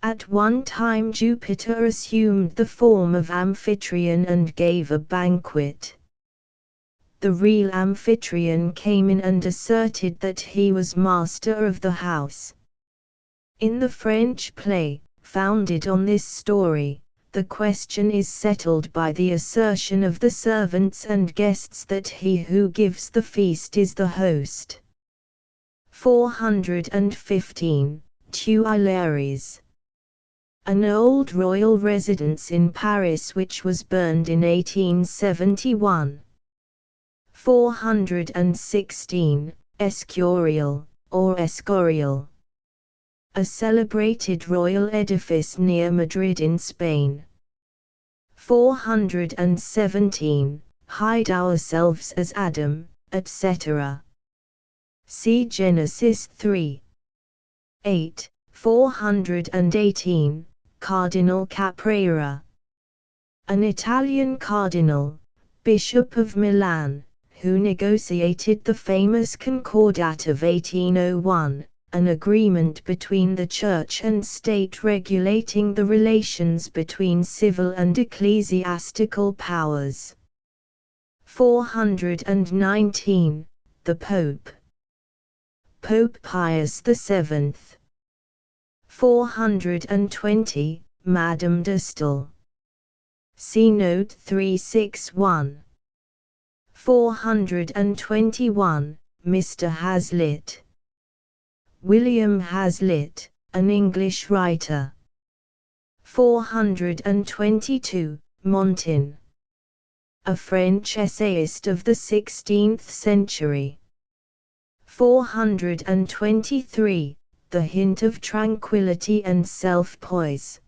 At one time Jupiter assumed the form of Amphitryon and gave a banquet. The real Amphitryon came in and asserted that he was master of the house. In the French play, founded on this story, the question is settled by the assertion of the servants and guests that he who gives the feast is the host. 415. Tuileries. An old royal residence in Paris which was burned in 1871. 416. Escurial, or Escorial. A celebrated royal edifice near Madrid in Spain. 417. Hide ourselves as Adam, etc. See Genesis 3. 8. 418. Cardinal Caprera. An Italian cardinal, Bishop of Milan, who negotiated the famous Concordat of 1801, an agreement between the Church and state regulating the relations between civil and ecclesiastical powers. 419. The Pope. Pope Pius VII. 420. Madame de Staël. See Note 361. 421. Mr. Hazlitt. William Hazlitt, an English writer. 422. Montaigne. A French essayist of the 16th century. 423. The Hint of Tranquility and Self-Poise.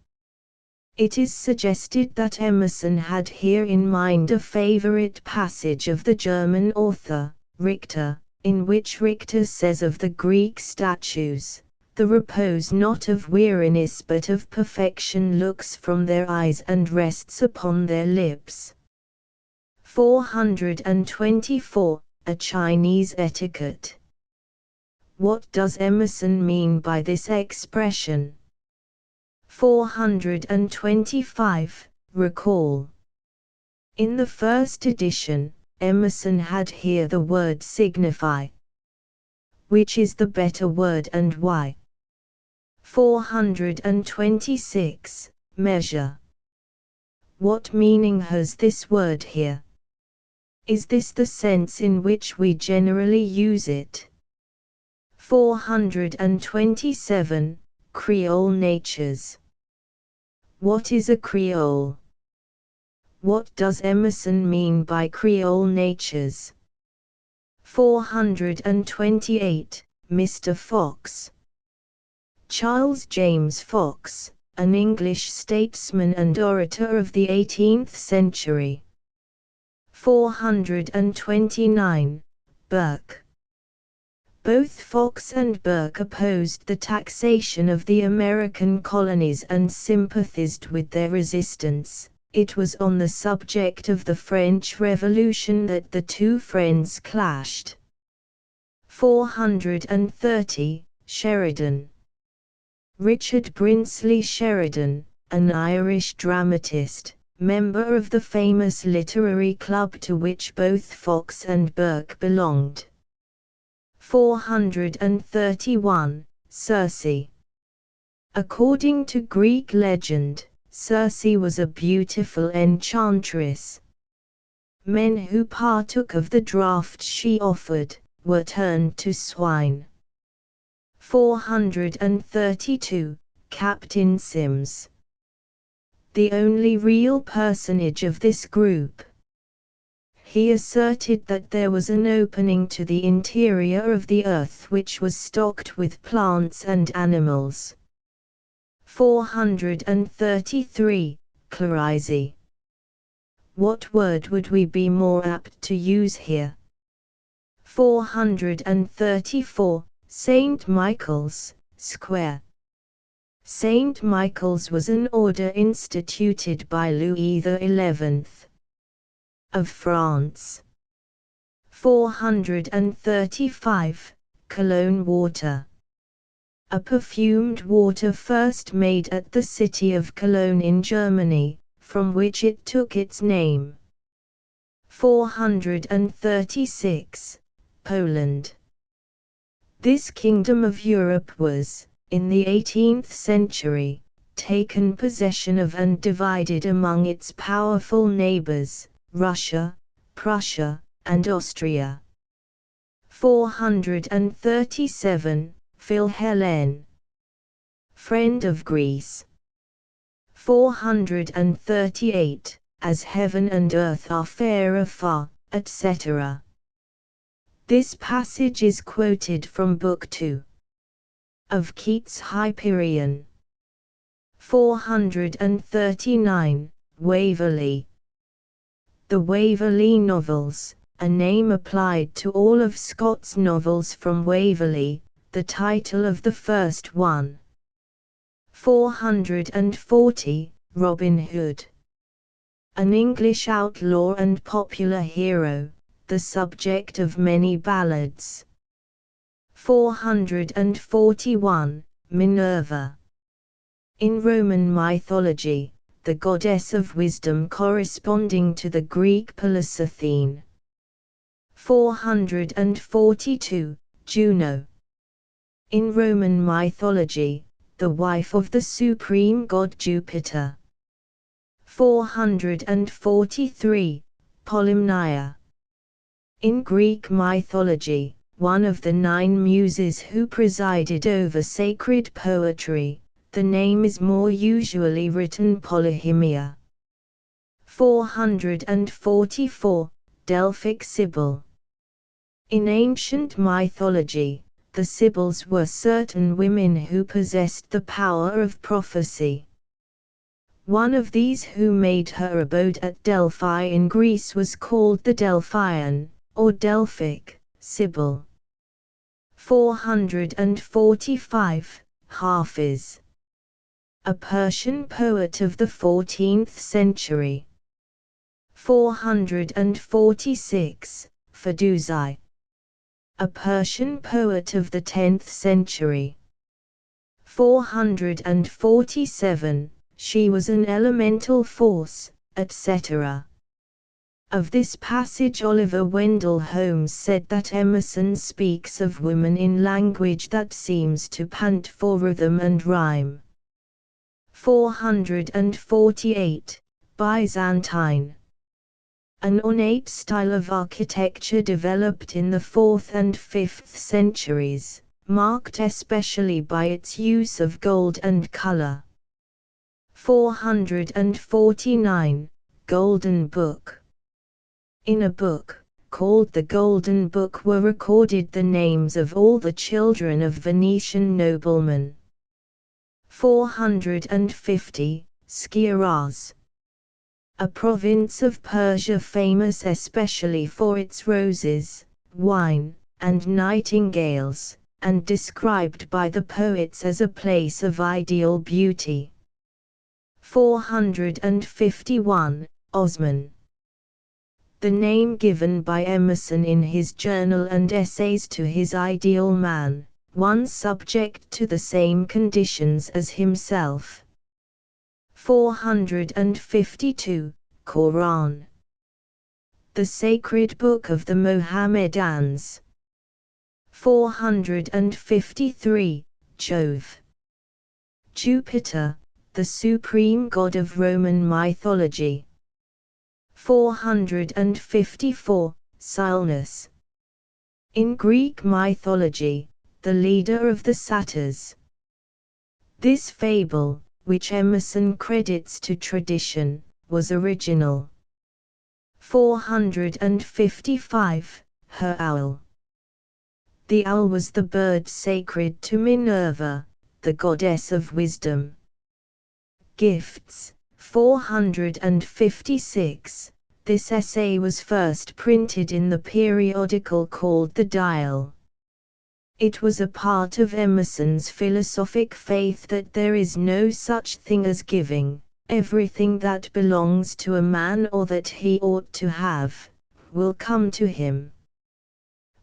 It is suggested that Emerson had here in mind a favorite passage of the German author, Richter, in which Richter says of the Greek statues, "The repose not of weariness but of perfection looks from their eyes and rests upon their lips." 424. A Chinese Etiquette. What does Emerson mean by this expression? 425. Recall. In the first edition, Emerson had here the word signify. Which is the better word and why? 426. Measure. What meaning has this word here? Is this the sense in which we generally use it? 427. Creole natures. What is a Creole? What does Emerson mean by Creole natures? 428. Mr. Fox. Charles James Fox, an English statesman and orator of the 18th century. 429. Burke. Both Fox and Burke opposed the taxation of the American colonies and sympathized with their resistance. It was on the subject of the French Revolution that the two friends clashed. 430. Sheridan. Richard Brinsley Sheridan, an Irish dramatist, member of the famous literary club to which both Fox and Burke belonged. 431. Circe. According to Greek legend, Circe was a beautiful enchantress. Men who partook of the draught she offered, were turned to swine. 432. Captain Sims. The only real personage of this group. He asserted that there was an opening to the interior of the earth which was stocked with plants and animals. 433. Clarisse. What word would we be more apt to use here? 434. St. Michael's, Square. St. Michael's was an order instituted by Louis XI of France. 435. Cologne water. A perfumed water first made at the city of Cologne in Germany, from which it took its name. 436. Poland. This kingdom of Europe was, in the 18th century, taken possession of and divided among its powerful neighbors, Russia, Prussia, and Austria. 437. Philhellene. Friend of Greece. 438. As heaven and earth are fairer far, etc. This passage is quoted from Book 2 of Keats' Hyperion. 439. Waverley. The Waverley Novels, a name applied to all of Scott's novels from Waverley, the title of the first one. 440. Robin Hood. An English outlaw and popular hero, the subject of many ballads. 441, Minerva. In Roman mythology, the goddess of wisdom corresponding to the Greek Pallas Athene. 442, Juno. In Roman mythology, the wife of the supreme god Jupiter. 443, Polymnia. In Greek mythology, one of the 9 muses who presided over sacred poetry, the name is more usually written Polyhymnia. 444, Delphic Sibyl. In ancient mythology, the Sibyls were certain women who possessed the power of prophecy. One of these who made her abode at Delphi in Greece was called the Delphian, or Delphic, Sibyl. 445, Hafiz. A Persian poet of the 14th century. 446, Firduzi. A Persian poet of the 10th century. 447, she was an elemental force, etc. Of this passage Oliver Wendell Holmes said that Emerson speaks of women in language that seems to pant for rhythm and rhyme. 448, Byzantine. An ornate style of architecture developed in the 4th and 5th centuries, marked especially by its use of gold and color. 449, Golden Book. In a book, called the Golden Book, were recorded the names of all the children of Venetian noblemen. 450, Sciraz. A province of Persia famous especially for its roses, wine, and nightingales, and described by the poets as a place of ideal beauty. 451, Osman. The name given by Emerson in his journal and essays to his ideal man, one subject to the same conditions as himself. 452, Quran. The sacred book of the Mohammedans. 453, Jove. Jupiter, the supreme god of Roman mythology. 454, Silnus. In Greek mythology, the leader of the satyrs. This fable, which Emerson credits to tradition, was original. 455, Her Owl. The owl was the bird sacred to Minerva, the goddess of wisdom. Gifts, 456. This essay was first printed in the periodical called The Dial. It was a part of Emerson's philosophic faith that there is no such thing as giving. Everything that belongs to a man or that he ought to have, will come to him.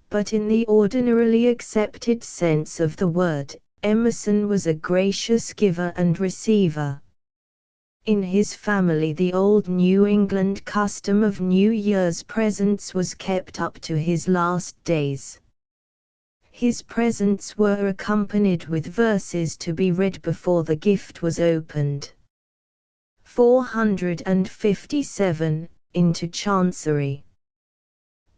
But in the ordinarily accepted sense of the word, Emerson was a gracious giver and receiver. In his family the old New England custom of New Year's presents was kept up to his last days. His presents were accompanied with verses to be read before the gift was opened. 457, Into Chancery.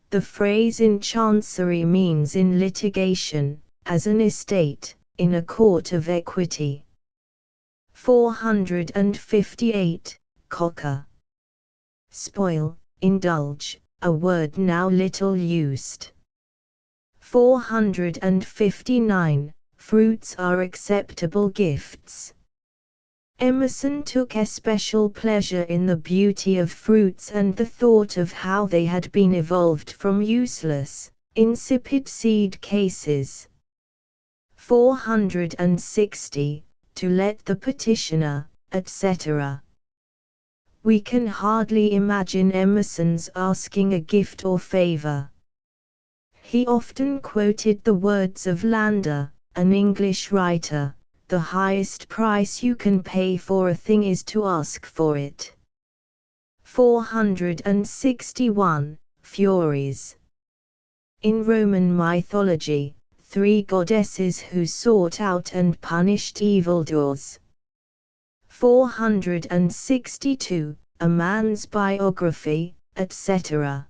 The phrase in chancery means in litigation, as an estate, in a court of equity. 458, Cocker. Spoil, indulge, a word now little used. 459, Fruits are acceptable gifts. Emerson took especial pleasure in the beauty of fruits and the thought of how they had been evolved from useless, insipid seed cases. 460, To let the petitioner, etc. We can hardly imagine Emerson's asking a gift or favor. He often quoted the words of Landor, an English writer, "The highest price you can pay for a thing is to ask for it." 461. Furies. In Roman mythology, 3 goddesses who sought out and punished evildoers. 462. A man's biography, etc.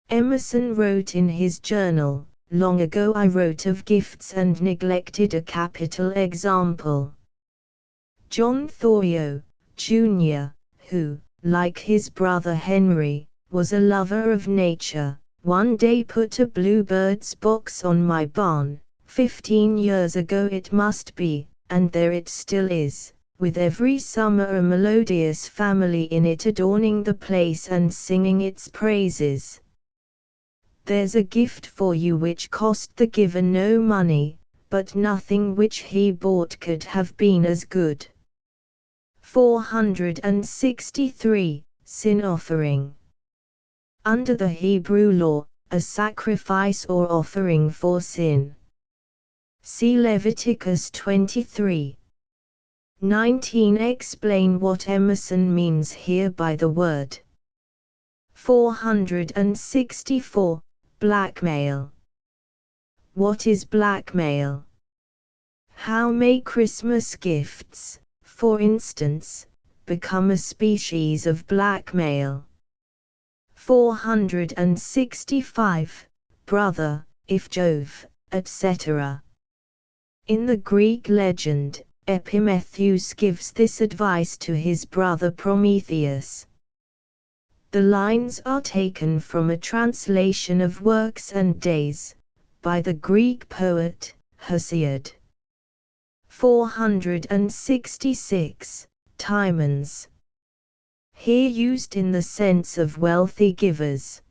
Emerson wrote in his journal, "Long ago I wrote of gifts and neglected a capital example." John Thoreau, Jr., who, like his brother Henry, was a lover of nature, one day put a bluebird's box on my barn, 15 years ago it must be, and there it still is, with every summer a melodious family in it adorning the place and singing its praises. There's a gift for you which cost the giver no money, but nothing which he bought could have been as good. 463. Sin offering. Under the Hebrew law, a sacrifice or offering for sin. See Leviticus 23:19. Explain what Emerson means here by the word. 464. Blackmail. What is blackmail? How may Christmas gifts, for instance, become a species of blackmail? 465. Brother, if Jove, etc. In the Greek legend, Epimetheus gives this advice to his brother Prometheus. The lines are taken from a translation of Works and Days, by the Greek poet, Hesiod. 466. Timons. Here used in the sense of wealthy givers.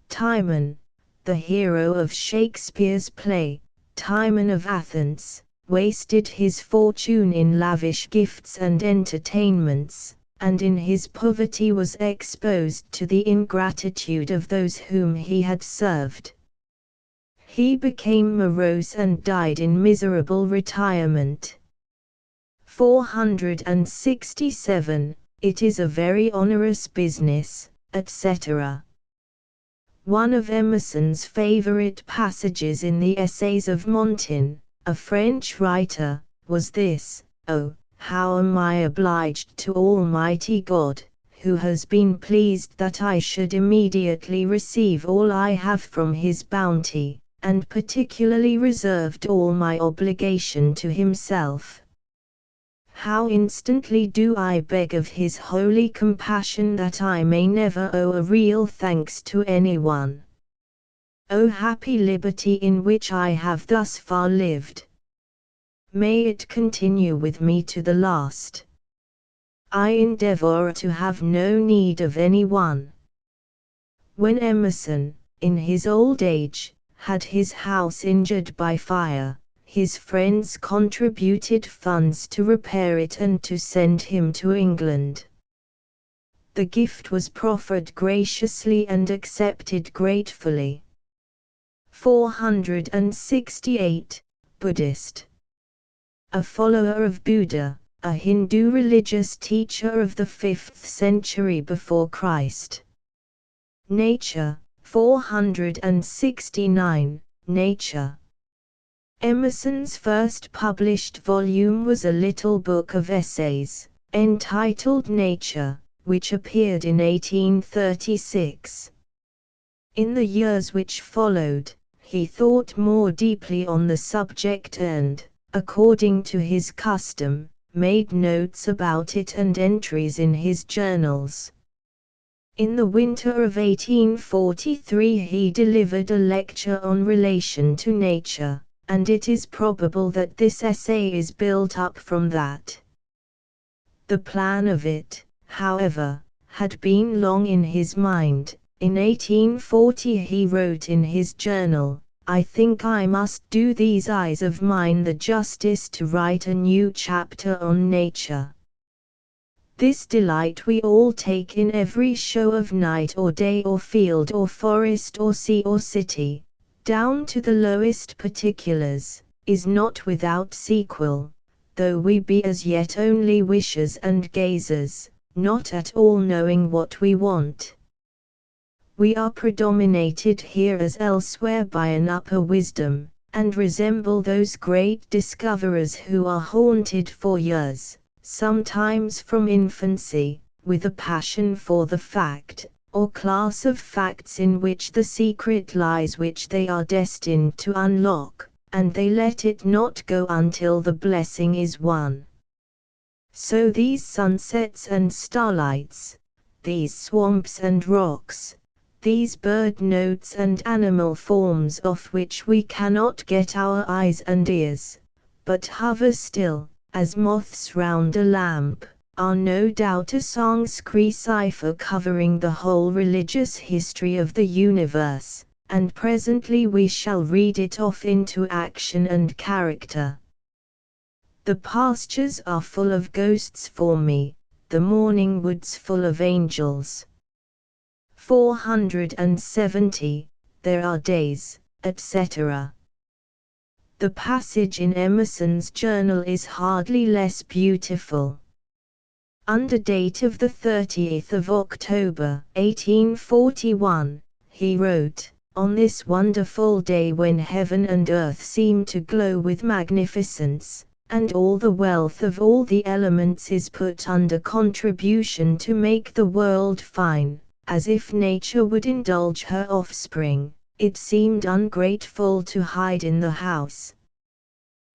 Timon, the hero of Shakespeare's play, Timon of Athens, wasted his fortune in lavish gifts and entertainments, and in his poverty was exposed to the ingratitude of those whom he had served. He became morose and died in miserable retirement. 467. It is a very onerous business, etc. One of Emerson's favorite passages in the Essays of Montaigne, a French writer, was this: "Oh, how am I obliged to Almighty God, who has been pleased that I should immediately receive all I have from His bounty, and particularly reserved all my obligation to Himself. How instantly do I beg of His holy compassion that I may never owe a real thanks to anyone. O happy liberty in which I have thus far lived! May it continue with me to the last. I endeavor to have no need of any one." When Emerson, in his old age, had his house injured by fire, his friends contributed funds to repair it and to send him to England. The gift was proffered graciously and accepted gratefully. 468. Buddhist. A follower of Buddha, a Hindu religious teacher of the 5th century before Christ. Nature. 469. Nature. Emerson's first published volume was a little book of essays, entitled Nature, which appeared in 1836. In the years which followed, he thought more deeply on the subject and, according to his custom, made notes about it and entries in his journals. In the winter of 1843 he delivered a lecture on relation to nature, and it is probable that this essay is built up from that. The plan of it, however, had been long in his mind. In 1840 he wrote in his journal, "I think I must do these eyes of mine the justice to write a new chapter on nature." This delight we all take in every show of night or day or field or forest or sea or city, down to the lowest particulars, is not without sequel, though we be as yet only wishers and gazers, not at all knowing what we want. We are predominated here as elsewhere by an upper wisdom, and resemble those great discoverers who are haunted for years, sometimes from infancy, with a passion for the fact, or class of facts in which the secret lies which they are destined to unlock, and they let it not go until the blessing is won. So these sunsets and starlights, these swamps and rocks, these bird notes and animal forms off which we cannot get our eyes and ears, but hover still, as moths round a lamp, are no doubt a Sanskrit cipher covering the whole religious history of the universe, and presently we shall read it off into action and character. The pastures are full of ghosts for me, the morning woods full of angels. 470, there are days, etc. The passage in Emerson's journal is hardly less beautiful. Under date of the 30th of October, 1841, he wrote, "On this wonderful day when heaven and earth seem to glow with magnificence, and all the wealth of all the elements is put under contribution to make the world fine, as if nature would indulge her offspring, it seemed ungrateful to hide in the house.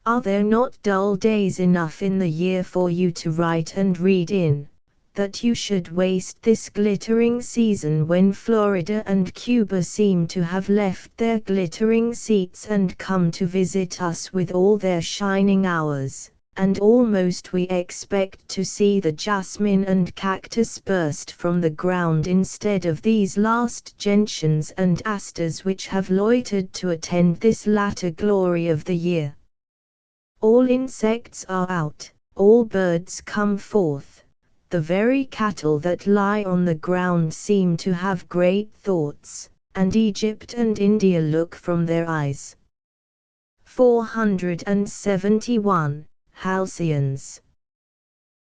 Are there not dull days enough in the year for you to write and read in, that you should waste this glittering season when Florida and Cuba seem to have left their glittering seats and come to visit us with all their shining hours? And almost we expect to see the jasmine and cactus burst from the ground instead of these last gentians and asters which have loitered to attend this latter glory of the year. All insects are out, all birds come forth, the very cattle that lie on the ground seem to have great thoughts, and Egypt and India look from their eyes." 471. Halcyons.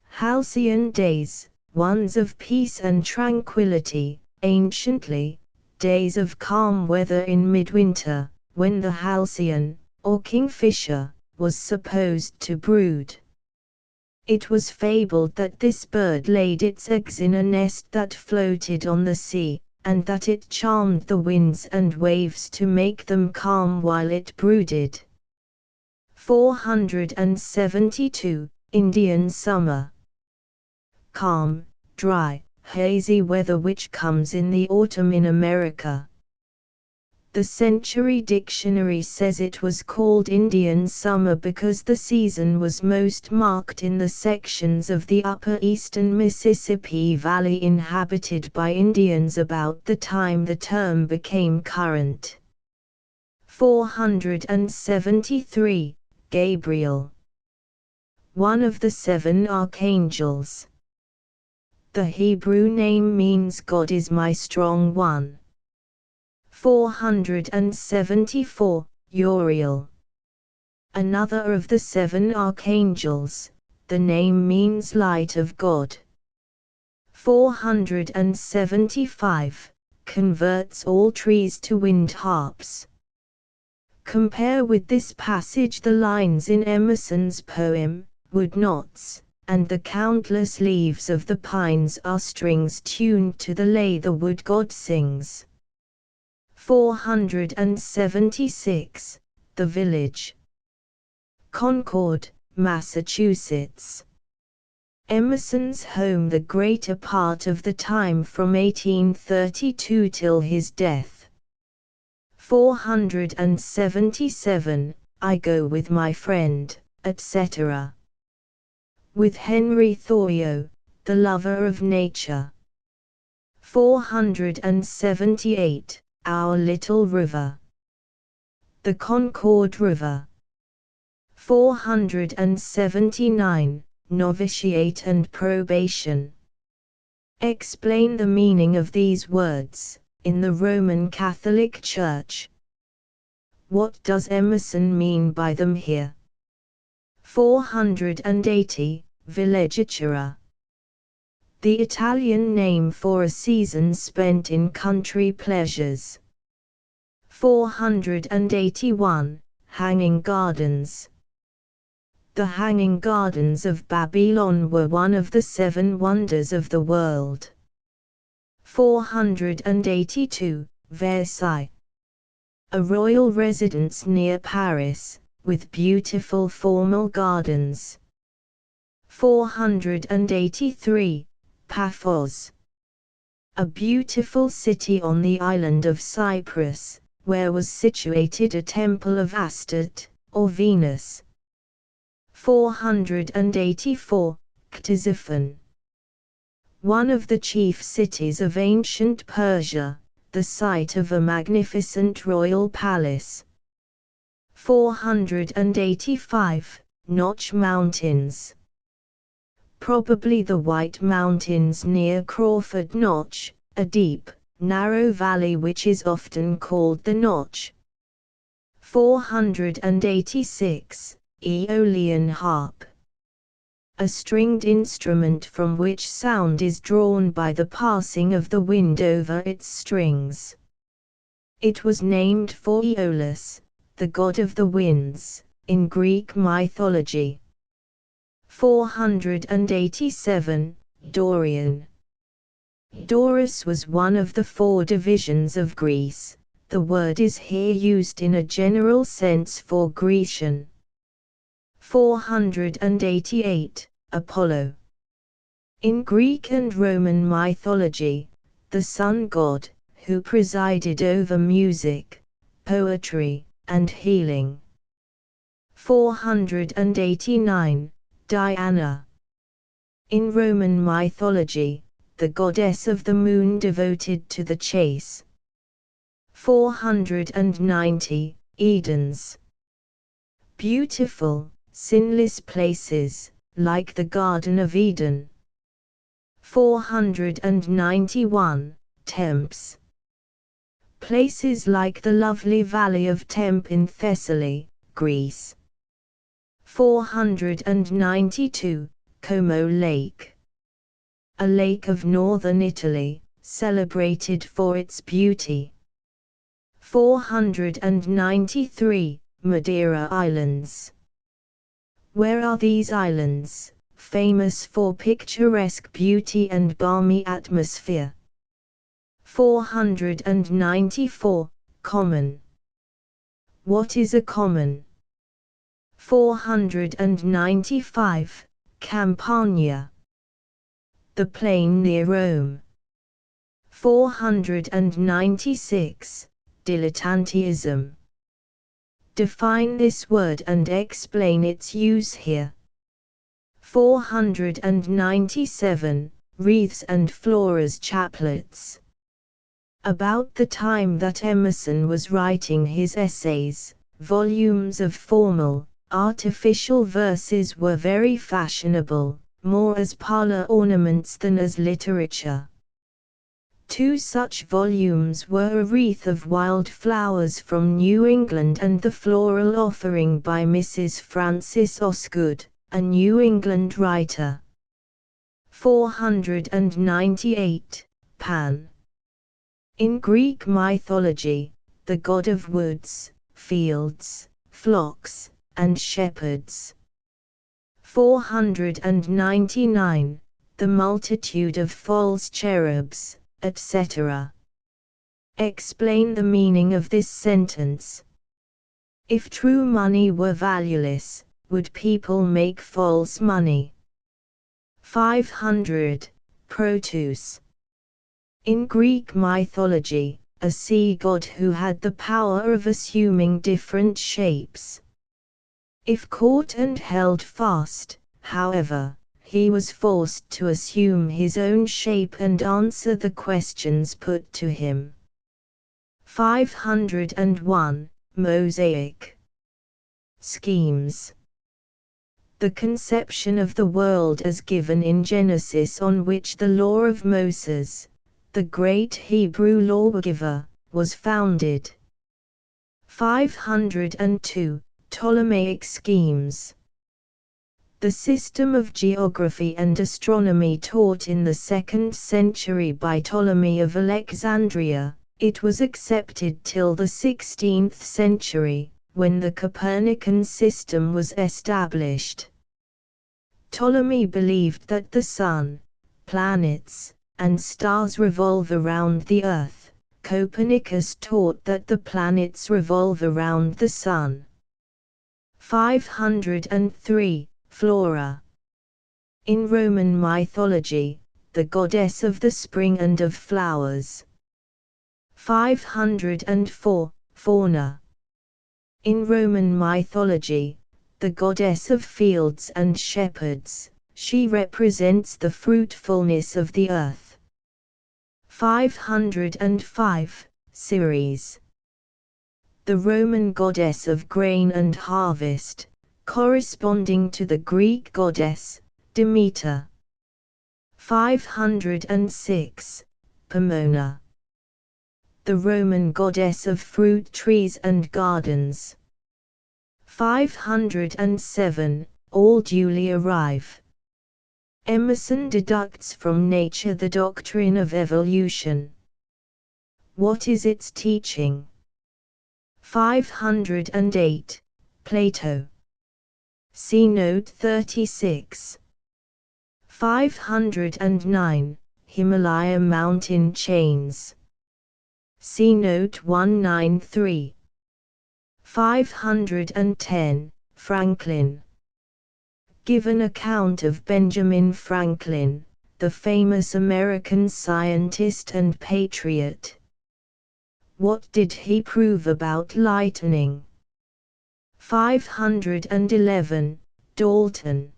Halcyon days, ones of peace and tranquility, anciently, days of calm weather in midwinter, when the halcyon, or kingfisher, was supposed to brood. It was fabled that this bird laid its eggs in a nest that floated on the sea, and that it charmed the winds and waves to make them calm while it brooded. 472. Indian summer. Calm, dry, hazy weather which comes in the autumn in America. The Century Dictionary says it was called Indian summer because the season was most marked in the sections of the upper eastern Mississippi Valley inhabited by Indians about the time the term became current. 473. Gabriel. One of the seven archangels. The Hebrew name means God is my strong one. 474. Uriel. Another of the seven archangels, the name means light of God. 475. Converts all trees to wind harps. Compare with this passage the lines in Emerson's poem, Wood Knots, and the countless leaves of the pines are strings tuned to the lay the wood god sings. 476. The Village. Concord, Massachusetts. Emerson's home the greater part of the time from 1832 till his death. 477. I go with my friend, etc. With Henry Thoreau, the lover of nature. 478. Our Little River. The Concord River. 479. novitiate and probation. Explain the meaning of these words in the Roman Catholic Church. What does Emerson mean by them here? 480. Villeggiatura. The Italian name for a season spent in country pleasures. 481. Hanging Gardens. The Hanging Gardens of Babylon were one of the 7 wonders of the world. 482. Versailles. A royal residence near Paris, with beautiful formal gardens. 483. Paphos. A beautiful city on the island of Cyprus, where was situated a temple of Astarte, or Venus. 484. Ctesiphon. One of the chief cities of ancient Persia, the site of a magnificent royal palace. 485. Notch Mountains. Probably the White Mountains near Crawford Notch, a deep, narrow valley which is often called the Notch. 486. Aeolian harp. A stringed instrument from which sound is drawn by the passing of the wind over its strings. It was named for Aeolus, the god of the winds, in Greek mythology. 487. Dorian. Doris was one of the 4 divisions of Greece. The word is here used in a general sense for Grecian. 488. Apollo. In Greek and Roman mythology, the sun god, who presided over music, poetry, and healing. 489. Diana. In Roman mythology, the goddess of the moon devoted to the chase. 490. Edens. Beautiful, sinless places, like the Garden of Eden. 491. Temps. Places like the lovely valley of Tempe in Thessaly, Greece. 492. Como Lake. A lake of northern Italy, celebrated for its beauty. 493. Madeira Islands. Where are these islands, famous for picturesque beauty and balmy atmosphere? 494. Common. What is a common? 495. Campania. The plain near Rome. 496. Dilettantism. Define this word and explain its use here. 497. Wreaths and floras chaplets. About the time that Emerson was writing his essays, volumes of formal, artificial verses were very fashionable, more as parlor ornaments than as literature. 2 such volumes were A Wreath of Wild Flowers from New England and The Floral Offering by Mrs. Frances Osgood, a New England writer. 498. Pan. In Greek mythology, the god of woods, fields, flocks, and shepherds. 499. The multitude of false cherubs, etc. Explain the meaning of this sentence. If true money were valueless, would people make false money? 500. Proteus. In Greek mythology, a sea god who had the power of assuming different shapes. If caught and held fast, however, he was forced to assume his own shape and answer the questions put to him. 501. Mosaic. Schemes. The conception of the world as given in Genesis, on which the law of Moses, the great Hebrew lawgiver, was founded. 502. Ptolemaic schemes. The system of geography and astronomy taught in the 2nd century by Ptolemy of Alexandria, it was accepted till the 16th century, when the Copernican system was established. Ptolemy believed that the sun, planets, and stars revolve around the Earth. Copernicus taught that the planets revolve around the sun. 503. Flora. In Roman mythology, the goddess of the spring and of flowers. 504. Fauna. In Roman mythology, the goddess of fields and shepherds, she represents the fruitfulness of the earth. 505. Ceres. The Roman goddess of grain and harvest, corresponding to the Greek goddess, Demeter. 506. Pomona. The Roman goddess of fruit trees and gardens. 507. All duly arrive. Emerson deducts from nature the doctrine of evolution. What is its teaching? 508. Plato. See note 36. 509. Himalaya mountain chains. See note 193. 510. Franklin. Give an account of Benjamin Franklin, the famous American scientist and patriot. What did he prove about lightning? 511. Dalton.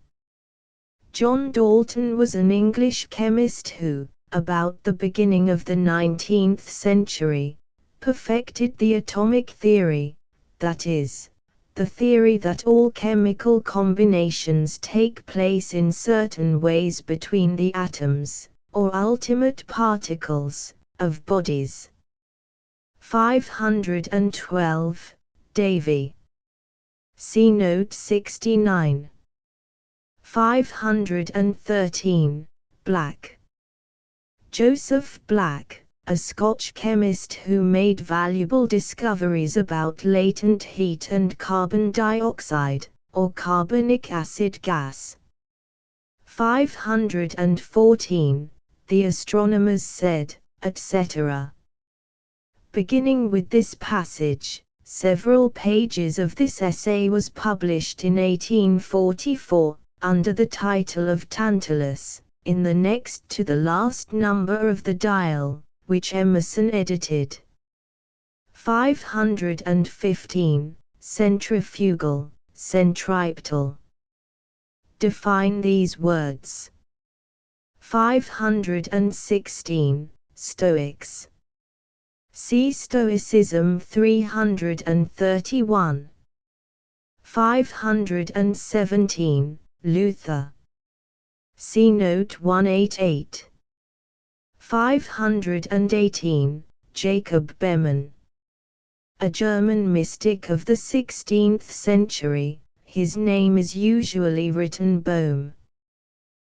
John Dalton was an English chemist who, about the beginning of the 19th century, perfected the atomic theory, that is, the theory that all chemical combinations take place in certain ways between the atoms, or ultimate particles, of bodies. 512. Davy. See note 69. 513. Black. Joseph Black, a Scotch chemist who made valuable discoveries about latent heat and carbon dioxide, or carbonic acid gas. 514. The astronomers said, etc. Beginning with this passage, several pages of this essay was published in 1844, under the title of Tantalus, in the next to the last number of the Dial, which Emerson edited. 515. Centrifugal, centripetal. Define these words. 516. Stoics. See Stoicism 331. 517. Luther. See note 188. 518. Jacob Behmen. A German mystic of the 16th century, his name is usually written Bohm.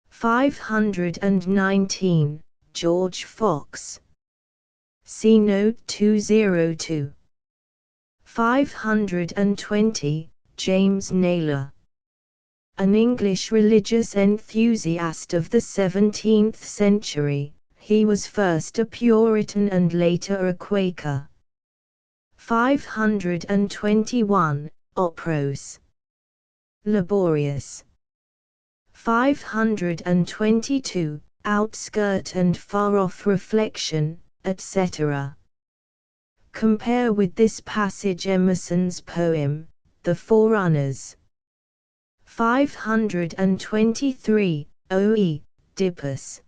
519. George Fox. See note 202. 520. James Naylor. An English religious enthusiast of the 17th century, he was first a Puritan and later a Quaker. 521. Operos. Laborious. 522. Outskirt and far-off reflection, etc. Compare with this passage Emerson's poem, The Forerunners. 523. Oedipus.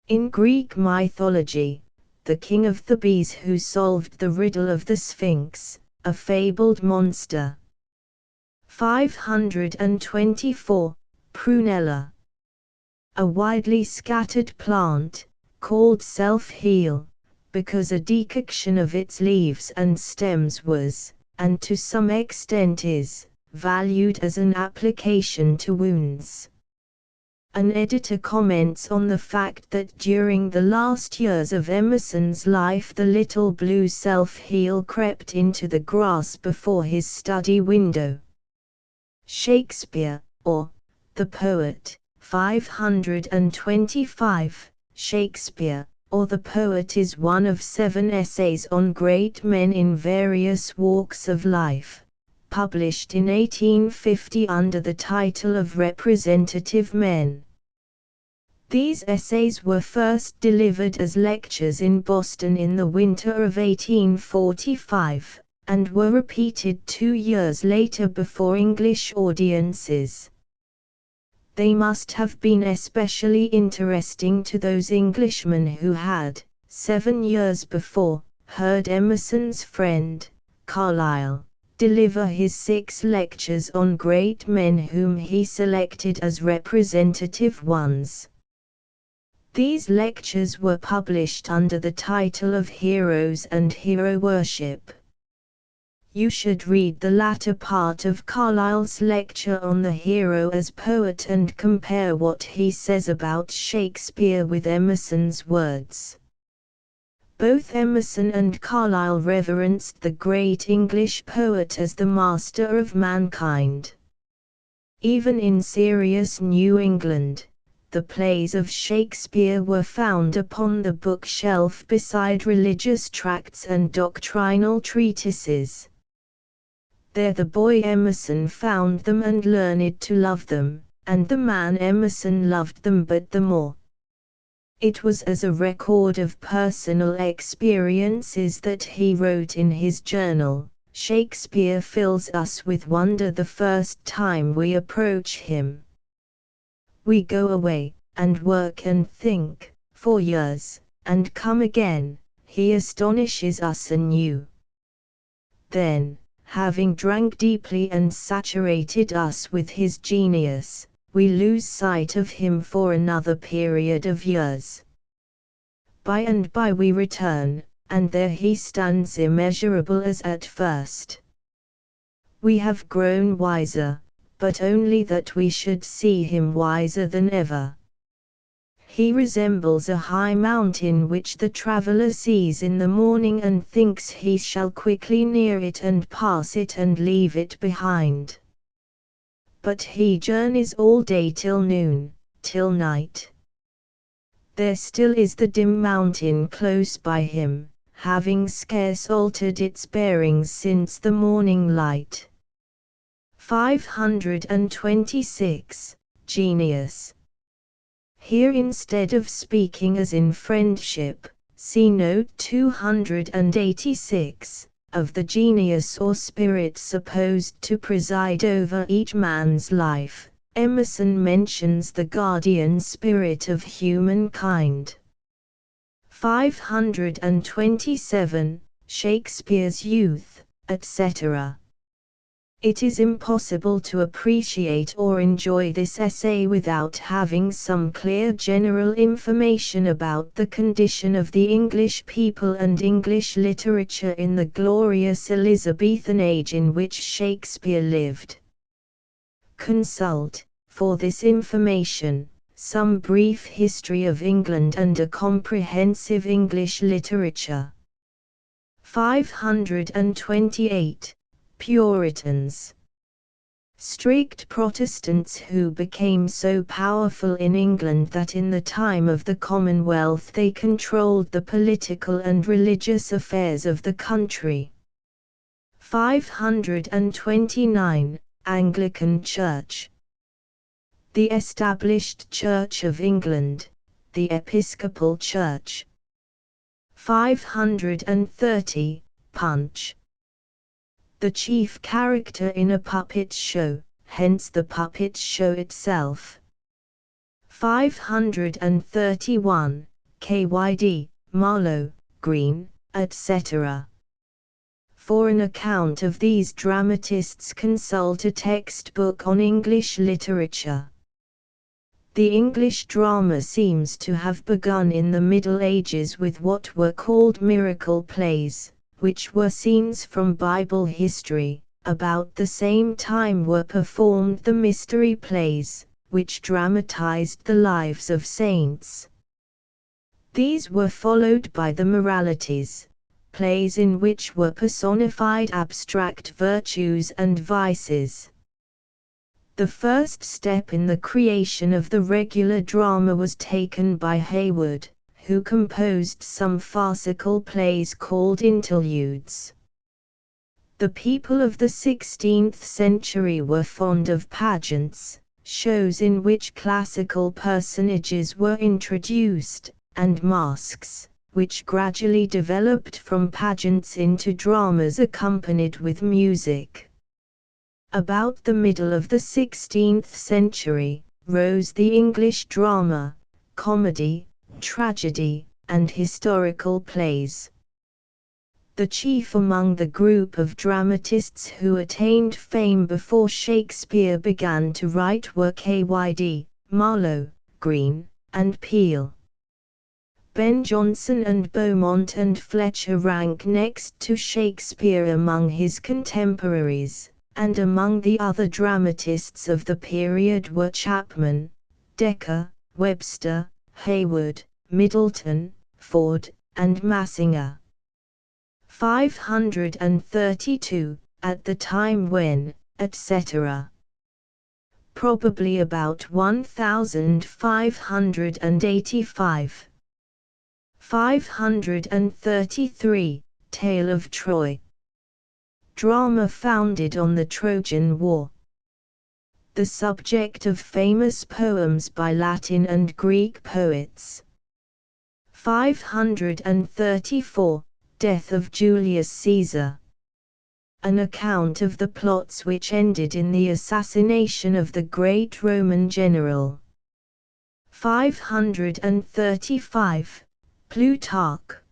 In Greek mythology, the king of Thebes who solved the riddle of the Sphinx, a fabled monster. 524. Prunella. A widely scattered plant, called self-heal, because a decoction of its leaves and stems was, and to some extent is, valued as an application to wounds. An editor comments on the fact that during the last years of Emerson's life the little blue self-heal crept into the grass before his study window. Shakespeare, or the poet, 525. Shakespeare, or the poet is one of 7 essays on great men in various walks of life, published in 1850 under the title of Representative Men. These essays were first delivered as lectures in Boston in the winter of 1845, and were repeated 2 years later before English audiences. They must have been especially interesting to those Englishmen who had, 7 years before, heard Emerson's friend, Carlyle, deliver his 6 lectures on great men whom he selected as representative ones. These lectures were published under the title of Heroes and Hero Worship. You should read the latter part of Carlyle's lecture on the hero as poet and compare what he says about Shakespeare with Emerson's words. Both Emerson and Carlyle reverenced the great English poet as the master of mankind. Even in serious New England, the plays of Shakespeare were found upon the bookshelf beside religious tracts and doctrinal treatises. There the boy Emerson found them and learned to love them, and the man Emerson loved them but the more. It was as a record of personal experiences that he wrote in his journal, "Shakespeare fills us with wonder the first time we approach him. We go away, and work and think, for years, and come again, he astonishes us anew. Then, having drank deeply and saturated us with his genius, we lose sight of him for another period of years. By and by we return, and there he stands immeasurable as at first. We have grown wiser, but only that we should see him wiser than ever. He resembles a high mountain which the traveler sees in the morning and thinks he shall quickly near it and pass it and leave it behind. But he journeys all day till noon, till night. There still is the dim mountain close by him, having scarce altered its bearings since the morning light." 526. Genius. Here instead of speaking as in friendship, see note 286, of the genius or spirit supposed to preside over each man's life, Emerson mentions the guardian spirit of humankind. 527. Shakespeare's youth, etc. It is impossible to appreciate or enjoy this essay without having some clear general information about the condition of the English people and English literature in the glorious Elizabethan age in which Shakespeare lived. Consult, for this information, some brief history of England and a comprehensive English literature. 528. Puritans. Strict Protestants who became so powerful in England that in the time of the Commonwealth they controlled the political and religious affairs of the country. 529. Anglican Church. The established Church of England, the Episcopal Church. 530. Punch. The chief character in a puppet show, hence the puppet show itself. 531. Kyd, Marlowe, Green, etc. For an account of these dramatists, consult a textbook on English literature. The English drama seems to have begun in the Middle Ages with what were called miracle plays, which were scenes from Bible history. About the same time were performed the mystery plays, which dramatized the lives of saints. These were followed by the moralities, plays in which were personified abstract virtues and vices. The first step in the creation of the regular drama was taken by Hayward, who composed some farcical plays called interludes. The people of the 16th century were fond of pageants, shows in which classical personages were introduced, and masks, which gradually developed from pageants into dramas accompanied with music. About the middle of the 16th century, rose the English drama, comedy, tragedy, and historical plays. The chief among the group of dramatists who attained fame before Shakespeare began to write were K.Y.D., Marlowe, Greene, and Peele. Ben Jonson and Beaumont and Fletcher rank next to Shakespeare among his contemporaries, and among the other dramatists of the period were Chapman, Dekker, Webster, Hayward, Middleton, Ford, and Massinger. 532, at the time when, etc. Probably about 1585. 533, Tale of Troy. Drama founded on the Trojan War. The subject of famous poems by Latin and Greek poets. 534, Death of Julius Caesar. An account of the plots which ended in the assassination of the great Roman general. 535, Plutarch.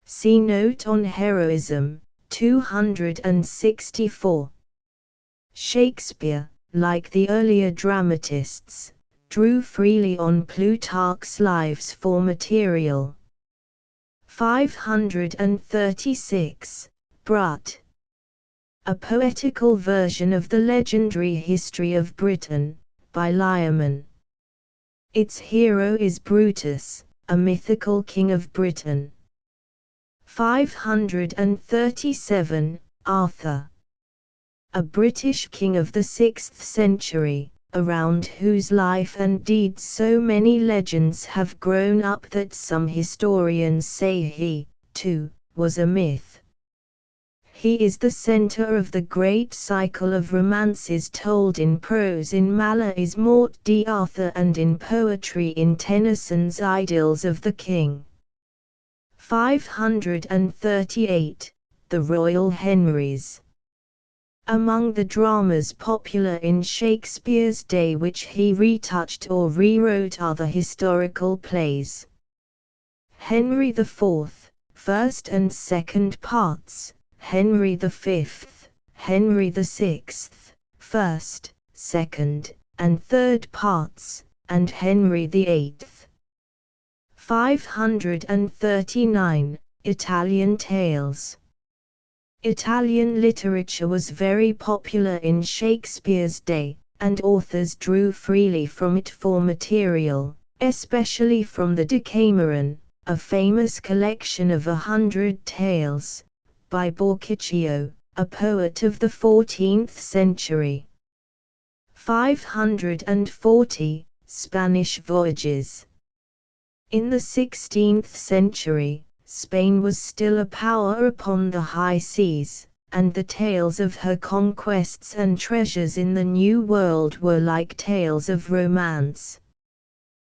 See note on heroism, 264. Shakespeare, like the earlier dramatists, drew freely on Plutarch's lives for material. 536, Brut. A poetical version of the legendary history of Britain, by Lyman. Its hero is Brutus, a mythical king of Britain. 537, Arthur. A British king of the 6th century, around whose life and deeds so many legends have grown up that some historians say he, too, was a myth. He is the center of the great cycle of romances told in prose in Malloy's Morte d'Arthur and in poetry in Tennyson's Idylls of the King. 538, The Royal Henrys. Among the dramas popular in Shakespeare's day which he retouched or rewrote are the historical plays. Henry IV, first and second parts, Henry V, Henry VI, first, second, and third parts, and Henry VIII. 539, Italian Tales. Italian literature was very popular in Shakespeare's day, and authors drew freely from it for material, especially from the Decameron, a famous collection of 100 tales, by Boccaccio, a poet of the 14th century. 540, Spanish Voyages. In the 16th century, Spain was still a power upon the high seas, and the tales of her conquests and treasures in the New World were like tales of romance.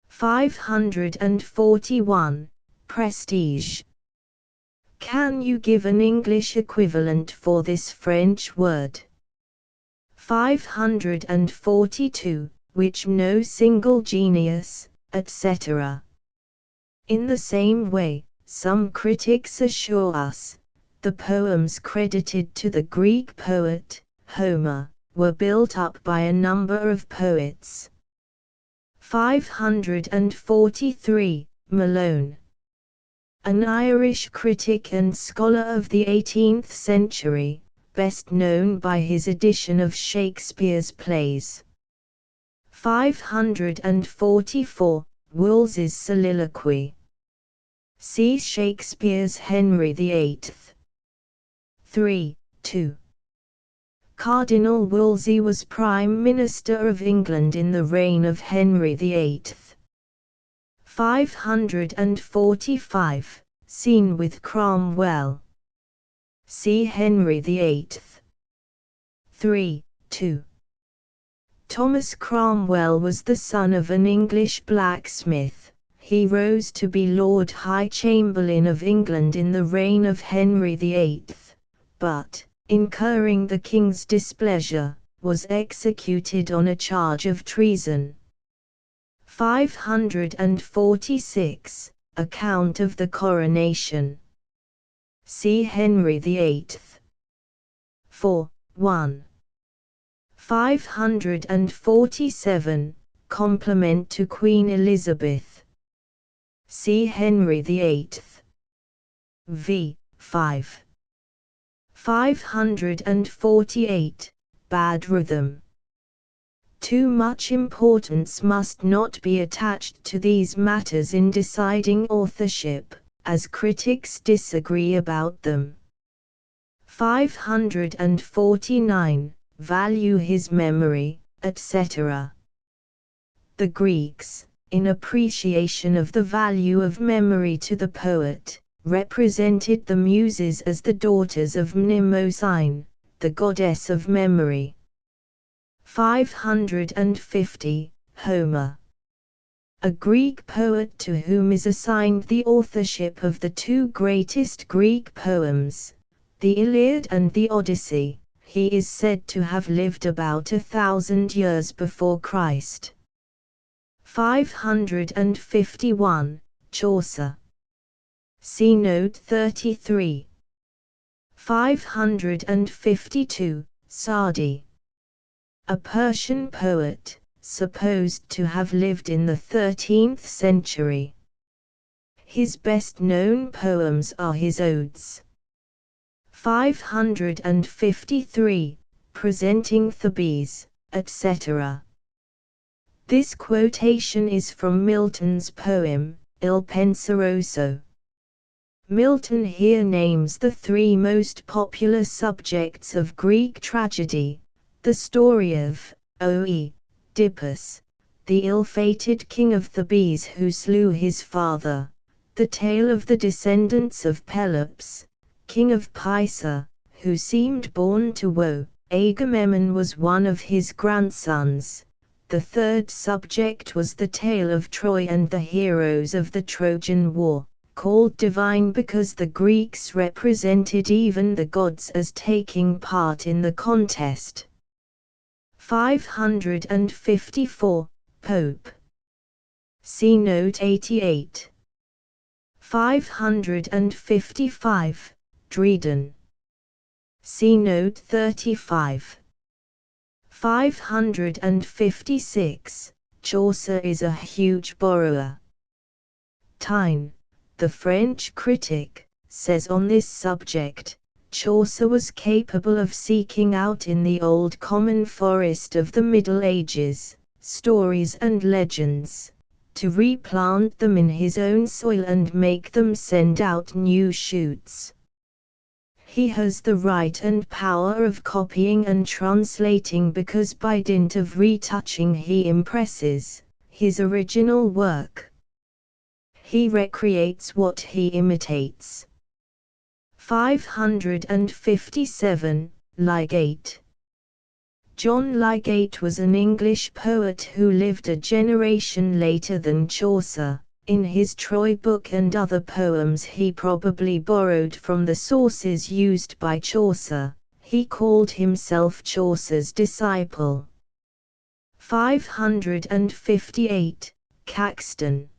541, Prestige. Can you give an English equivalent for this French word? 542, which no single genius, etc. In the same way, some critics assure us The poems credited to the Greek poet, Homer, were built up by a number of poets. 543. Malone, an Irish critic and scholar of the 18th century, best known by his edition of Shakespeare's plays. 544. Woolsey's soliloquy. See Shakespeare's Henry VIII. 3. 2. Cardinal Wolsey was Prime Minister of England in the reign of Henry VIII. 545. Scene with Cromwell. See Henry VIII. 3. 2. Thomas Cromwell was the son of an English blacksmith. He rose to be Lord High Chamberlain of England in the reign of Henry VIII, but, incurring the king's displeasure, was executed on a charge of treason. 546. Account of the coronation. See Henry VIII. 4. 1. 547. Compliment to Queen Elizabeth. See Henry VIII. v. 5. 548. Bad rhythm. Too much importance must not be attached to these matters in deciding authorship, as critics disagree about them. 549. Value his memory, etc. The Greeks, in appreciation of the value of memory to the poet, represented the Muses as the daughters of Mnemosyne, the goddess of memory. 550. Homer, a Greek poet to whom is assigned the authorship of the two greatest Greek poems, the Iliad and the Odyssey. He is said to have lived about 1,000 years before Christ. 551. Chaucer. See note 33. 552. Sa'di, a Persian poet, supposed to have lived in the 13th century. His best-known poems are his odes. 553. Presenting Thebes, etc. This quotation is from Milton's poem, Il Penseroso. Milton here names the three most popular subjects of Greek tragedy: the story of Oedipus, the ill-fated king of Thebes who slew his father; the tale of the descendants of Pelops, king of Pisa, who seemed born to woe. Agamemnon was one of his grandsons. The third subject was the tale of Troy and the heroes of the Trojan War, called divine because the Greeks represented even the gods as taking part in the contest. 554. Pope. See note 88. 555. Dryden. See note 35. 556. Chaucer is a huge borrower. Taine, the French critic, says on this subject, Chaucer was capable of seeking out in the old common forest of the Middle Ages, stories and legends, to replant them in his own soil and make them send out new shoots. He has the right and power of copying and translating because by dint of retouching he impresses his original work. He recreates what he imitates. 557. Lydgate. John Lydgate was an English poet who lived a generation later than Chaucer. In his Troy book and other poems he probably borrowed from the sources used by Chaucer. He called himself Chaucer's disciple. 558. Caxton.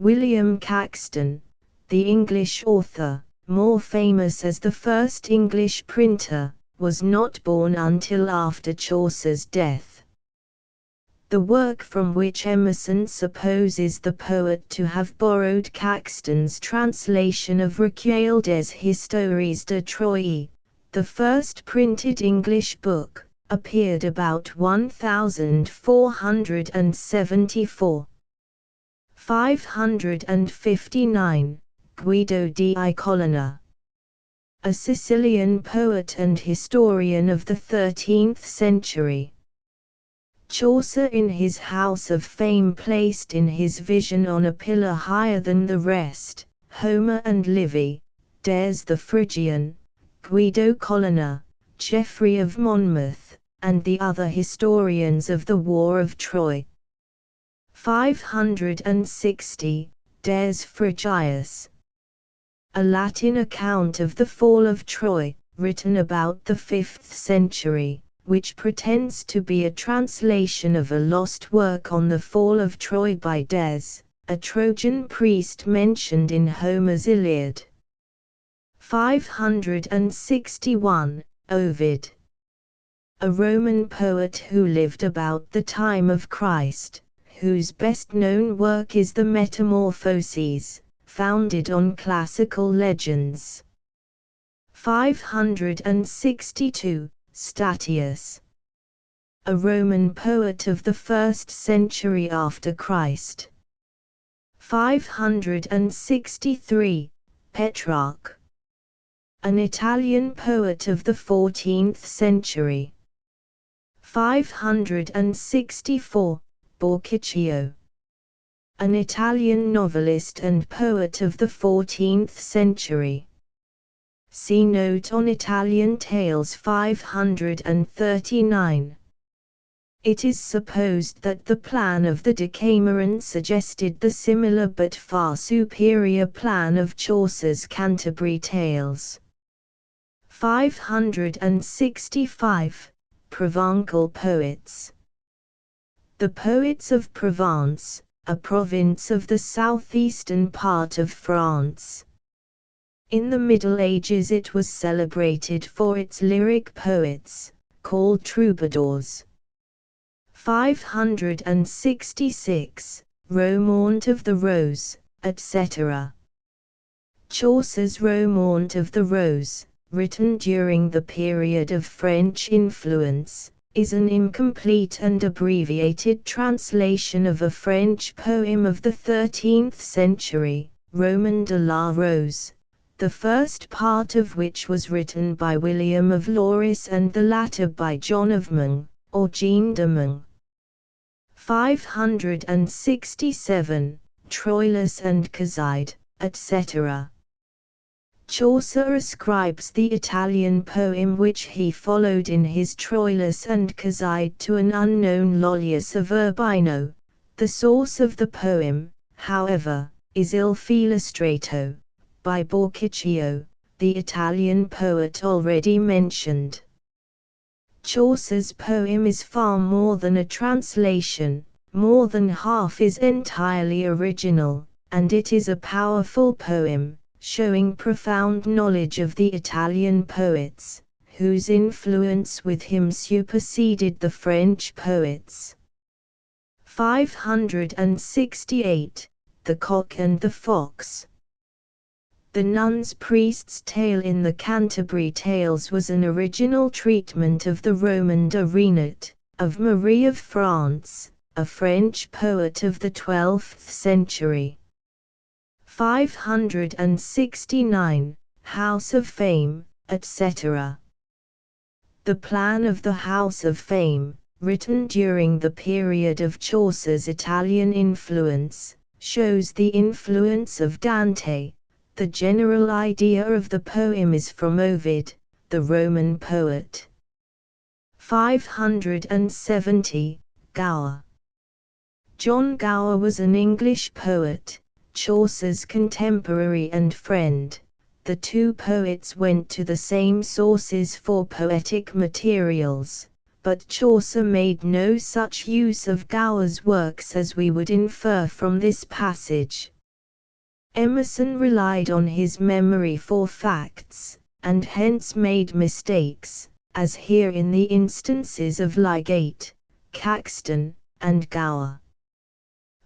William Caxton, the English author, more famous as the first English printer, was not born until after Chaucer's death. The work from which Emerson supposes the poet to have borrowed Caxton's translation of Recueil des Histoires de Troyes, the first printed English book, appeared about 1474. 559, Guido di Colonna. A Sicilian poet and historian of the 13th century. Chaucer in his house of fame placed in his vision on a pillar higher than the rest, Homer and Livy, Des the Phrygian, Guido Colonna, Geoffrey of Monmouth, and the other historians of the War of Troy. 560, Des Phrygius. A Latin account of the fall of Troy, written about the 5th century, which pretends to be a translation of a lost work on the fall of Troy by Des, a Trojan priest mentioned in Homer's Iliad. 561, Ovid. A Roman poet who lived about the time of Christ, whose best-known work is the Metamorphoses, founded on classical legends. 562, Statius. A Roman poet of the 1st century after Christ. 563, Petrarch. An Italian poet of the 14th century. 564, Boccaccio. An Italian novelist and poet of the 14th century. See note on Italian Tales 539. It is supposed that the plan of the Decameron suggested the similar but far superior plan of Chaucer's Canterbury Tales. 565, Provençal poets. The poets of Provence, a province of the southeastern part of France. In the Middle Ages it was celebrated for its lyric poets, called troubadours. 566, Romaunt of the Rose, etc. Chaucer's Romaunt of the Rose, written during the period of French influence, is an incomplete and abbreviated translation of a French poem of the 13th century, Roman de la Rose, the first part of which was written by William of Lorris and the latter by John of Meung, or Jean de Meung. 567, Troilus and Cazide, etc. Chaucer ascribes the Italian poem which he followed in his Troilus and Cazide to an unknown Lollius of Urbino. The source of the poem, however, is Il Filostrato, by Boccaccio, the Italian poet already mentioned. Chaucer's poem is far more than a translation, more than half is entirely original, and it is a powerful poem, showing profound knowledge of the Italian poets, whose influence with him superseded the French poets. 568, The Cock and the Fox. The Nun's Priest's Tale in the Canterbury Tales was an original treatment of the Roman de Renat, of Marie of France, a French poet of the 12th century. 569, House of Fame, etc. The plan of the House of Fame, written during the period of Chaucer's Italian influence, shows the influence of Dante. The general idea of the poem is from Ovid, the Roman poet. 570, Gower. John Gower was an English poet, Chaucer's contemporary and friend. The two poets went to the same sources for poetic materials, but Chaucer made no such use of Gower's works as we would infer from this passage. Emerson relied on his memory for facts, and hence made mistakes, as here in the instances of Ligate, Caxton, and Gower.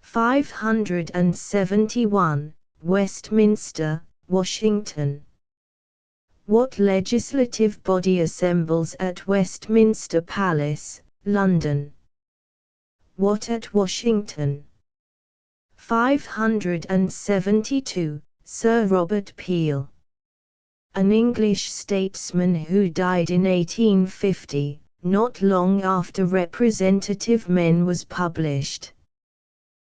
571, Westminster, Washington. What legislative body assembles at Westminster Palace, London? What at Washington? 572, Sir Robert Peel. An English statesman who died in 1850, not long after Representative Men was published.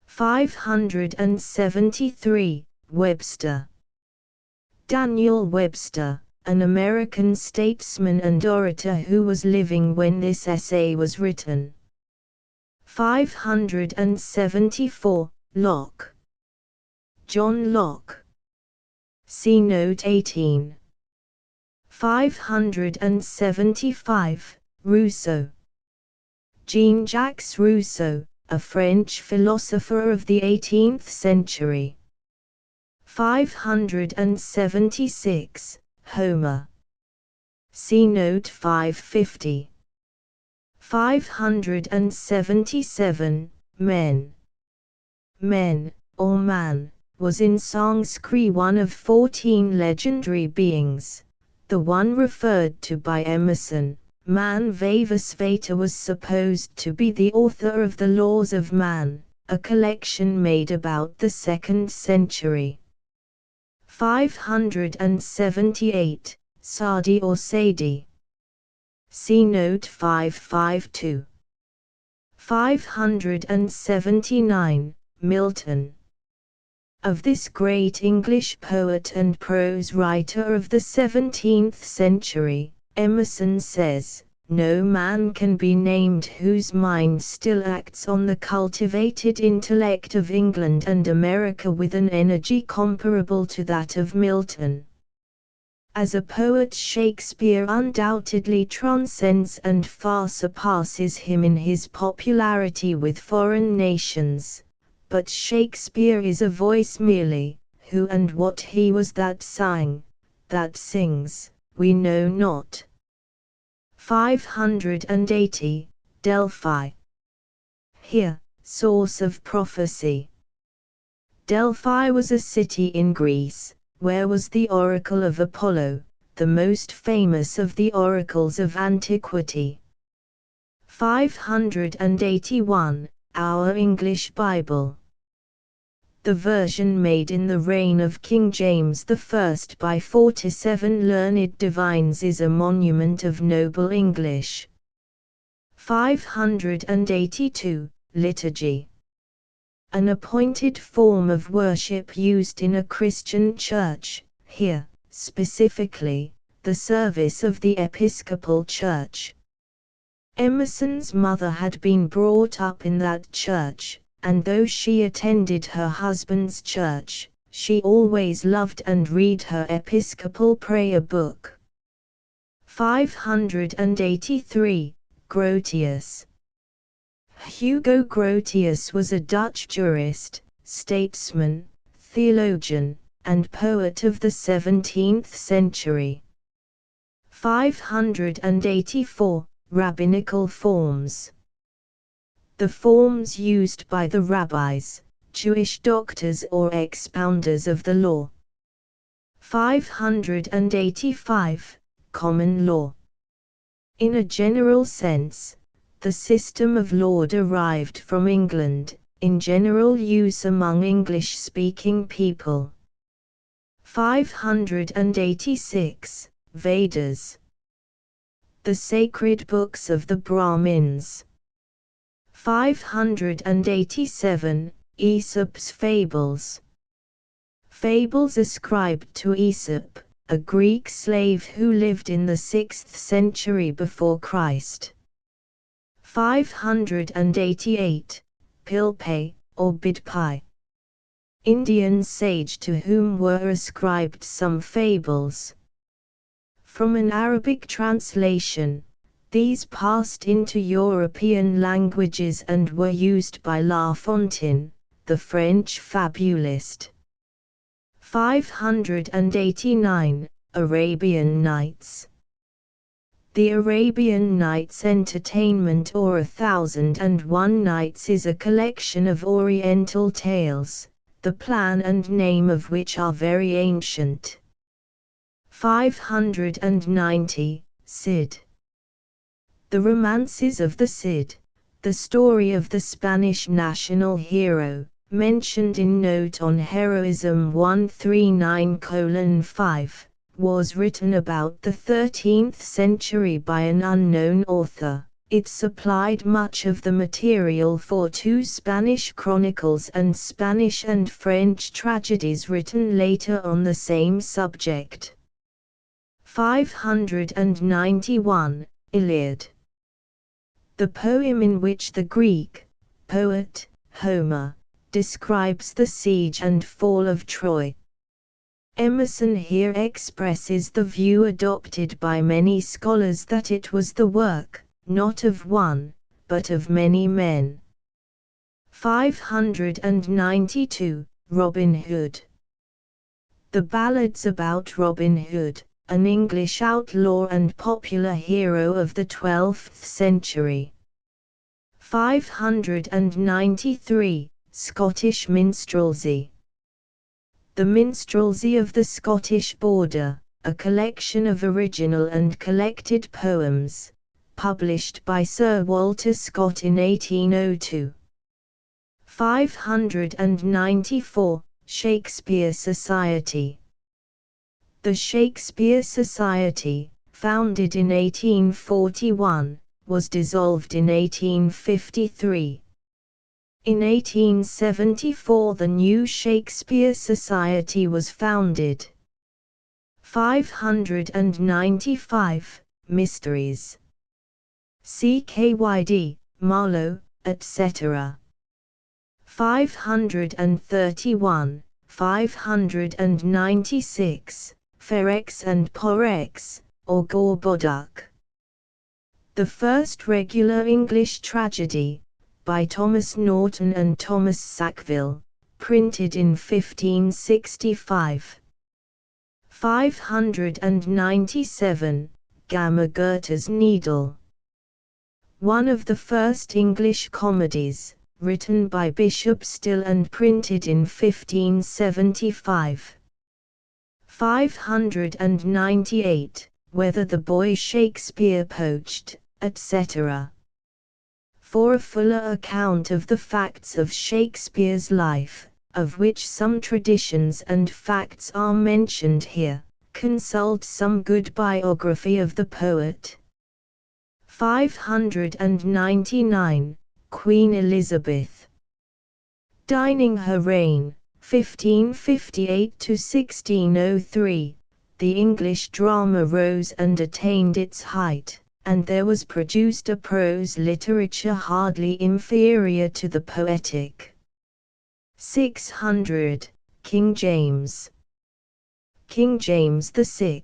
573, Webster. Daniel Webster, an American statesman and orator who was living when this essay was written. 574, Locke. John Locke. See Note 18. 575, Rousseau. Jean-Jacques Rousseau, a French philosopher of the 18th century. 576, Homer. See Note 550. 577, Men. Men, or man, was in Sanskrit one of 14 legendary beings. The one referred to by Emerson, Man Vavasvata, was supposed to be the author of the Laws of Man, a collection made about the 2nd century. 578, Sadi or Sadie. See Note 552. 579, Milton. Of this great English poet and prose writer of the 17th century, Emerson says, "No man can be named whose mind still acts on the cultivated intellect of England and America with an energy comparable to that of Milton." As a poet, Shakespeare undoubtedly transcends and far surpasses him in his popularity with foreign nations. But Shakespeare is a voice merely, who and what he was that sang, that sings, we know not. 580, Delphi. Here, source of prophecy. Delphi was a city in Greece, where was the oracle of Apollo, the most famous of the oracles of antiquity. 581, Our English Bible. The version made in the reign of King James I by 47 learned divines is a monument of noble English. 582, Liturgy. An appointed form of worship used in a Christian church, here, specifically, the service of the Episcopal Church. Emerson's mother had been brought up in that church, and though she attended her husband's church, she always loved and read her Episcopal prayer book. 583, Grotius. Hugo Grotius was a Dutch jurist, statesman, theologian, and poet of the 17th century. 584, Rabbinical forms. The forms used by the rabbis, Jewish doctors or expounders of the law. 585, Common law. In a general sense, the system of law derived from England, in general use among English-speaking people. 586, Vedas. The sacred books of the Brahmins. 587, Aesop's fables. Fables ascribed to Aesop, a Greek slave who lived in the 6th century before Christ. 588, Pilpay, or Bidpai. Indian sage to whom were ascribed some fables. From an Arabic translation, these passed into European languages and were used by La Fontaine, the French fabulist. 589. Arabian Nights. The Arabian Nights Entertainment or 1001 Nights is a collection of Oriental tales, the plan and name of which are very ancient. 590. Cid. The Romances of the Cid, the story of the Spanish national hero, mentioned in Note on Heroism 139:5, was written about the 13th century by an unknown author. It supplied much of the material for two Spanish chronicles and Spanish and French tragedies written later on the same subject. 591. Iliad. The poem in which the Greek poet Homer describes the siege and fall of Troy. Emerson here expresses the view adopted by many scholars that it was the work, not of one, but of many men. 592. Robin Hood. The ballads about Robin Hood, an English outlaw and popular hero of the 12th century. 593. Scottish Minstrelsy. The Minstrelsy of the Scottish Border, a collection of original and collected poems, published by Sir Walter Scott in 1802. 594. Shakespeare Society. The Shakespeare Society, founded in 1841, was dissolved in 1853. In 1874 the new Shakespeare Society was founded. 595. Mysteries. CKYD, Marlowe, etc. 531, 596, Ferex and Porrex, or Gorboduc. The first regular English tragedy, by Thomas Norton and Thomas Sackville, printed in 1565. 597, Gamma Goethe's Needle. One of the first English comedies, written by Bishop Still and printed in 1575. 598, Whether the Boy Shakespeare Poached, etc. For a fuller account of the facts of Shakespeare's life, of which some traditions and facts are mentioned here, consult some good biography of the poet. 599, Queen Elizabeth. Dining her reign, 1558 to 1603, the English drama rose and attained its height, and there was produced a prose literature hardly inferior to the poetic. 600, King James. King James VI.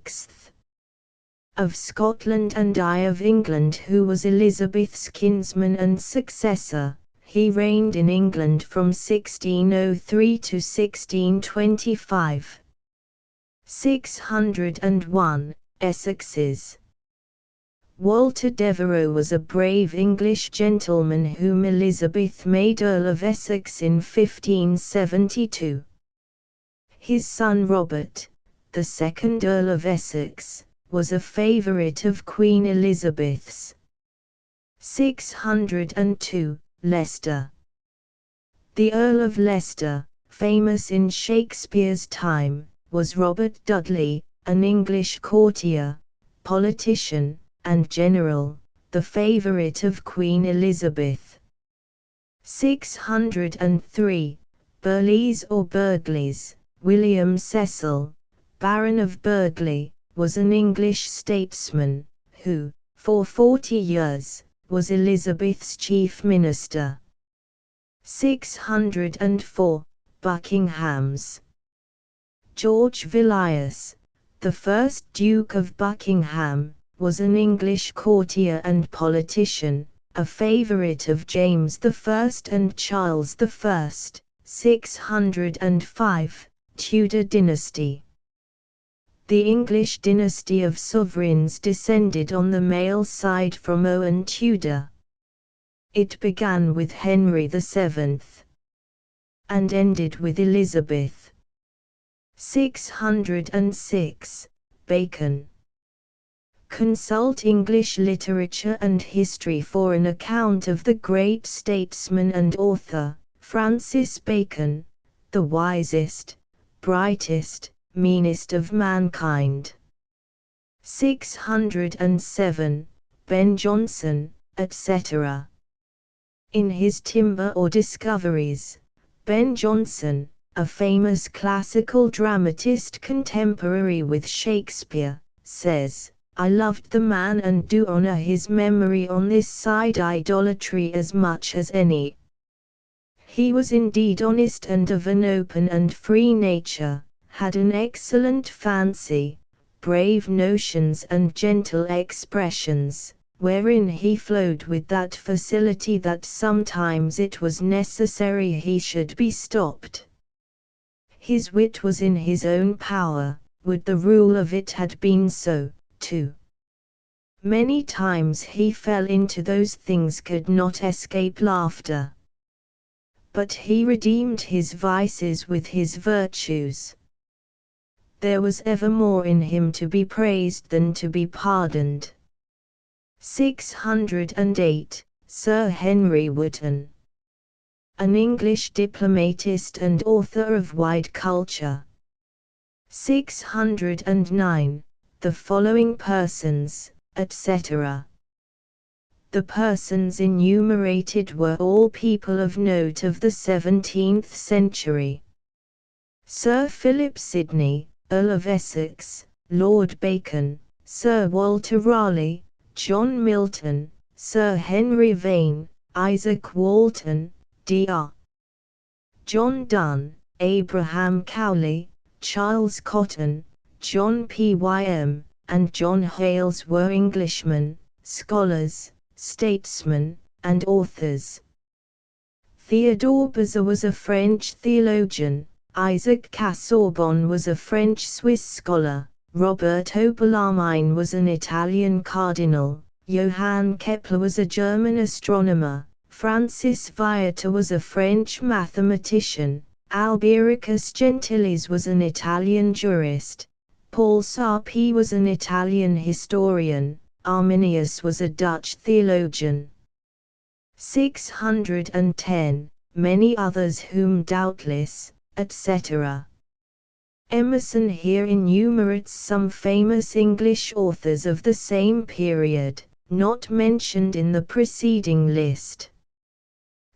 Of Scotland and I of England, who was Elizabeth's kinsman and successor, he reigned in England from 1603 to 1625. 601, Essexes. Walter Devereux was a brave English gentleman whom Elizabeth made Earl of Essex in 1572. His son Robert, the second Earl of Essex, was a favourite of Queen Elizabeth's. 602, Leicester. The Earl of Leicester, famous in Shakespeare's time, was Robert Dudley, an English courtier, politician, and general, the favourite of Queen Elizabeth. 603, Burghley's or Burghley's. William Cecil, Baron of Burghley, was an English statesman, who, for 40 years, was Elizabeth's chief minister. 604, Buckingham's. George Villiers, the first Duke of Buckingham, was an English courtier and politician, a favourite of James I and Charles I. 605, Tudor dynasty. The English dynasty of sovereigns descended on the male side from Owen Tudor. It began with Henry VII and ended with Elizabeth. 606. Bacon. Consult English literature and history for an account of the great statesman and author, Francis Bacon, the wisest, brightest, meanest of mankind. 607. Ben Jonson, etc. In his Timber or Discoveries, Ben Jonson, a famous classical dramatist contemporary with Shakespeare, says, "I loved the man and do honor his memory on this side idolatry as much as any. He was indeed honest and of an open and free nature, had an excellent fancy, brave notions and gentle expressions, wherein he flowed with that facility that sometimes it was necessary he should be stopped. His wit was in his own power, would the rule of it had been so, too. Many times he fell into those things could not escape laughter. But he redeemed his vices with his virtues. There was ever more in him to be praised than to be pardoned." 608. Sir Henry Wotton. An English diplomatist and author of wide culture. 609. The following persons, etc. The persons enumerated were all people of note of the 17th century. Sir Philip Sidney, Earl of Essex, Lord Bacon, Sir Walter Raleigh, John Milton, Sir Henry Vane, Isaac Walton, Dr. John Donne, Abraham Cowley, Charles Cotton, John Pym, and John Hales were Englishmen, scholars, statesmen, and authors. Theodore Beza was a French theologian, Isaac Casaubon was a French-Swiss scholar, Roberto Bellarmine was an Italian cardinal, Johann Kepler was a German astronomer, Francis Viator was a French mathematician, Albiricus Gentilis was an Italian jurist, Paul Sarpi was an Italian historian, Arminius was a Dutch theologian. 610. Many others whom doubtless, etc. Emerson here enumerates some famous English authors of the same period, not mentioned in the preceding list.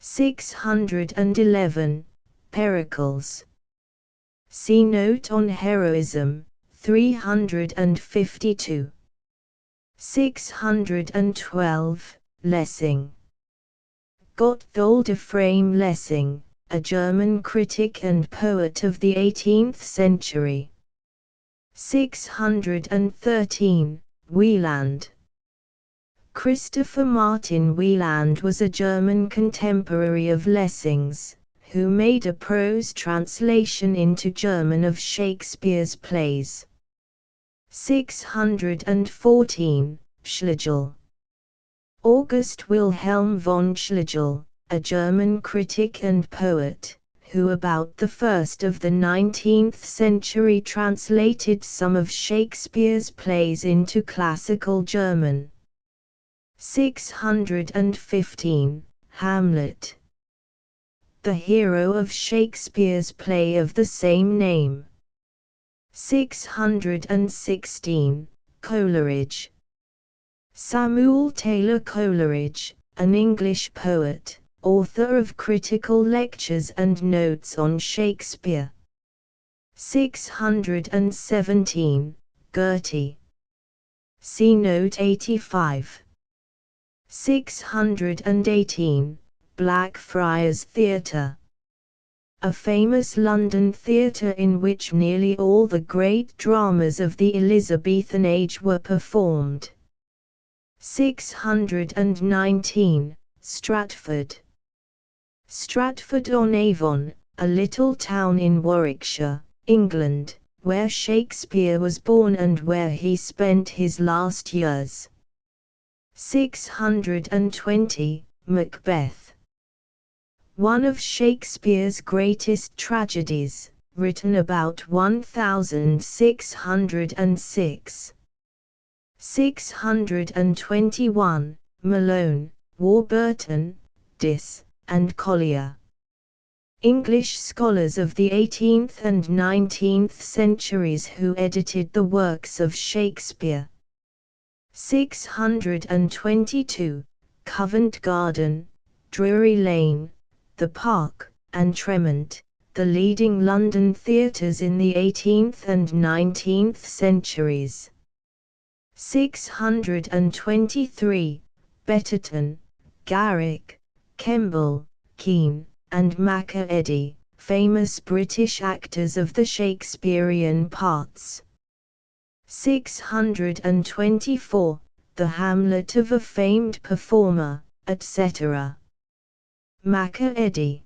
611. Pericles. See note on heroism, 352. 612. Lessing. Gotthold Ephraim Lessing, a German critic and poet of the 18th century. 613. Wieland. Christopher Martin Wieland was a German contemporary of Lessing's, who made a prose translation into German of Shakespeare's plays. 614. Schlegel. August Wilhelm von Schlegel, a German critic and poet, who about the first of the 19th century translated some of Shakespeare's plays into classical German. 615. Hamlet. The hero of Shakespeare's play of the same name. 616. Coleridge. Samuel Taylor Coleridge, an English poet, author of critical lectures and notes on Shakespeare. 617. Goethe. See note 85. 618. Blackfriars Theatre. A famous London theatre in which nearly all the great dramas of the Elizabethan age were performed. 619. Stratford. Stratford-on-Avon, a little town in Warwickshire, England, where Shakespeare was born and where he spent his last years. 620. Macbeth. One of Shakespeare's greatest tragedies, written about 1606. 621. Malone, Warburton, Dis, and Collier. English scholars of the 18th and 19th centuries who edited the works of Shakespeare. 622. Covent Garden, Drury Lane, the Park, and Tremont, the leading London theatres in the 18th and 19th centuries. 623. Betterton, Garrick, Kemble, Kean, and Macca-Eddy, famous British actors of the Shakespearean parts. 624. The Hamlet of a famed performer, etc. Macca-Eddy.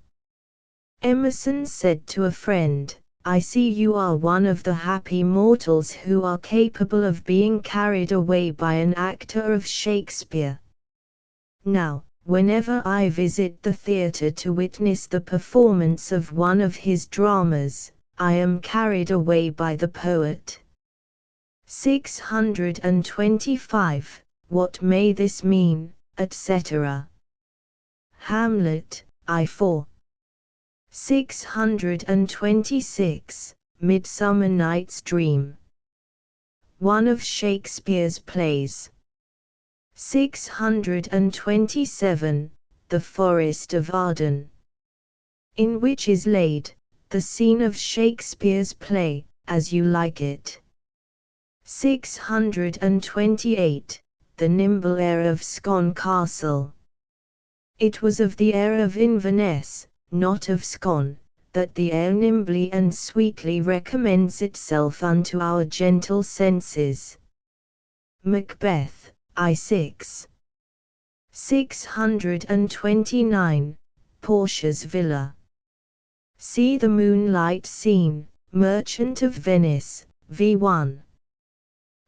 Emerson said to a friend, "I see you are one of the happy mortals who are capable of being carried away by an actor of Shakespeare. Now, whenever I visit the theatre to witness the performance of one of his dramas, I am carried away by the poet." 625. What may this mean, etc. Hamlet, I4. 626. Midsummer Night's Dream. One of Shakespeare's plays. 627. The Forest of Arden. In which is laid the scene of Shakespeare's play, As You Like It. 628. The nimble air of Scone Castle. It was of the air of Inverness, not of Scone, that the air nimbly and sweetly recommends itself unto our gentle senses. Macbeth, I6. 629. Portia's Villa. See the moonlight scene, Merchant of Venice, v1.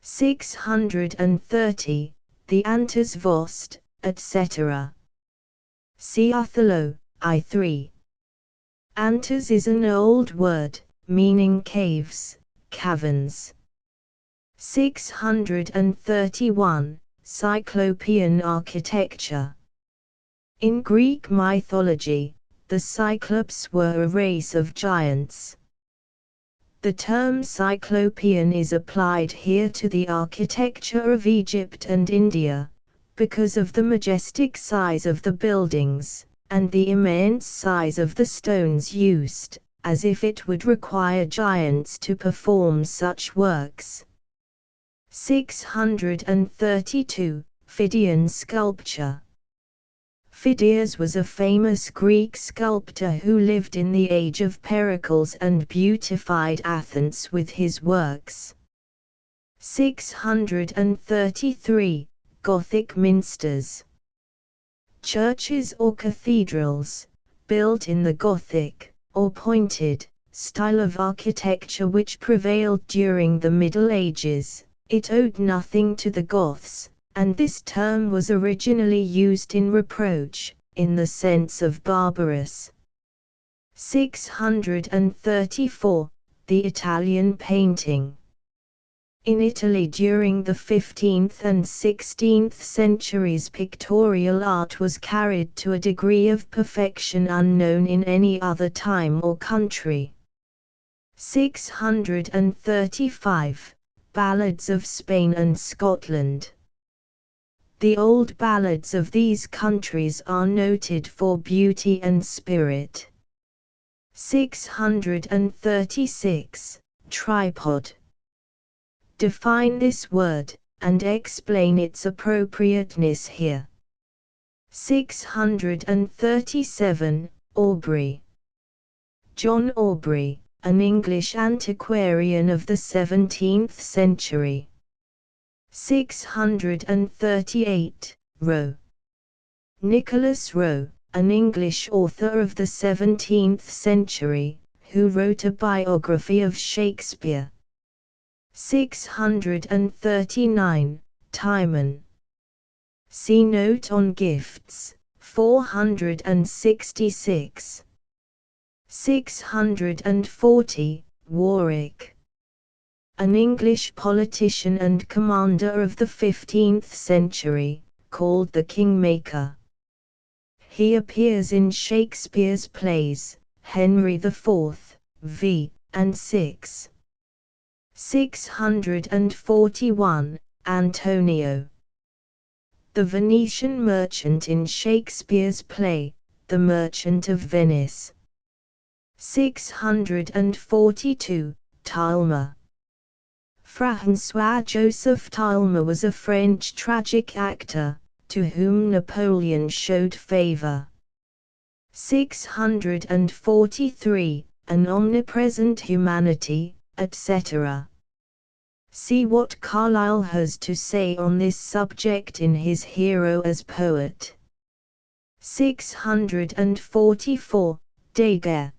630. The Antas Vost, etc. See Othello, I3. Antas is an old word, meaning caves, caverns. 631. Cyclopean architecture. In Greek mythology, the Cyclops were a race of giants. The term Cyclopean is applied here to the architecture of Egypt and India, because of the majestic size of the buildings, and the immense size of the stones used, as if it would require giants to perform such works. 632. Phidian sculpture. Phidias was a famous Greek sculptor who lived in the age of Pericles and beautified Athens with his works. 633. Gothic minsters. Churches or cathedrals, built in the Gothic, or pointed, style of architecture which prevailed during the Middle Ages. It owed nothing to the Goths, and this term was originally used in reproach, in the sense of barbarous. 634. The Italian painting. In Italy during the 15th and 16th centuries, pictorial art was carried to a degree of perfection unknown in any other time or country. 635. Ballads of Spain and Scotland. The old ballads of these countries are noted for beauty and spirit. 636. Tripod. Define this word, and explain its appropriateness here. 637. Aubrey. John Aubrey, an English antiquarian of the 17th century. 638. Rowe. Nicholas Rowe, an English author of the 17th century, who wrote a biography of Shakespeare. 639. Timon. See note on gifts. 466. 640. Warwick. An English politician and commander of the 15th century, called the Kingmaker. He appears in Shakespeare's plays, Henry IV, v. and 6. 641. Antonio. The Venetian merchant in Shakespeare's play, The Merchant of Venice. 642. Talma. François-Joseph Talma was a French tragic actor, to whom Napoleon showed favor. 643. An omnipresent humanity, etc. See what Carlyle has to say on this subject in his Hero as Poet. 644. Degas.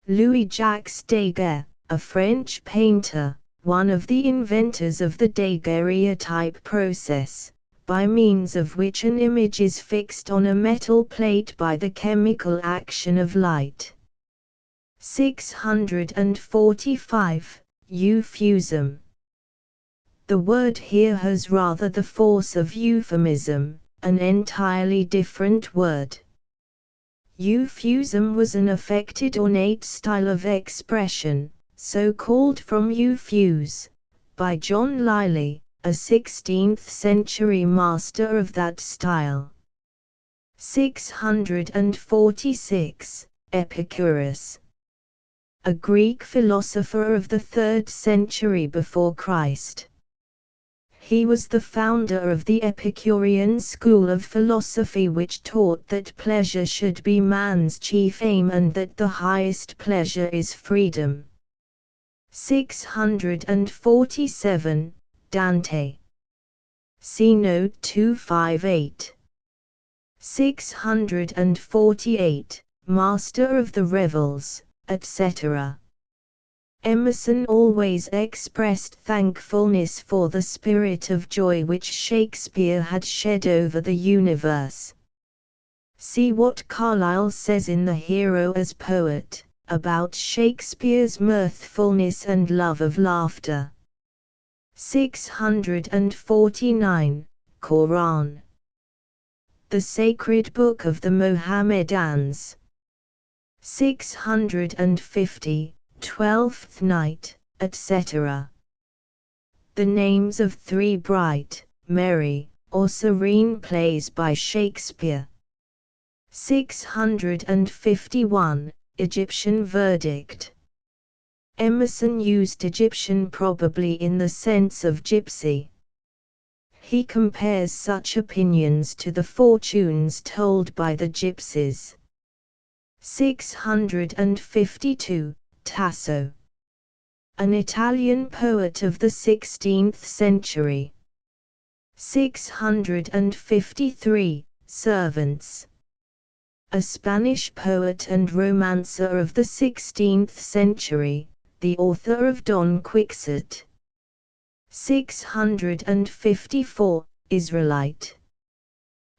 Louis-Jacques Degas, a French painter, one of the inventors of the daguerreotype process, by means of which an image is fixed on a metal plate by the chemical action of light. 645. Euphuism. The word here has rather the force of euphemism, an entirely different word. Euphuism was an affected ornate style of expression, so called from euphuse, by John Lyly, a 16th-century master of that style. 646. Epicurus. A Greek philosopher of the 3rd century before Christ. He was the founder of the Epicurean school of philosophy, which taught that pleasure should be man's chief aim and that the highest pleasure is freedom. 647. Dante. See note 258. 648. Master of the Revels, etc. Emerson always expressed thankfulness for the spirit of joy which Shakespeare had shed over the universe. See what Carlyle says in The Hero as Poet, about Shakespeare's mirthfulness and love of laughter. 649. Quran. The sacred book of the Mohammedans. 650. 12th Night, etc. The names of 3 bright, merry, or serene plays by Shakespeare. 651. Egyptian verdict. Emerson used Egyptian probably in the sense of gypsy. He compares such opinions to the fortunes told by the gypsies. 652. Tasso. An Italian poet of the 16th century. 653. Servants. A Spanish poet and romancer of the 16th century, the author of Don Quixote. 654. Israelite.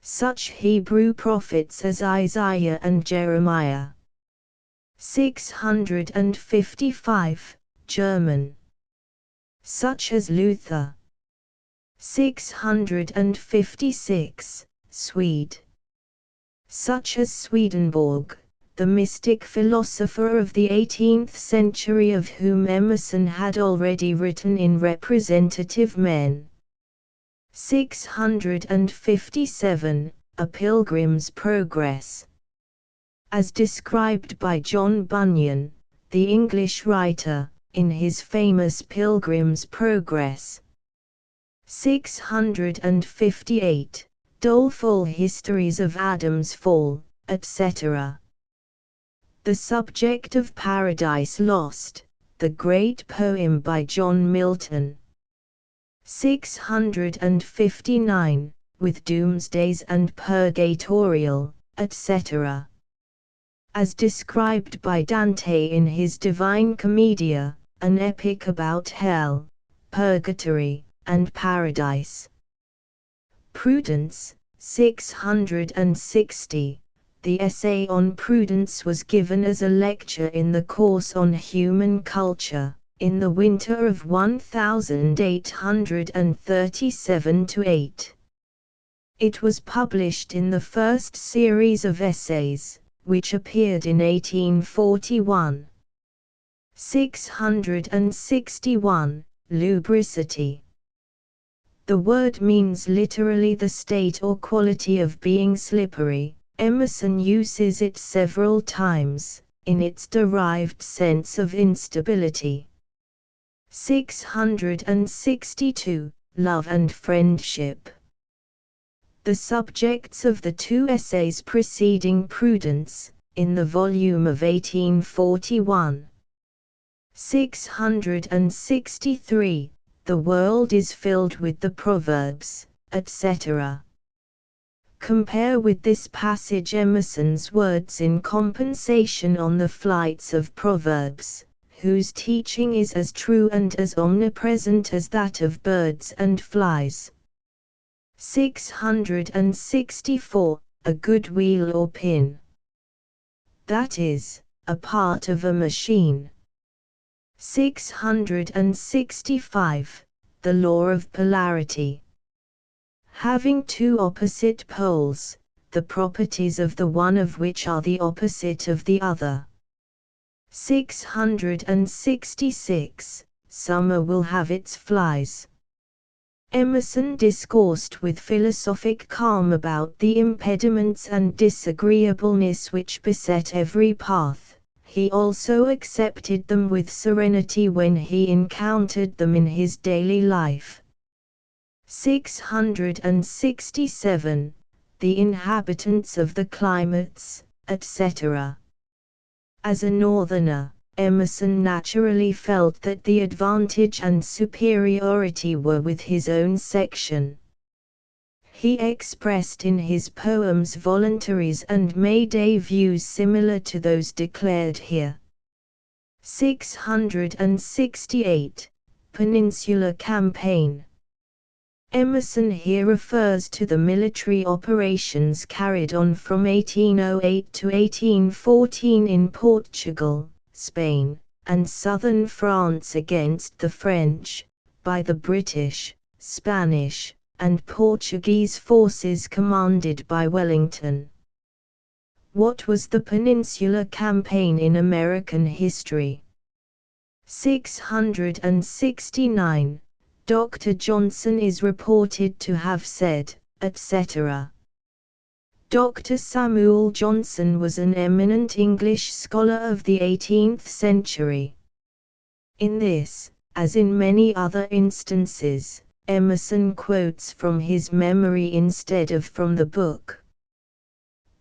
Such Hebrew prophets as Isaiah and Jeremiah. 655. German. Such as Luther. 656. Swede. Such as Swedenborg, the mystic philosopher of the 18th century of whom Emerson had already written in Representative Men. 657. A Pilgrim's Progress. As described by John Bunyan, the English writer, in his famous Pilgrim's Progress. 658. Doleful histories of Adam's fall, etc. The subject of Paradise Lost, the great poem by John Milton. 659. With Doomsdays and Purgatorial, etc. as described by Dante in his Divine Commedia, an epic about hell, purgatory, and paradise. Prudence, 660. The essay on prudence was given as a lecture in the course on human culture, in the winter of 1837–8. It was published in the first series of essays, which appeared in 1841. 661. Lubricity. The word means literally the state or quality of being slippery. Emerson uses it several times, in its derived sense of instability. 662. Love and friendship. The subjects of the two essays preceding Prudence, in the volume of 1841. 663. The world is filled with the proverbs, etc. Compare with this passage Emerson's words in compensation on the flights of Proverbs, whose teaching is as true and as omnipresent as that of birds and flies. 664. A good wheel or pin. That is, a part of a machine. 665. The law of polarity. Having two opposite poles, the properties of the one of which are the opposite of the other. 666. Summer will have its flies. Emerson discoursed with philosophic calm about the impediments and disagreeableness which beset every path. He also accepted them with serenity when he encountered them in his daily life. 667. The inhabitants of the climates, etc. As a northerner, Emerson naturally felt that the advantage and superiority were with his own section. He expressed in his poems voluntaries and May-Day views similar to those declared here. 668. Peninsular Campaign. Emerson here refers to the military operations carried on from 1808 to 1814 in Portugal, Spain, and southern France against the French, by the British, Spanish, and Portuguese forces commanded by Wellington. What was the Peninsular Campaign in American history? 669. Dr. Johnson is reported to have said, etc. Dr. Samuel Johnson was an eminent English scholar of the 18th century. In this, as in many other instances, Emerson quotes from his memory instead of from the book.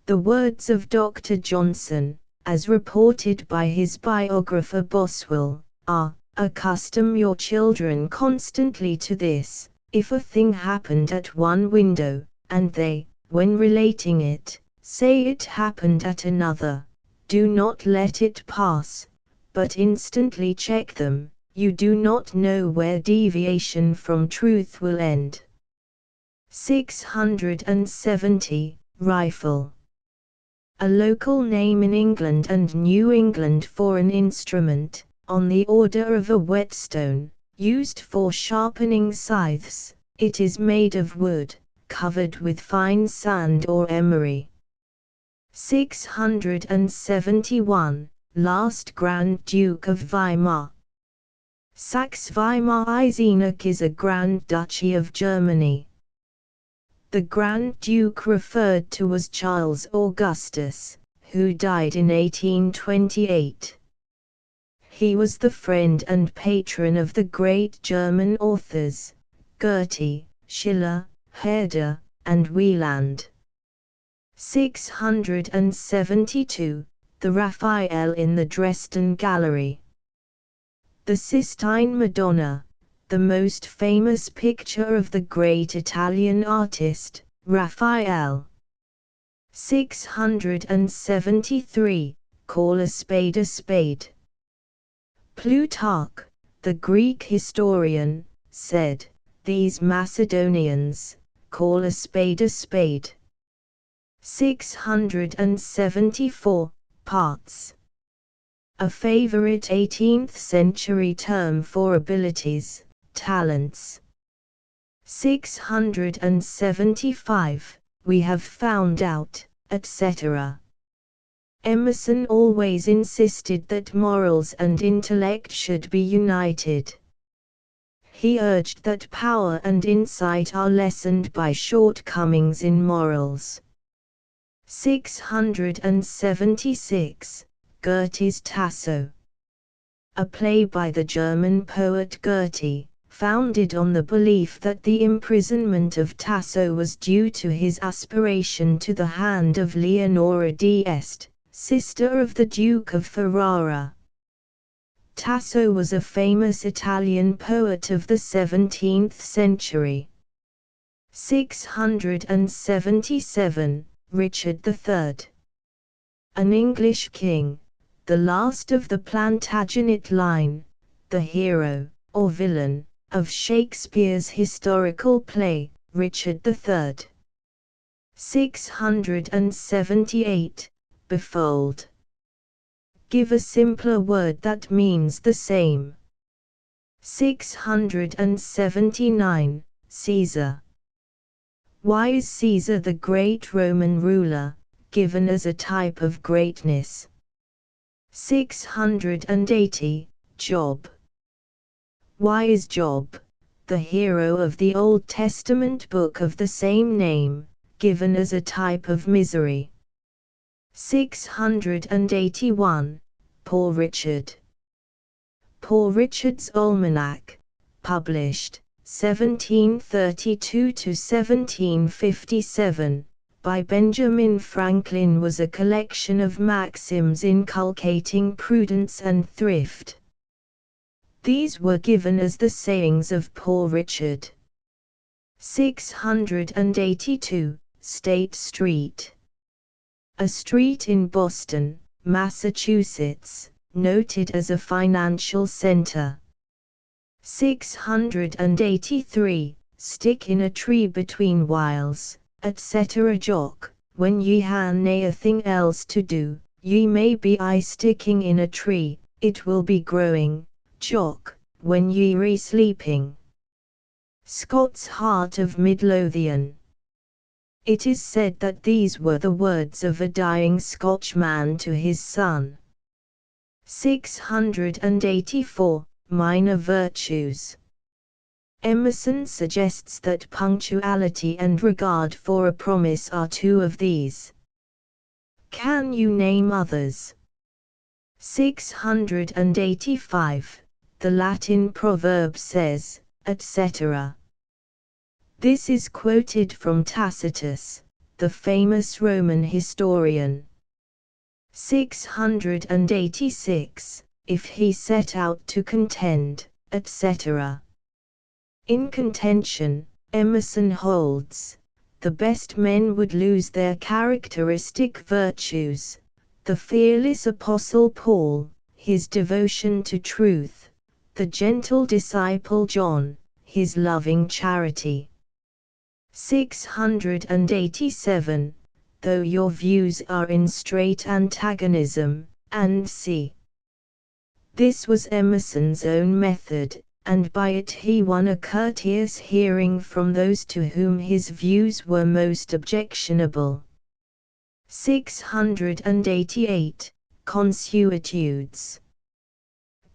The words of Dr. Johnson, as reported by his biographer Boswell, are, "Accustom your children constantly to this, if a thing happened at one window, and they, when relating it, say it happened at another, do not let it pass, but instantly check them. You do not know where deviation from truth will end." 670. Rifle. A local name in England and New England for an instrument, on the order of a whetstone, used for sharpening scythes. It is made of wood, covered with fine sand or emery. 671. Last Grand Duke of Weimar. Saxe-Weimar-Eisenach is a Grand Duchy of Germany. The Grand Duke referred to was Charles Augustus, who died in 1828. He was the friend and patron of the great German authors, Goethe, Schiller, Herder, and Wieland. 672. The Raphael in the Dresden Gallery. The Sistine Madonna, the most famous picture of the great Italian artist, Raphael. 673. call a spade a spade. Plutarch, the Greek historian, said, "These Macedonians call a spade a spade." 674 parts. A favorite 18th century term for abilities, talents. 675, we have found out, etc. Emerson always insisted that morals and intellect should be united. He urged that power and insight are lessened by shortcomings in morals. 676, Goethe's Tasso. A play by the German poet Goethe, founded on the belief that the imprisonment of Tasso was due to his aspiration to the hand of Leonora d'Este, sister of the Duke of Ferrara. Tasso was a famous Italian poet of the 17th century. 677, Richard III. An English king, the last of the Plantagenet line, the hero, or villain, of Shakespeare's historical play, Richard III. 678, Befold. Give a simpler word that means the same. 679, Caesar. Why is Caesar the great Roman ruler, given as a type of greatness? 680, Job. Why is Job, the hero of the Old Testament book of the same name, given as a type of misery? 681, Poor Richard. Poor Richard's Almanac, published, 1732–1757, by Benjamin Franklin, was a collection of maxims inculcating prudence and thrift. These were given as the sayings of Poor Richard. 682, State Street. A street in Boston, Massachusetts, noted as a financial center. 683, Stick in a tree between whiles, etc. Jock, when ye ha naething else to do, ye may be sticking in a tree, it will be growing. Jock, when ye re-sleeping. Scott's Heart of Midlothian. It is said that these were the words of a dying Scotchman to his son. 684, Minor Virtues. Emerson suggests that punctuality and regard for a promise are two of these. Can you name others? 685, the Latin proverb says, etc. This is quoted from Tacitus, the famous Roman historian. 686, if he set out to contend, etc. In contention, Emerson holds, the best men would lose their characteristic virtues, the fearless Apostle Paul, his devotion to truth, the gentle disciple John, his loving charity. 687, though your views are in straight antagonism, and c. This was Emerson's own method, and by it he won a courteous hearing from those to whom his views were most objectionable. 688, Consuetudes.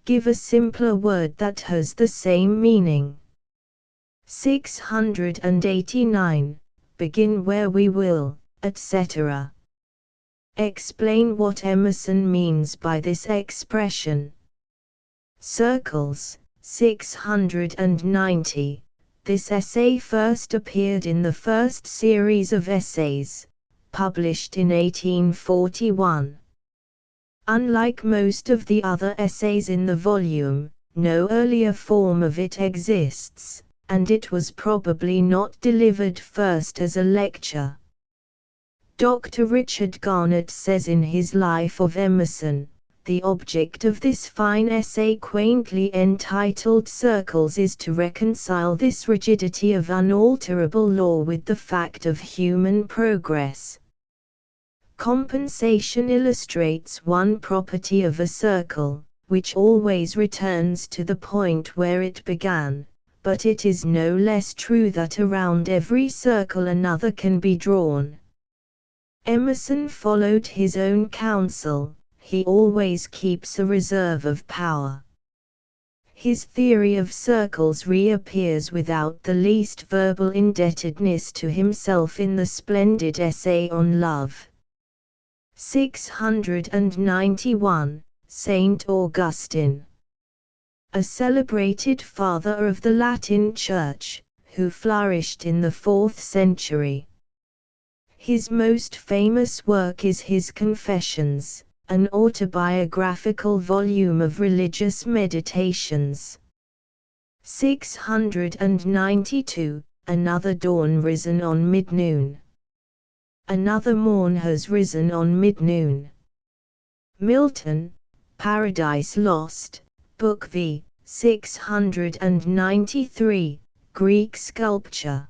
Give a simpler word that has the same meaning. 689, Begin where we will, etc. Explain what Emerson means by this expression. Circles, 690. This essay first appeared in the first series of essays, published in 1841. Unlike most of the other essays in the volume, no earlier form of it exists, and it was probably not delivered first as a lecture. Dr. Richard Garnett says in his Life of Emerson, "The object of this fine essay quaintly entitled Circles is to reconcile this rigidity of unalterable law with the fact of human progress. Compensation illustrates one property of a circle, which always returns to the point where it began, but it is no less true that around every circle another can be drawn." Emerson followed his own counsel. He always keeps a reserve of power. His theory of circles reappears without the least verbal indebtedness to himself in the splendid essay on love. 691, Saint Augustine. A celebrated father of the Latin Church, who flourished in the 4th century. His most famous work is his Confessions, an autobiographical volume of religious meditations. 692, Another dawn risen on mid-noon. Another morn has risen on mid-noon. Milton, Paradise Lost, Book V, 693, Greek sculpture.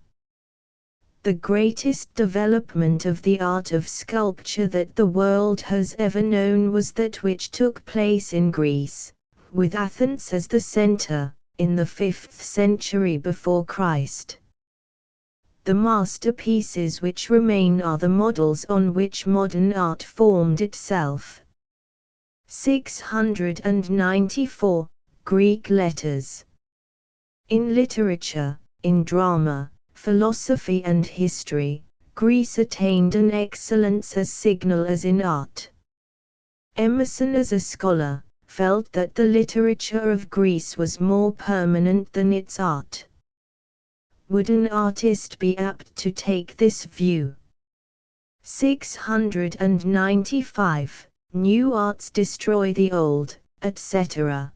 The greatest development of the art of sculpture that the world has ever known was that which took place in Greece, with Athens as the center, in the 5th century before Christ. The masterpieces which remain are the models on which modern art formed itself. 694, Greek letters. In literature, in drama, philosophy and history, Greece attained an excellence as signal as in art. Emerson, as a scholar, felt that the literature of Greece was more permanent than its art. Would an artist be apt to take this view? 695, New arts destroy the old, etc.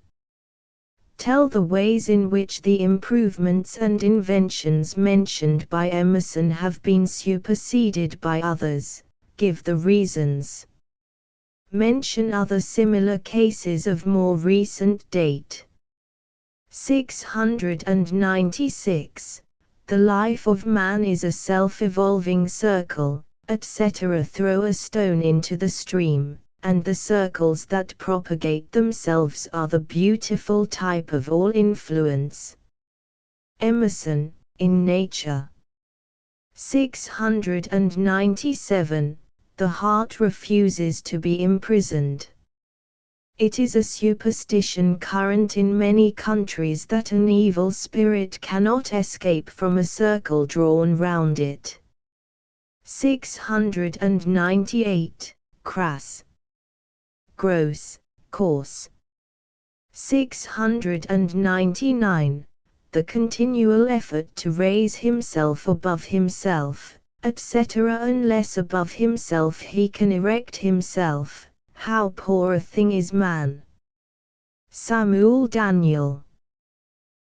Tell the ways in which the improvements and inventions mentioned by Emerson have been superseded by others, give the reasons. Mention other similar cases of more recent date. 696, The life of man is a self-evolving circle, etc. Throw a stone into the stream, and the circles that propagate themselves are the beautiful type of all influence. Emerson, in Nature. 697, The heart refuses to be imprisoned. It is a superstition current in many countries that an evil spirit cannot escape from a circle drawn round it. 698, Crass. Gross, coarse. 699, The continual effort to raise himself above himself, etc. Unless above himself he can erect himself, how poor a thing is man. Samuel Daniel.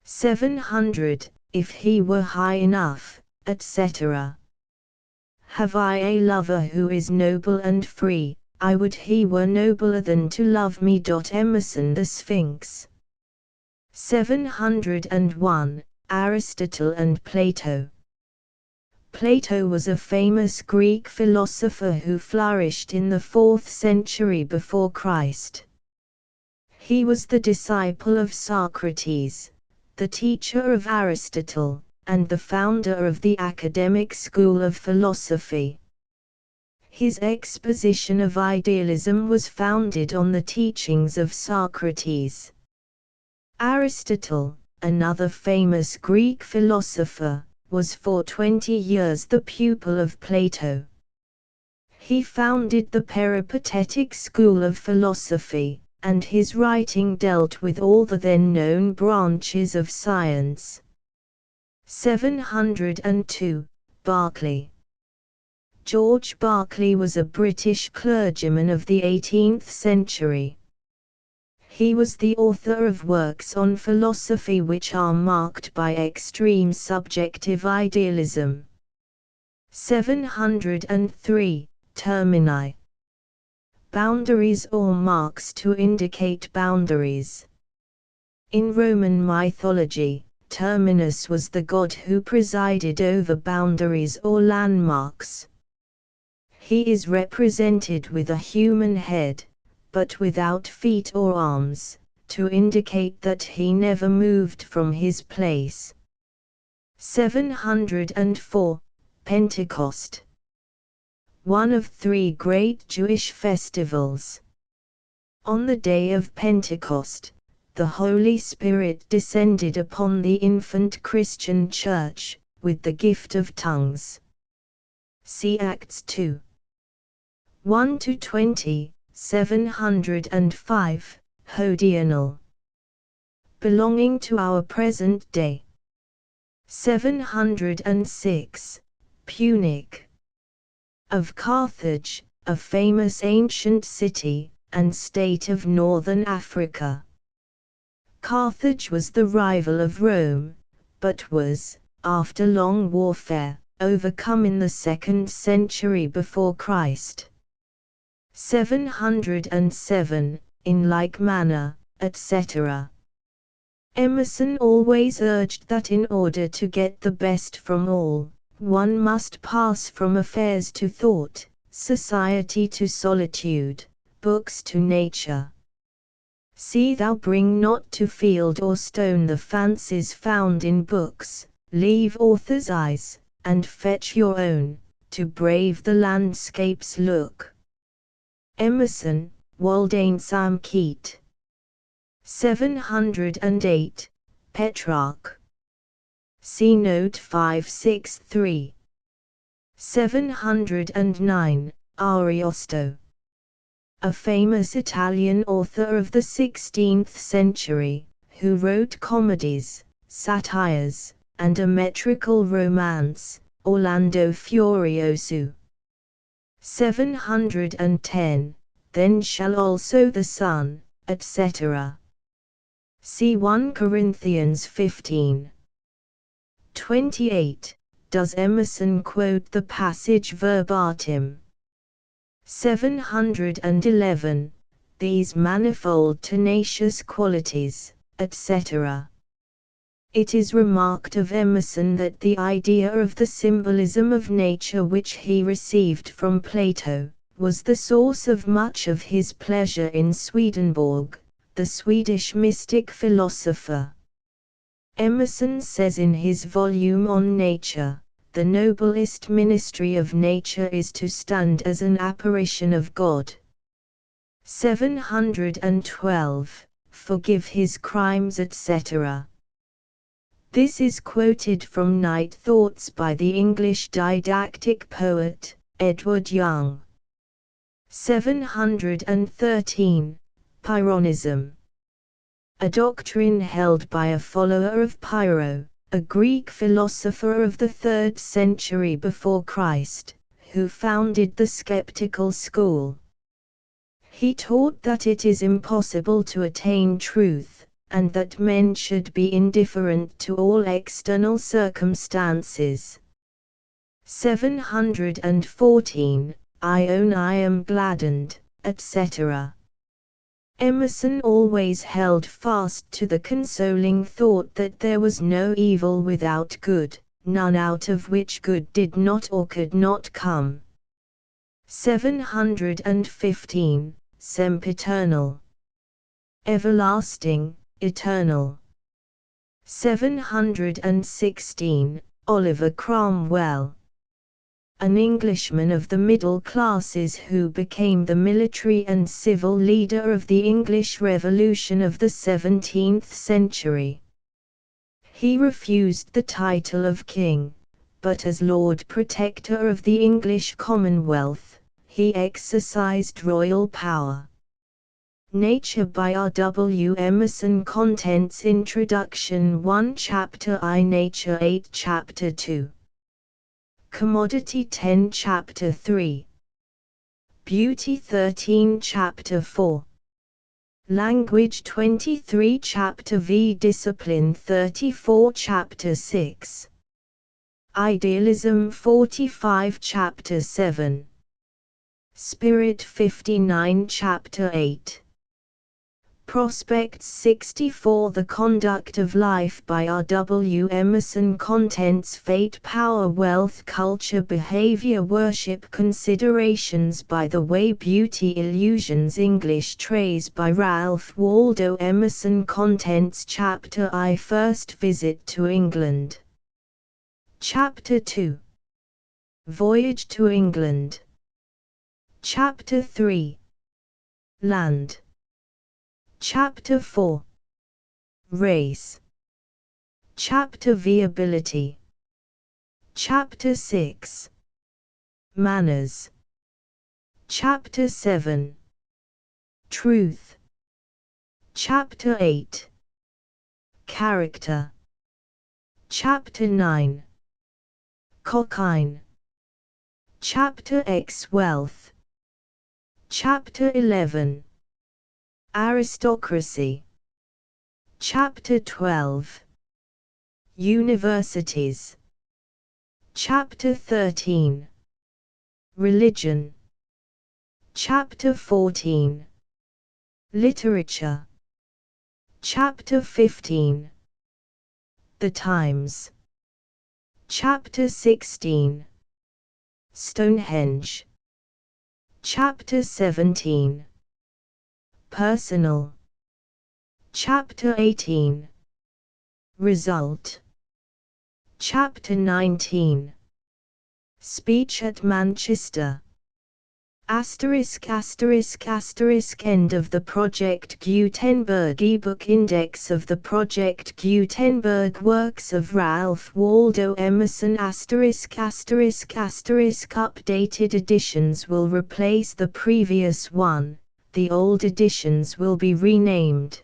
700, If he were high enough, etc. Have I a lover who is noble and free, I would he were nobler than to love me. Emerson, The Sphinx. 701, Aristotle and Plato. Plato was a famous Greek philosopher who flourished in the 4th century before Christ. He was the disciple of Socrates, the teacher of Aristotle, and the founder of the academic school of philosophy. His exposition of idealism was founded on the teachings of Socrates. Aristotle, another famous Greek philosopher, was for 20 years the pupil of Plato. He founded the peripatetic school of philosophy, and his writing dealt with all the then known branches of science. 702, Berkeley. George Berkeley was a British clergyman of the 18th century. He was the author of works on philosophy which are marked by extreme subjective idealism. 703, termini. Boundaries or marks to indicate boundaries. In Roman mythology, Terminus was the god who presided over boundaries or landmarks. He is represented with a human head, but without feet or arms, to indicate that he never moved from his place. 704. Pentecost. One of three great Jewish festivals. On the day of Pentecost, the Holy Spirit descended upon the infant Christian Church, with the gift of tongues. See Acts 2. 1-20, 705, Hodional. Belonging to our present day. 706, Punic. Of Carthage, a famous ancient city and state of northern Africa. Carthage was the rival of Rome, but was, after long warfare, overcome in the 2nd century before Christ. 707, in like manner, etc. Emerson always urged that in order to get the best from all, one must pass from affairs to thought, society to solitude, books to nature. See thou bring not to field or stone the fancies found in books, leave author's eyes, and fetch your own, to brave the landscape's look. Emerson, Waldo Emerson. 708, Petrarch. See note 563. 709, Ariosto. A famous Italian author of the 16th century, who wrote comedies, satires, and a metrical romance, Orlando Furioso. 710, Then shall also the sun, etc. See 1 Corinthians 15. 28. Does Emerson quote the passage verbatim? 711. These manifold tenacious qualities, etc. It is remarked of Emerson that the idea of the symbolism of nature which he received from Plato, was the source of much of his pleasure in Swedenborg, the Swedish mystic philosopher. Emerson says in his volume on nature, the noblest ministry of nature is to stand as an apparition of God. 712. Forgive his crimes, etc. This is quoted from Night Thoughts by the English didactic poet, Edward Young. 713. Pyrrhonism. A doctrine held by a follower of Pyrrho, a Greek philosopher of the 3rd century before Christ, who founded the skeptical school. He taught that it is impossible to attain truth, and that men should be indifferent to all external circumstances. 714. I own I am gladdened, etc. Emerson always held fast to the consoling thought that there was no evil without good, none out of which good did not or could not come. 715. Sempiternal. Everlasting, eternal. 716. Oliver Cromwell. An Englishman of the middle classes who became the military and civil leader of the English Revolution of the 17th century. He refused the title of king, but as Lord Protector of the English Commonwealth, he exercised royal power. Nature by R. W. Emerson. Contents Introduction 1 Chapter I Nature 8 Chapter 2 Commodity 10 Chapter 3 Beauty 13 Chapter 4 Language 23 Chapter V Discipline 34 Chapter 6 Idealism 45 Chapter 7 Spirit 59 Chapter 8. Prospects 64 The Conduct of Life by R. W. Emerson. Contents: Fate, Power, Wealth, Culture, Behavior, Worship, Considerations by the Way, Beauty, Illusions. English Trays by Ralph Waldo Emerson. Contents: Chapter I First Visit to England. Chapter 2 Voyage to England. Chapter 3 Land. Chapter 4 Race. Chapter Viability. Chapter 6 Manners. Chapter 7 Truth. Chapter 8 Character. Chapter 9 Cockine. Chapter X Wealth. Chapter 11 Aristocracy. Chapter 12 Universities. Chapter 13 Religion. Chapter 14 Literature. Chapter 15 The Times. Chapter 16 Stonehenge. Chapter 17 Personal. Chapter 18 Result. Chapter 19 Speech at Manchester. End of the Project Gutenberg ebook. Index of the Project Gutenberg works of Ralph Waldo Emerson. Updated editions will replace the previous one, the old editions will be renamed.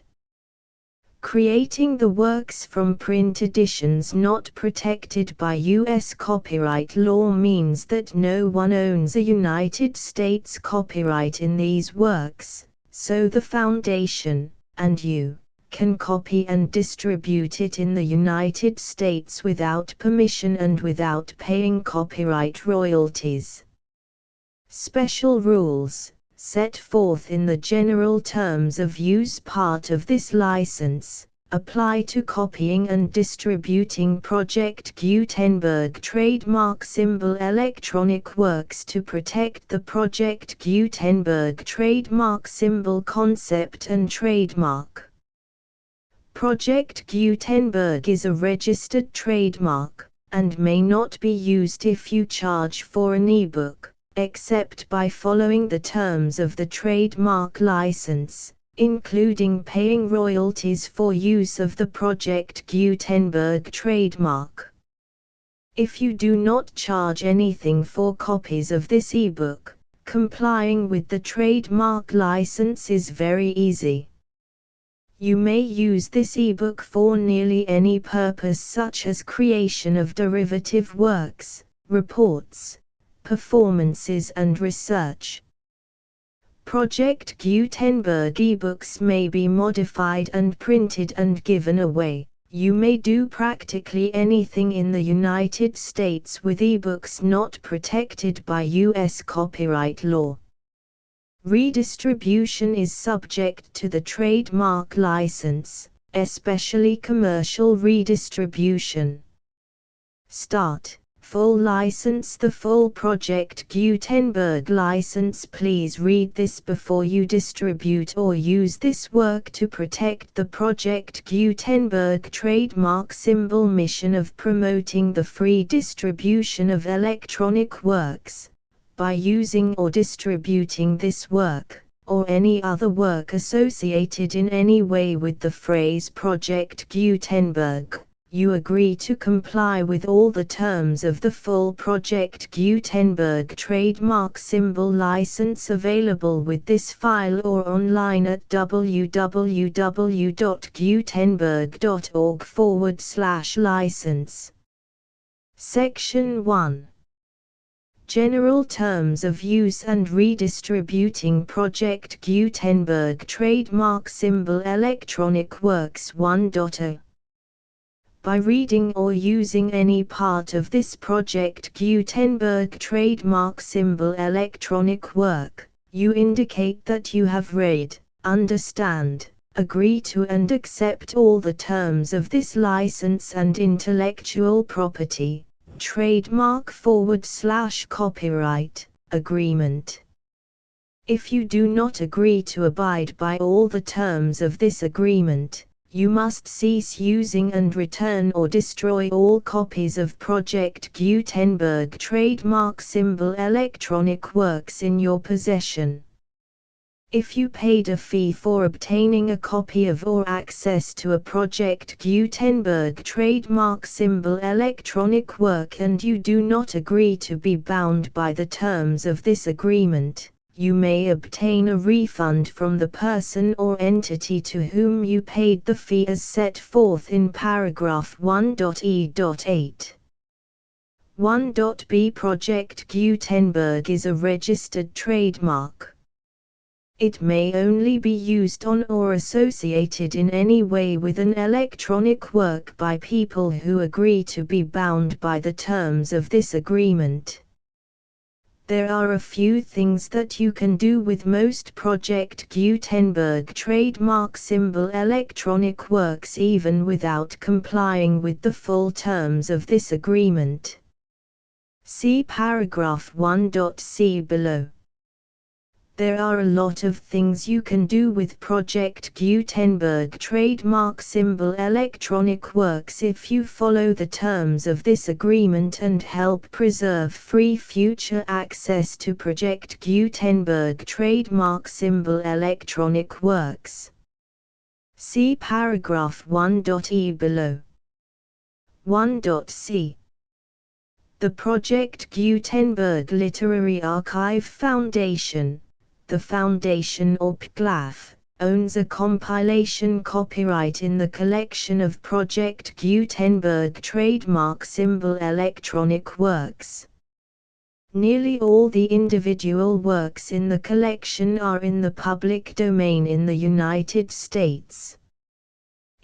Creating the works from print editions not protected by U.S. copyright law means that no one owns a United States copyright in these works, so the Foundation, and you, can copy and distribute it in the United States without permission and without paying copyright royalties. Special rules, set forth in the general terms of use part of this license, apply to copying and distributing Project Gutenberg trademark symbol electronic works to protect the Project Gutenberg trademark symbol concept and trademark. Project Gutenberg is a registered trademark, and may not be used if you charge for an ebook, except by following the terms of the trademark license, including paying royalties for use of the Project Gutenberg trademark. If you do not charge anything for copies of this ebook, complying with the trademark license is very easy. You may use this ebook for nearly any purpose, such as creation of derivative works, reports, performances and research. Project Gutenberg ebooks may be modified and printed and given away. You may do practically anything in the United States with ebooks not protected by U.S. copyright law. Redistribution is subject to the trademark license, especially commercial redistribution. Start. Full license. The full Project Gutenberg license. Please read this before you distribute or use this work to protect the Project Gutenberg trademark symbol. Mission of promoting the free distribution of electronic works. By using or distributing this work, or any other work associated in any way with the phrase Project Gutenberg, you agree to comply with all the terms of the full Project Gutenberg trademark symbol license available with this file or online at www.gutenberg.org/license. Section 1. General Terms of Use and Redistributing Project Gutenberg Trademark Symbol Electronic Works 1.0 By reading or using any part of this Project Gutenberg trademark symbol electronic work, you indicate that you have read, understand, agree to and accept all the terms of this license and intellectual property, trademark/copyright, agreement. If you do not agree to abide by all the terms of this agreement, you must cease using and return or destroy all copies of Project Gutenberg trademark symbol electronic works in your possession. If you paid a fee for obtaining a copy of or access to a Project Gutenberg trademark symbol electronic work and you do not agree to be bound by the terms of this agreement, you may obtain a refund from the person or entity to whom you paid the fee as set forth in paragraph 1.e.8. 1.b Project Gutenberg is a registered trademark. It may only be used on or associated in any way with an electronic work by people who agree to be bound by the terms of this agreement. There are a few things that you can do with most Project Gutenberg trademark symbol electronic works even without complying with the full terms of this agreement. See paragraph 1.c below. There are a lot of things you can do with Project Gutenberg trademark symbol electronic works if you follow the terms of this agreement and help preserve free future access to Project Gutenberg trademark symbol electronic works. See paragraph 1.e below. 1.c. The Project Gutenberg Literary Archive Foundation, the Foundation or PGLAF, owns a compilation copyright in the collection of Project Gutenberg trademark symbol electronic works. Nearly all the individual works in the collection are in the public domain in the United States.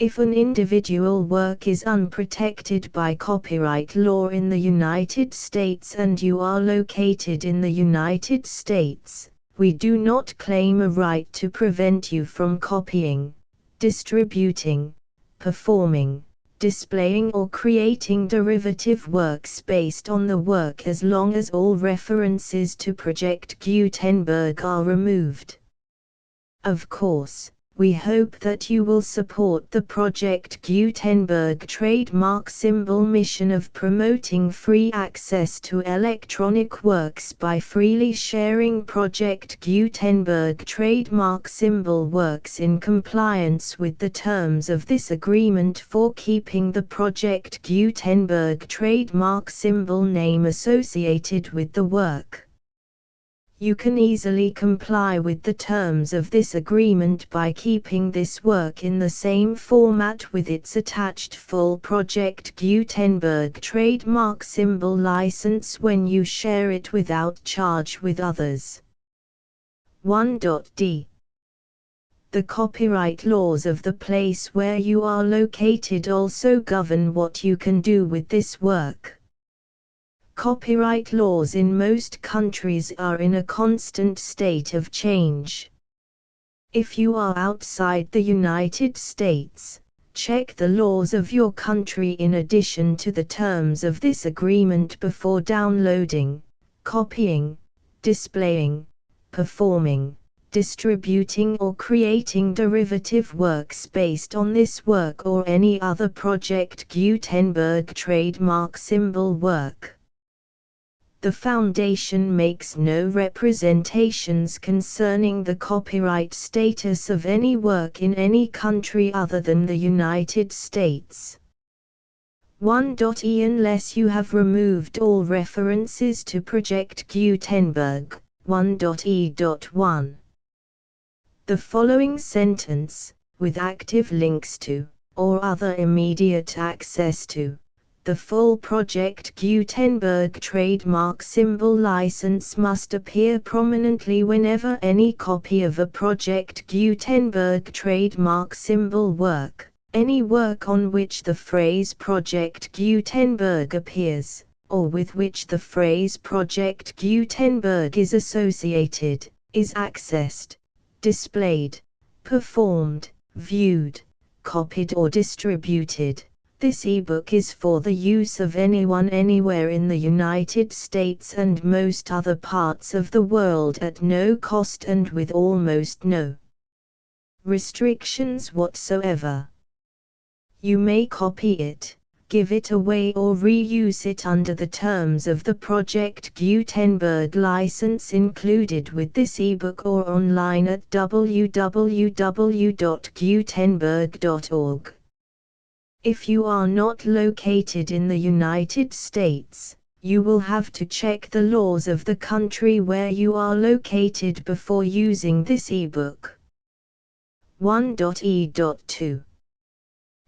If an individual work is unprotected by copyright law in the United States and you are located in the United States, we do not claim a right to prevent you from copying, distributing, performing, displaying or creating derivative works based on the work as long as all references to Project Gutenberg are removed. Of course, we hope that you will support the Project Gutenberg trademark symbol mission of promoting free access to electronic works by freely sharing Project Gutenberg trademark symbol works in compliance with the terms of this agreement for keeping the Project Gutenberg trademark symbol name associated with the work. You can easily comply with the terms of this agreement by keeping this work in the same format with its attached full Project Gutenberg trademark symbol license when you share it without charge with others. 1.d. The copyright laws of the place where you are located also govern what you can do with this work. Copyright laws in most countries are in a constant state of change. If you are outside the United States, check the laws of your country in addition to the terms of this agreement before downloading, copying, displaying, performing, distributing or creating derivative works based on this work or any other Project Gutenberg trademark symbol work. The Foundation makes no representations concerning the copyright status of any work in any country other than the United States. 1.e Unless you have removed all references to Project Gutenberg. 1.e.1. The following sentence, with active links to, or other immediate access to, the full Project Gutenberg trademark symbol license must appear prominently whenever any copy of a Project Gutenberg trademark symbol work, Any work on which the phrase Project Gutenberg appears, or with which the phrase Project Gutenberg is associated, is accessed, displayed, performed, viewed, copied or distributed. This ebook is for the use of anyone anywhere in the United States and most other parts of the world at no cost and with almost no restrictions whatsoever. You may copy it, give it away or reuse it under the terms of the Project Gutenberg license included with this ebook or online at www.gutenberg.org. If you are not located in the United States, you will have to check the laws of the country where you are located before using this ebook. 1.e.2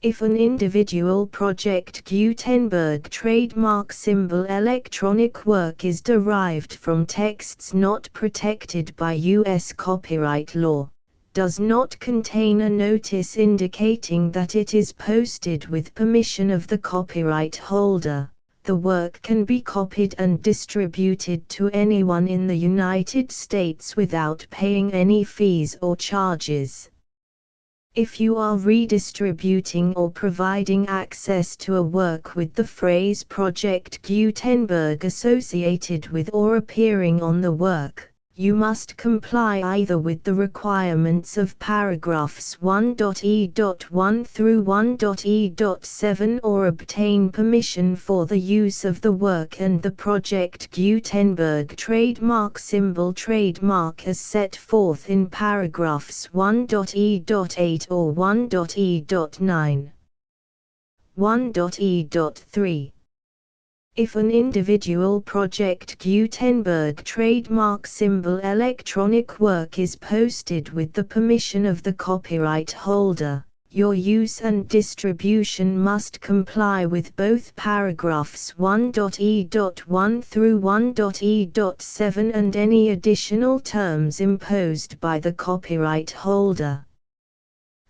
If an individual Project Gutenberg trademark symbol electronic work is derived from texts not protected by U.S. copyright law, does not contain a notice indicating that it is posted with permission of the copyright holder, the work can be copied and distributed to anyone in the United States without paying any fees or charges. If you are redistributing or providing access to a work with the phrase Project Gutenberg associated with or appearing on the work, you must comply either with the requirements of paragraphs 1.e.1 through 1.e.7 or obtain permission for the use of the work and the Project Gutenberg trademark symbol trademark as set forth in paragraphs 1.e.8 or 1.e.9. 1.e.3 If an individual Project Gutenberg trademark symbol electronic work is posted with the permission of the copyright holder, your use and distribution must comply with both paragraphs 1.e.1 through 1.e.7 and any additional terms imposed by the copyright holder.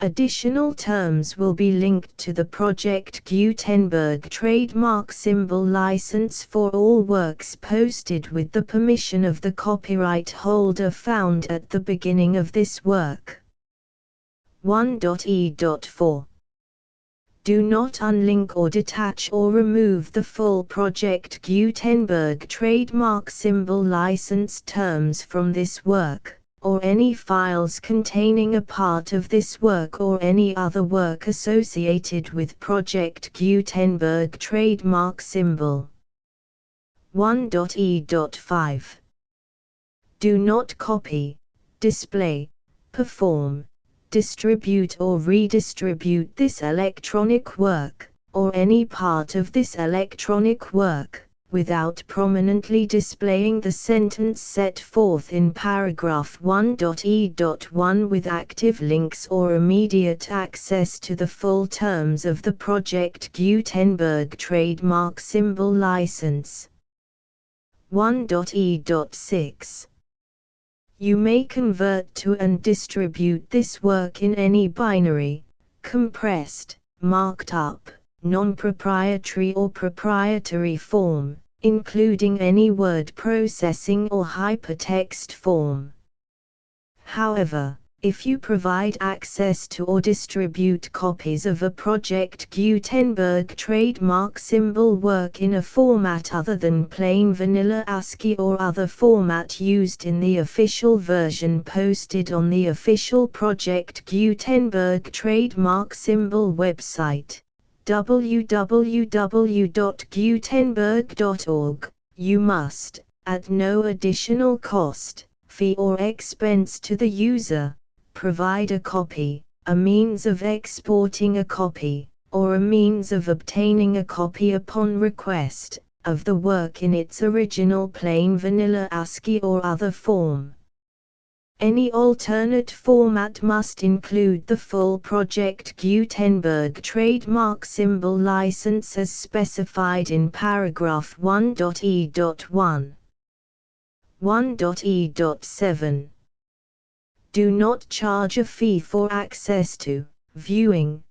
Additional terms will be linked to the Project Gutenberg trademark symbol license for all works posted with the permission of the copyright holder found at the beginning of this work. 1.e.4 Do not unlink or detach or remove the full Project Gutenberg trademark symbol license terms from this work, or any files containing a part of this work or any other work associated with Project Gutenberg trademark symbol. 1.e.5 Do not copy, display, perform, distribute or redistribute this electronic work, or any part of this electronic work, without prominently displaying the sentence set forth in paragraph 1.e.1 with active links or immediate access to the full terms of the Project Gutenberg trademark symbol license. 1.e.6 You may convert to and distribute this work in any binary, compressed, marked up, non-proprietary or proprietary form, including any word processing or hypertext form. However, if you provide access to or distribute copies of a Project Gutenberg trademark symbol work in a format other than plain vanilla ASCII or other format used in the official version posted on the official Project Gutenberg trademark symbol website, www.gutenberg.org, you must, at no additional cost, fee or expense to the user, provide a copy, a means of exporting a copy, or a means of obtaining a copy upon request, of the work in its original plain vanilla ASCII or other form. Any alternate format must include the full Project Gutenberg trademark symbol license as specified in paragraph 1.e.1. 1.e.7 Do not charge a fee for access to, viewing,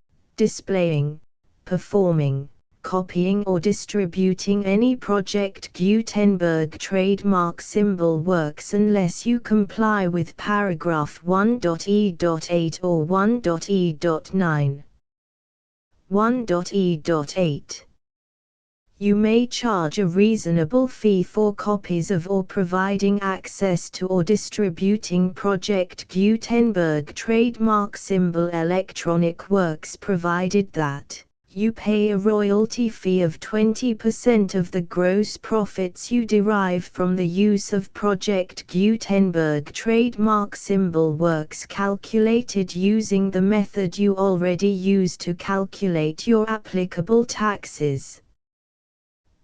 displaying, performing, copying or distributing any Project Gutenberg trademark symbol works unless you comply with paragraph 1.e.8 or 1.e.9. 1.e.8. You may charge a reasonable fee for copies of or providing access to or distributing Project Gutenberg trademark symbol electronic works provided that you pay a royalty fee of 20% of the gross profits you derive from the use of Project Gutenberg trademark symbol works calculated using the method you already use to calculate your applicable taxes.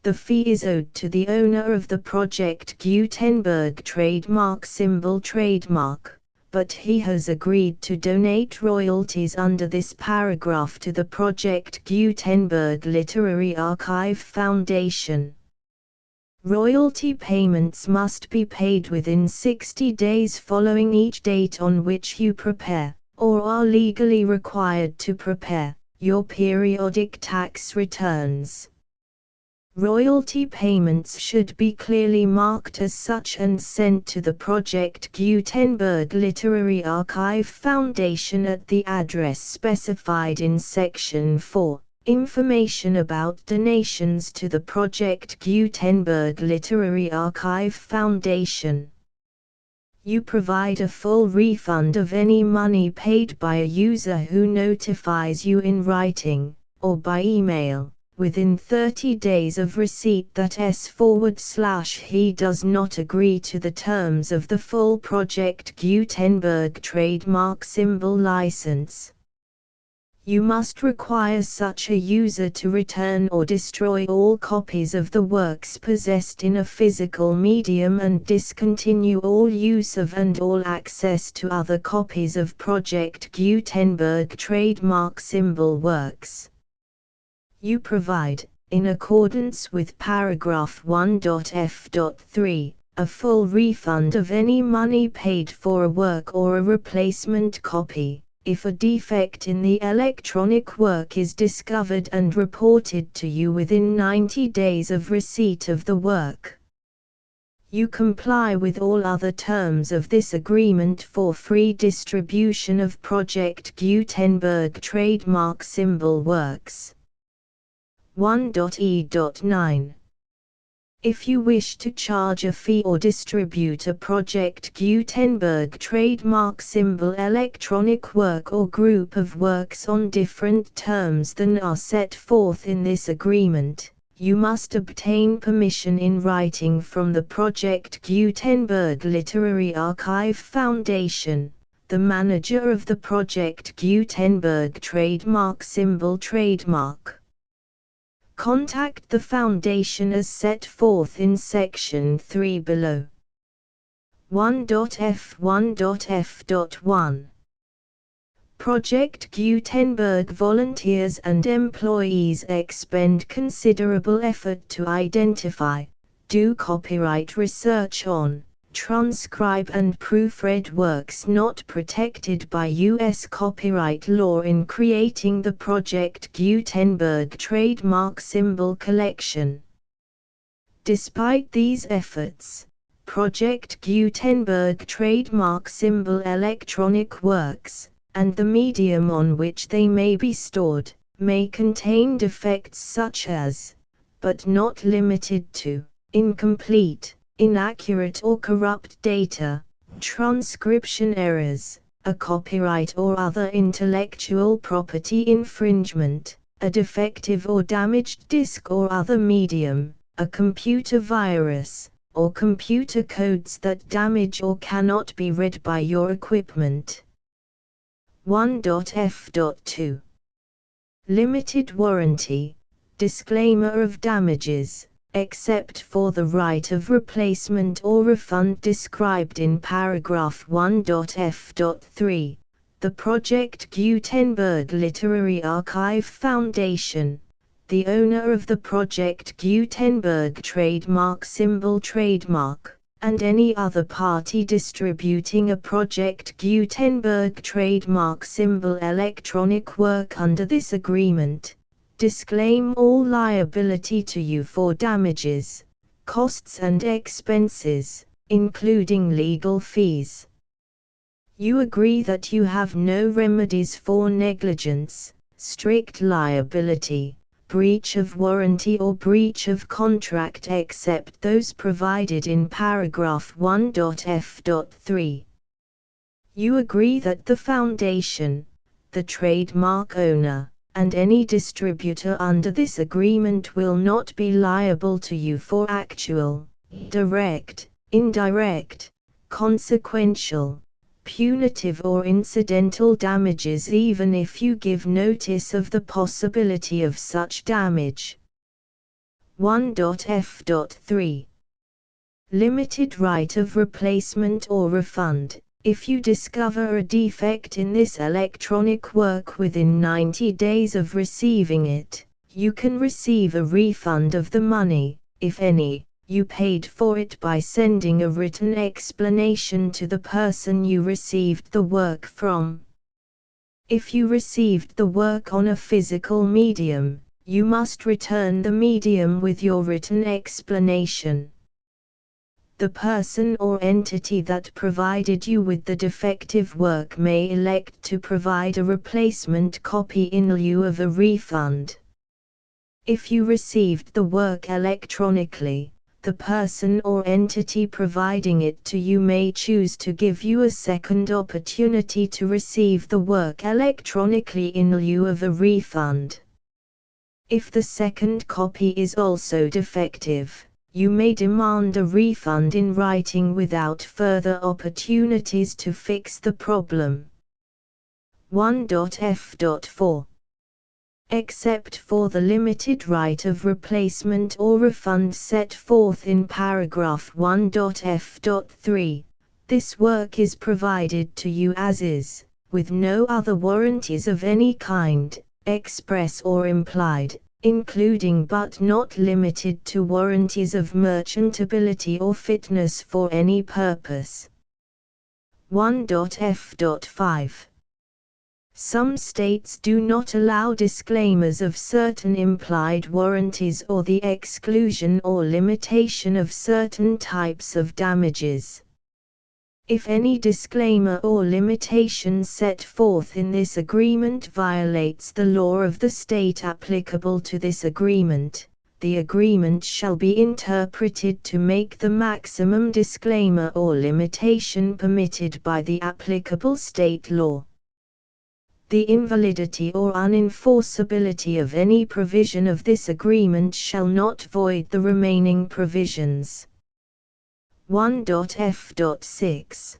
The fee is owed to the owner of the Project Gutenberg trademark symbol trademark, but he has agreed to donate royalties under this paragraph to the Project Gutenberg Literary Archive Foundation. Royalty payments must be paid within 60 days following each date on which you prepare, or are legally required to prepare, your periodic tax returns. Royalty payments should be clearly marked as such and sent to the Project Gutenberg Literary Archive Foundation at the address specified in Section 4, Information about donations to the Project Gutenberg Literary Archive Foundation. You provide a full refund of any money paid by a user who notifies you in writing, or by email, within 30 days of receipt that he does not agree to the terms of the full Project Gutenberg trademark symbol license. You must require such a user to return or destroy all copies of the works possessed in a physical medium and discontinue all use of and all access to other copies of Project Gutenberg trademark symbol works. You provide, in accordance with paragraph 1.f.3, a full refund of any money paid for a work or a replacement copy, if a defect in the electronic work is discovered and reported to you within 90 days of receipt of the work. You comply with all other terms of this agreement for free distribution of Project Gutenberg trademark symbol works. 1.e.9. If you wish to charge a fee or distribute a Project Gutenberg trademark symbol electronic work or group of works on different terms than are set forth in this agreement, you must obtain permission in writing from the Project Gutenberg Literary Archive Foundation, the manager of the Project Gutenberg trademark symbol trademark. Contact the Foundation as set forth in Section 3 below. 1.f1.f.1. Project Gutenberg volunteers and employees expend considerable effort to identify, do copyright research on, transcribe and proofread works not protected by U.S. copyright law in creating the Project Gutenberg trademark symbol collection. Despite these efforts, Project Gutenberg trademark symbol electronic works, and the medium on which they may be stored, may contain defects such as, but not limited to, incomplete, inaccurate or corrupt data, transcription errors, a copyright or other intellectual property infringement, a defective or damaged disk or other medium, a computer virus, or computer codes that damage or cannot be read by your equipment. 1.f.2. Limited warranty, disclaimer of damages, except for the right of replacement or refund described in paragraph 1.f.3, the Project Gutenberg Literary Archive Foundation, the owner of the Project Gutenberg trademark symbol trademark, and any other party distributing a Project Gutenberg trademark symbol electronic work under this agreement, disclaim all liability to you for damages, costs and expenses, including legal fees. You agree that you have no remedies for negligence, strict liability, breach of warranty or breach of contract except those provided in paragraph 1.f.3. You agree that the foundation, the trademark owner, and any distributor under this agreement will not be liable to you for actual, direct, indirect, consequential, punitive or incidental damages even if you give notice of the possibility of such damage. 1.f.3. Limited right of replacement or refund. If you discover a defect in this electronic work within 90 days of receiving it, you can receive a refund of the money, if any, you paid for it by sending a written explanation to the person you received the work from. If you received the work on a physical medium, you must return the medium with your written explanation. The person or entity that provided you with the defective work may elect to provide a replacement copy in lieu of a refund. If you received the work electronically, the person or entity providing it to you may choose to give you a second opportunity to receive the work electronically in lieu of a refund. If the second copy is also defective, you may demand a refund in writing without further opportunities to fix the problem. 1.f.4. Except for the limited right of replacement or refund set forth in paragraph 1.f.3, this work is provided to you as is, with no other warranties of any kind, express or implied, including but not limited to warranties of merchantability or fitness for any purpose. 1.f.5. Some states do not allow disclaimers of certain implied warranties or the exclusion or limitation of certain types of damages. If any disclaimer or limitation set forth in this agreement violates the law of the state applicable to this agreement, the agreement shall be interpreted to make the maximum disclaimer or limitation permitted by the applicable state law. The invalidity or unenforceability of any provision of this agreement shall not void the remaining provisions. 1.f.6.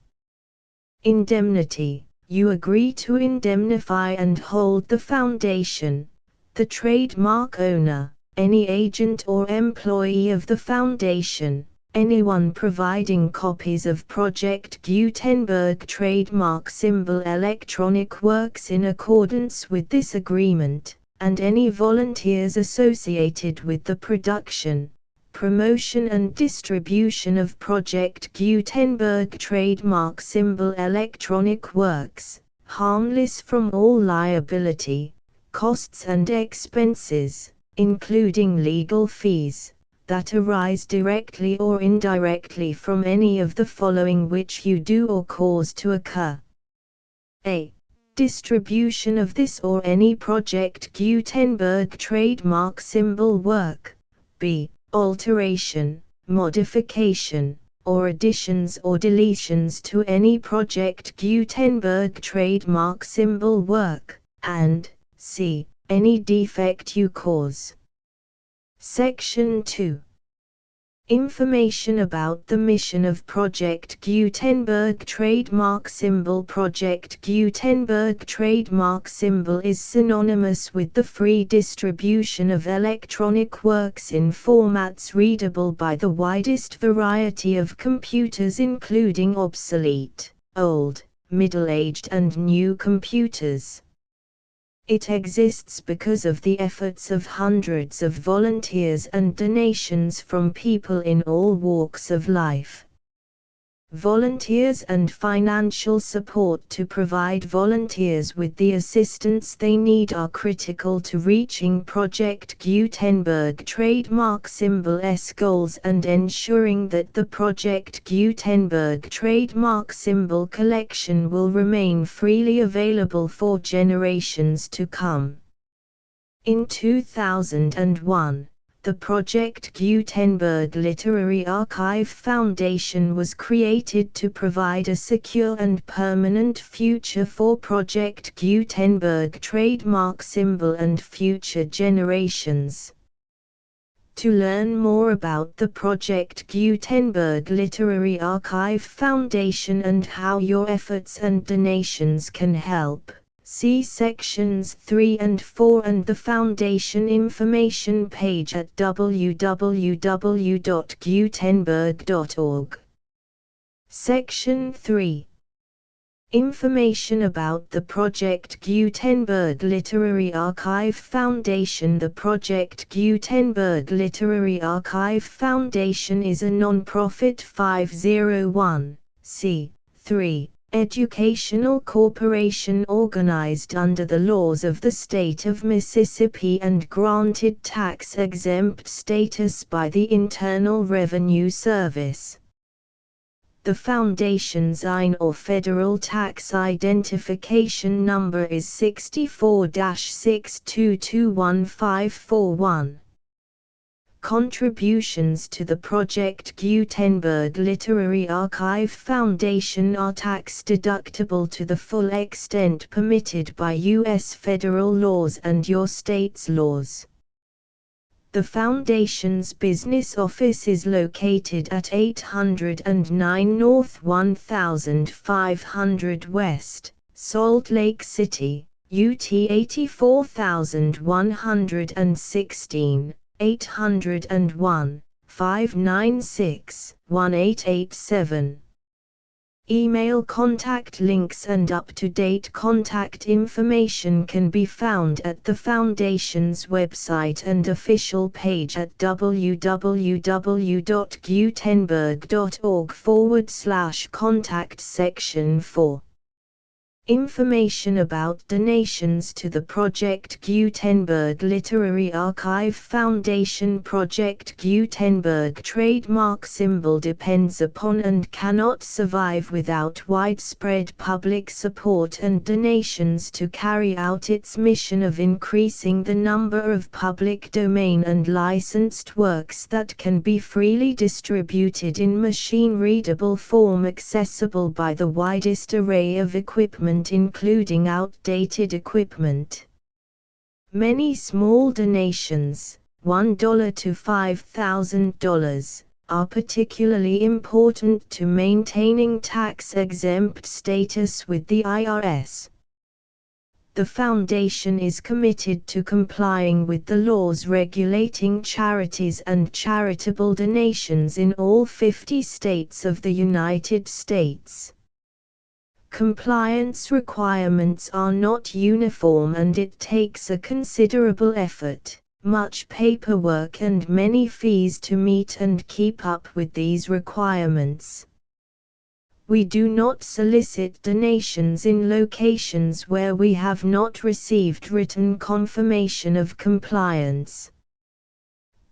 Indemnity. You agree to indemnify and hold the foundation, the trademark owner, any agent or employee of the foundation, anyone providing copies of Project Gutenberg trademark symbol electronic works in accordance with this agreement, and any volunteers associated with the production, promotion and distribution of Project Gutenberg trademark symbol electronic works, harmless from all liability, costs and expenses, including legal fees, that arise directly or indirectly from any of the following which you do or cause to occur. A. Distribution of this or any Project Gutenberg trademark symbol work. B. Alteration, modification, or additions or deletions to any Project Gutenberg trademark symbol work, and C. Any defect you cause. Section 2. Information about the mission of Project Gutenberg trademark symbol. Project Gutenberg trademark symbol is synonymous with the free distribution of electronic works in formats readable by the widest variety of computers, including obsolete, old, middle-aged and new computers. It exists because of the efforts of hundreds of volunteers and donations from people in all walks of life. Volunteers and financial support to provide volunteers with the assistance they need are critical to reaching Project Gutenberg trademark symbol's goals and ensuring that the Project Gutenberg trademark symbol collection will remain freely available for generations to come. In 2001, the Project Gutenberg Literary Archive Foundation was created to provide a secure and permanent future for Project Gutenberg trademark symbol and future generations. To learn more about the Project Gutenberg Literary Archive Foundation and how your efforts and donations can help, see sections 3 and 4 and the Foundation information page at www.gutenberg.org. Section 3. Information about the Project Gutenberg Literary Archive Foundation. The Project Gutenberg Literary Archive Foundation is a non-profit 501(c)(3) educational corporation organized under the laws of the state of Mississippi and granted tax-exempt status by the Internal Revenue Service. The Foundation's IN or Federal Tax Identification Number is 64-6221541. Contributions to the Project Gutenberg Literary Archive Foundation are tax-deductible to the full extent permitted by U.S. federal laws and your state's laws. The Foundation's business office is located at 809 North 1500 West, Salt Lake City, UT 84116. 801-596-1887. Email contact links and up-to-date contact information can be found at the Foundation's website and official page at www.gutenberg.org/contact section 4. Information about donations to the Project Gutenberg Literary Archive Foundation. Project Gutenberg trademark symbol depends upon and cannot survive without widespread public support and donations to carry out its mission of increasing the number of public domain and licensed works that can be freely distributed in machine-readable form accessible by the widest array of equipment including outdated equipment. Many small donations, $1 to $5,000, are particularly important to maintaining tax-exempt status with the IRS. The Foundation is committed to complying with the laws regulating charities and charitable donations in all 50 states of the United States. Compliance requirements are not uniform and it takes a considerable effort, much paperwork and many fees to meet and keep up with these requirements. We do not solicit donations in locations where we have not received written confirmation of compliance.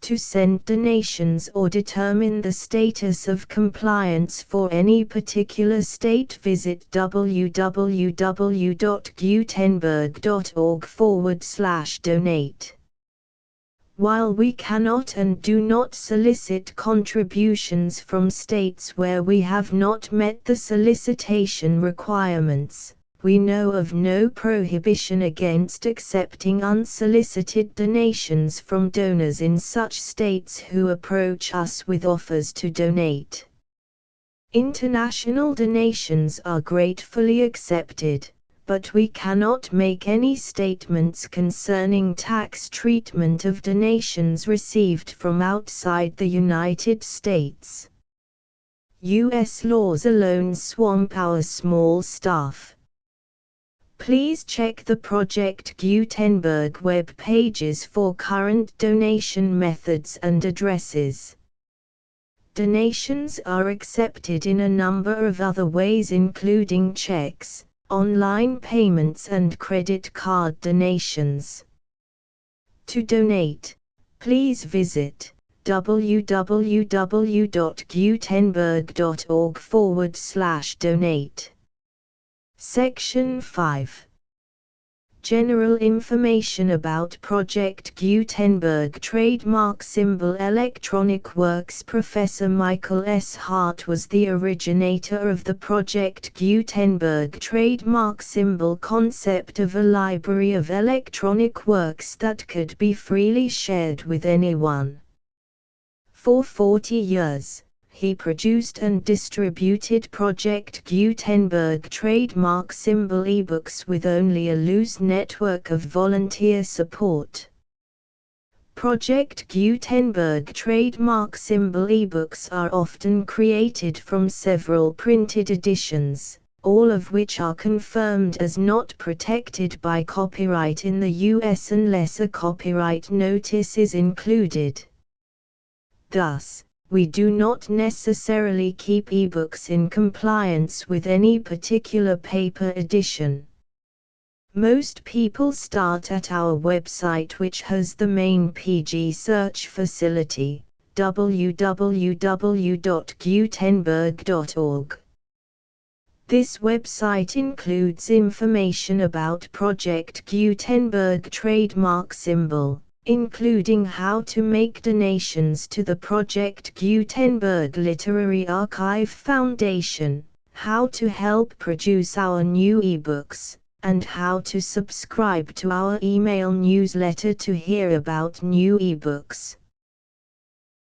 To send donations or determine the status of compliance for any particular state, visit www.gutenberg.org/donate. While we cannot and do not solicit contributions from states where we have not met the solicitation requirements, we know of no prohibition against accepting unsolicited donations from donors in such states who approach us with offers to donate. International donations are gratefully accepted, but we cannot make any statements concerning tax treatment of donations received from outside the United States. U.S. laws alone swamp our small staff. Please check the Project Gutenberg web pages for current donation methods and addresses. Donations are accepted in a number of other ways, including checks, online payments and credit card donations. To donate, please visit www.gutenberg.org/donate. Section 5. General information about Project Gutenberg Trademark Symbol Electronic Works. Professor Michael S. Hart was the originator of the Project Gutenberg trademark symbol concept of a library of electronic works that could be freely shared with anyone. For 40 years, he produced and distributed Project Gutenberg trademark symbol ebooks with only a loose network of volunteer support. Project Gutenberg trademark symbol ebooks are often created from several printed editions, all of which are confirmed as not protected by copyright in the US unless a copyright notice is included. Thus, we do not necessarily keep ebooks in compliance with any particular paper edition. Most people start at our website, which has the main PG search facility, www.gutenberg.org. This website includes information about Project Gutenberg trademark symbol, including how to make donations to the Project Gutenberg Literary Archive Foundation, how to help produce our new ebooks, and how to subscribe to our email newsletter to hear about new ebooks.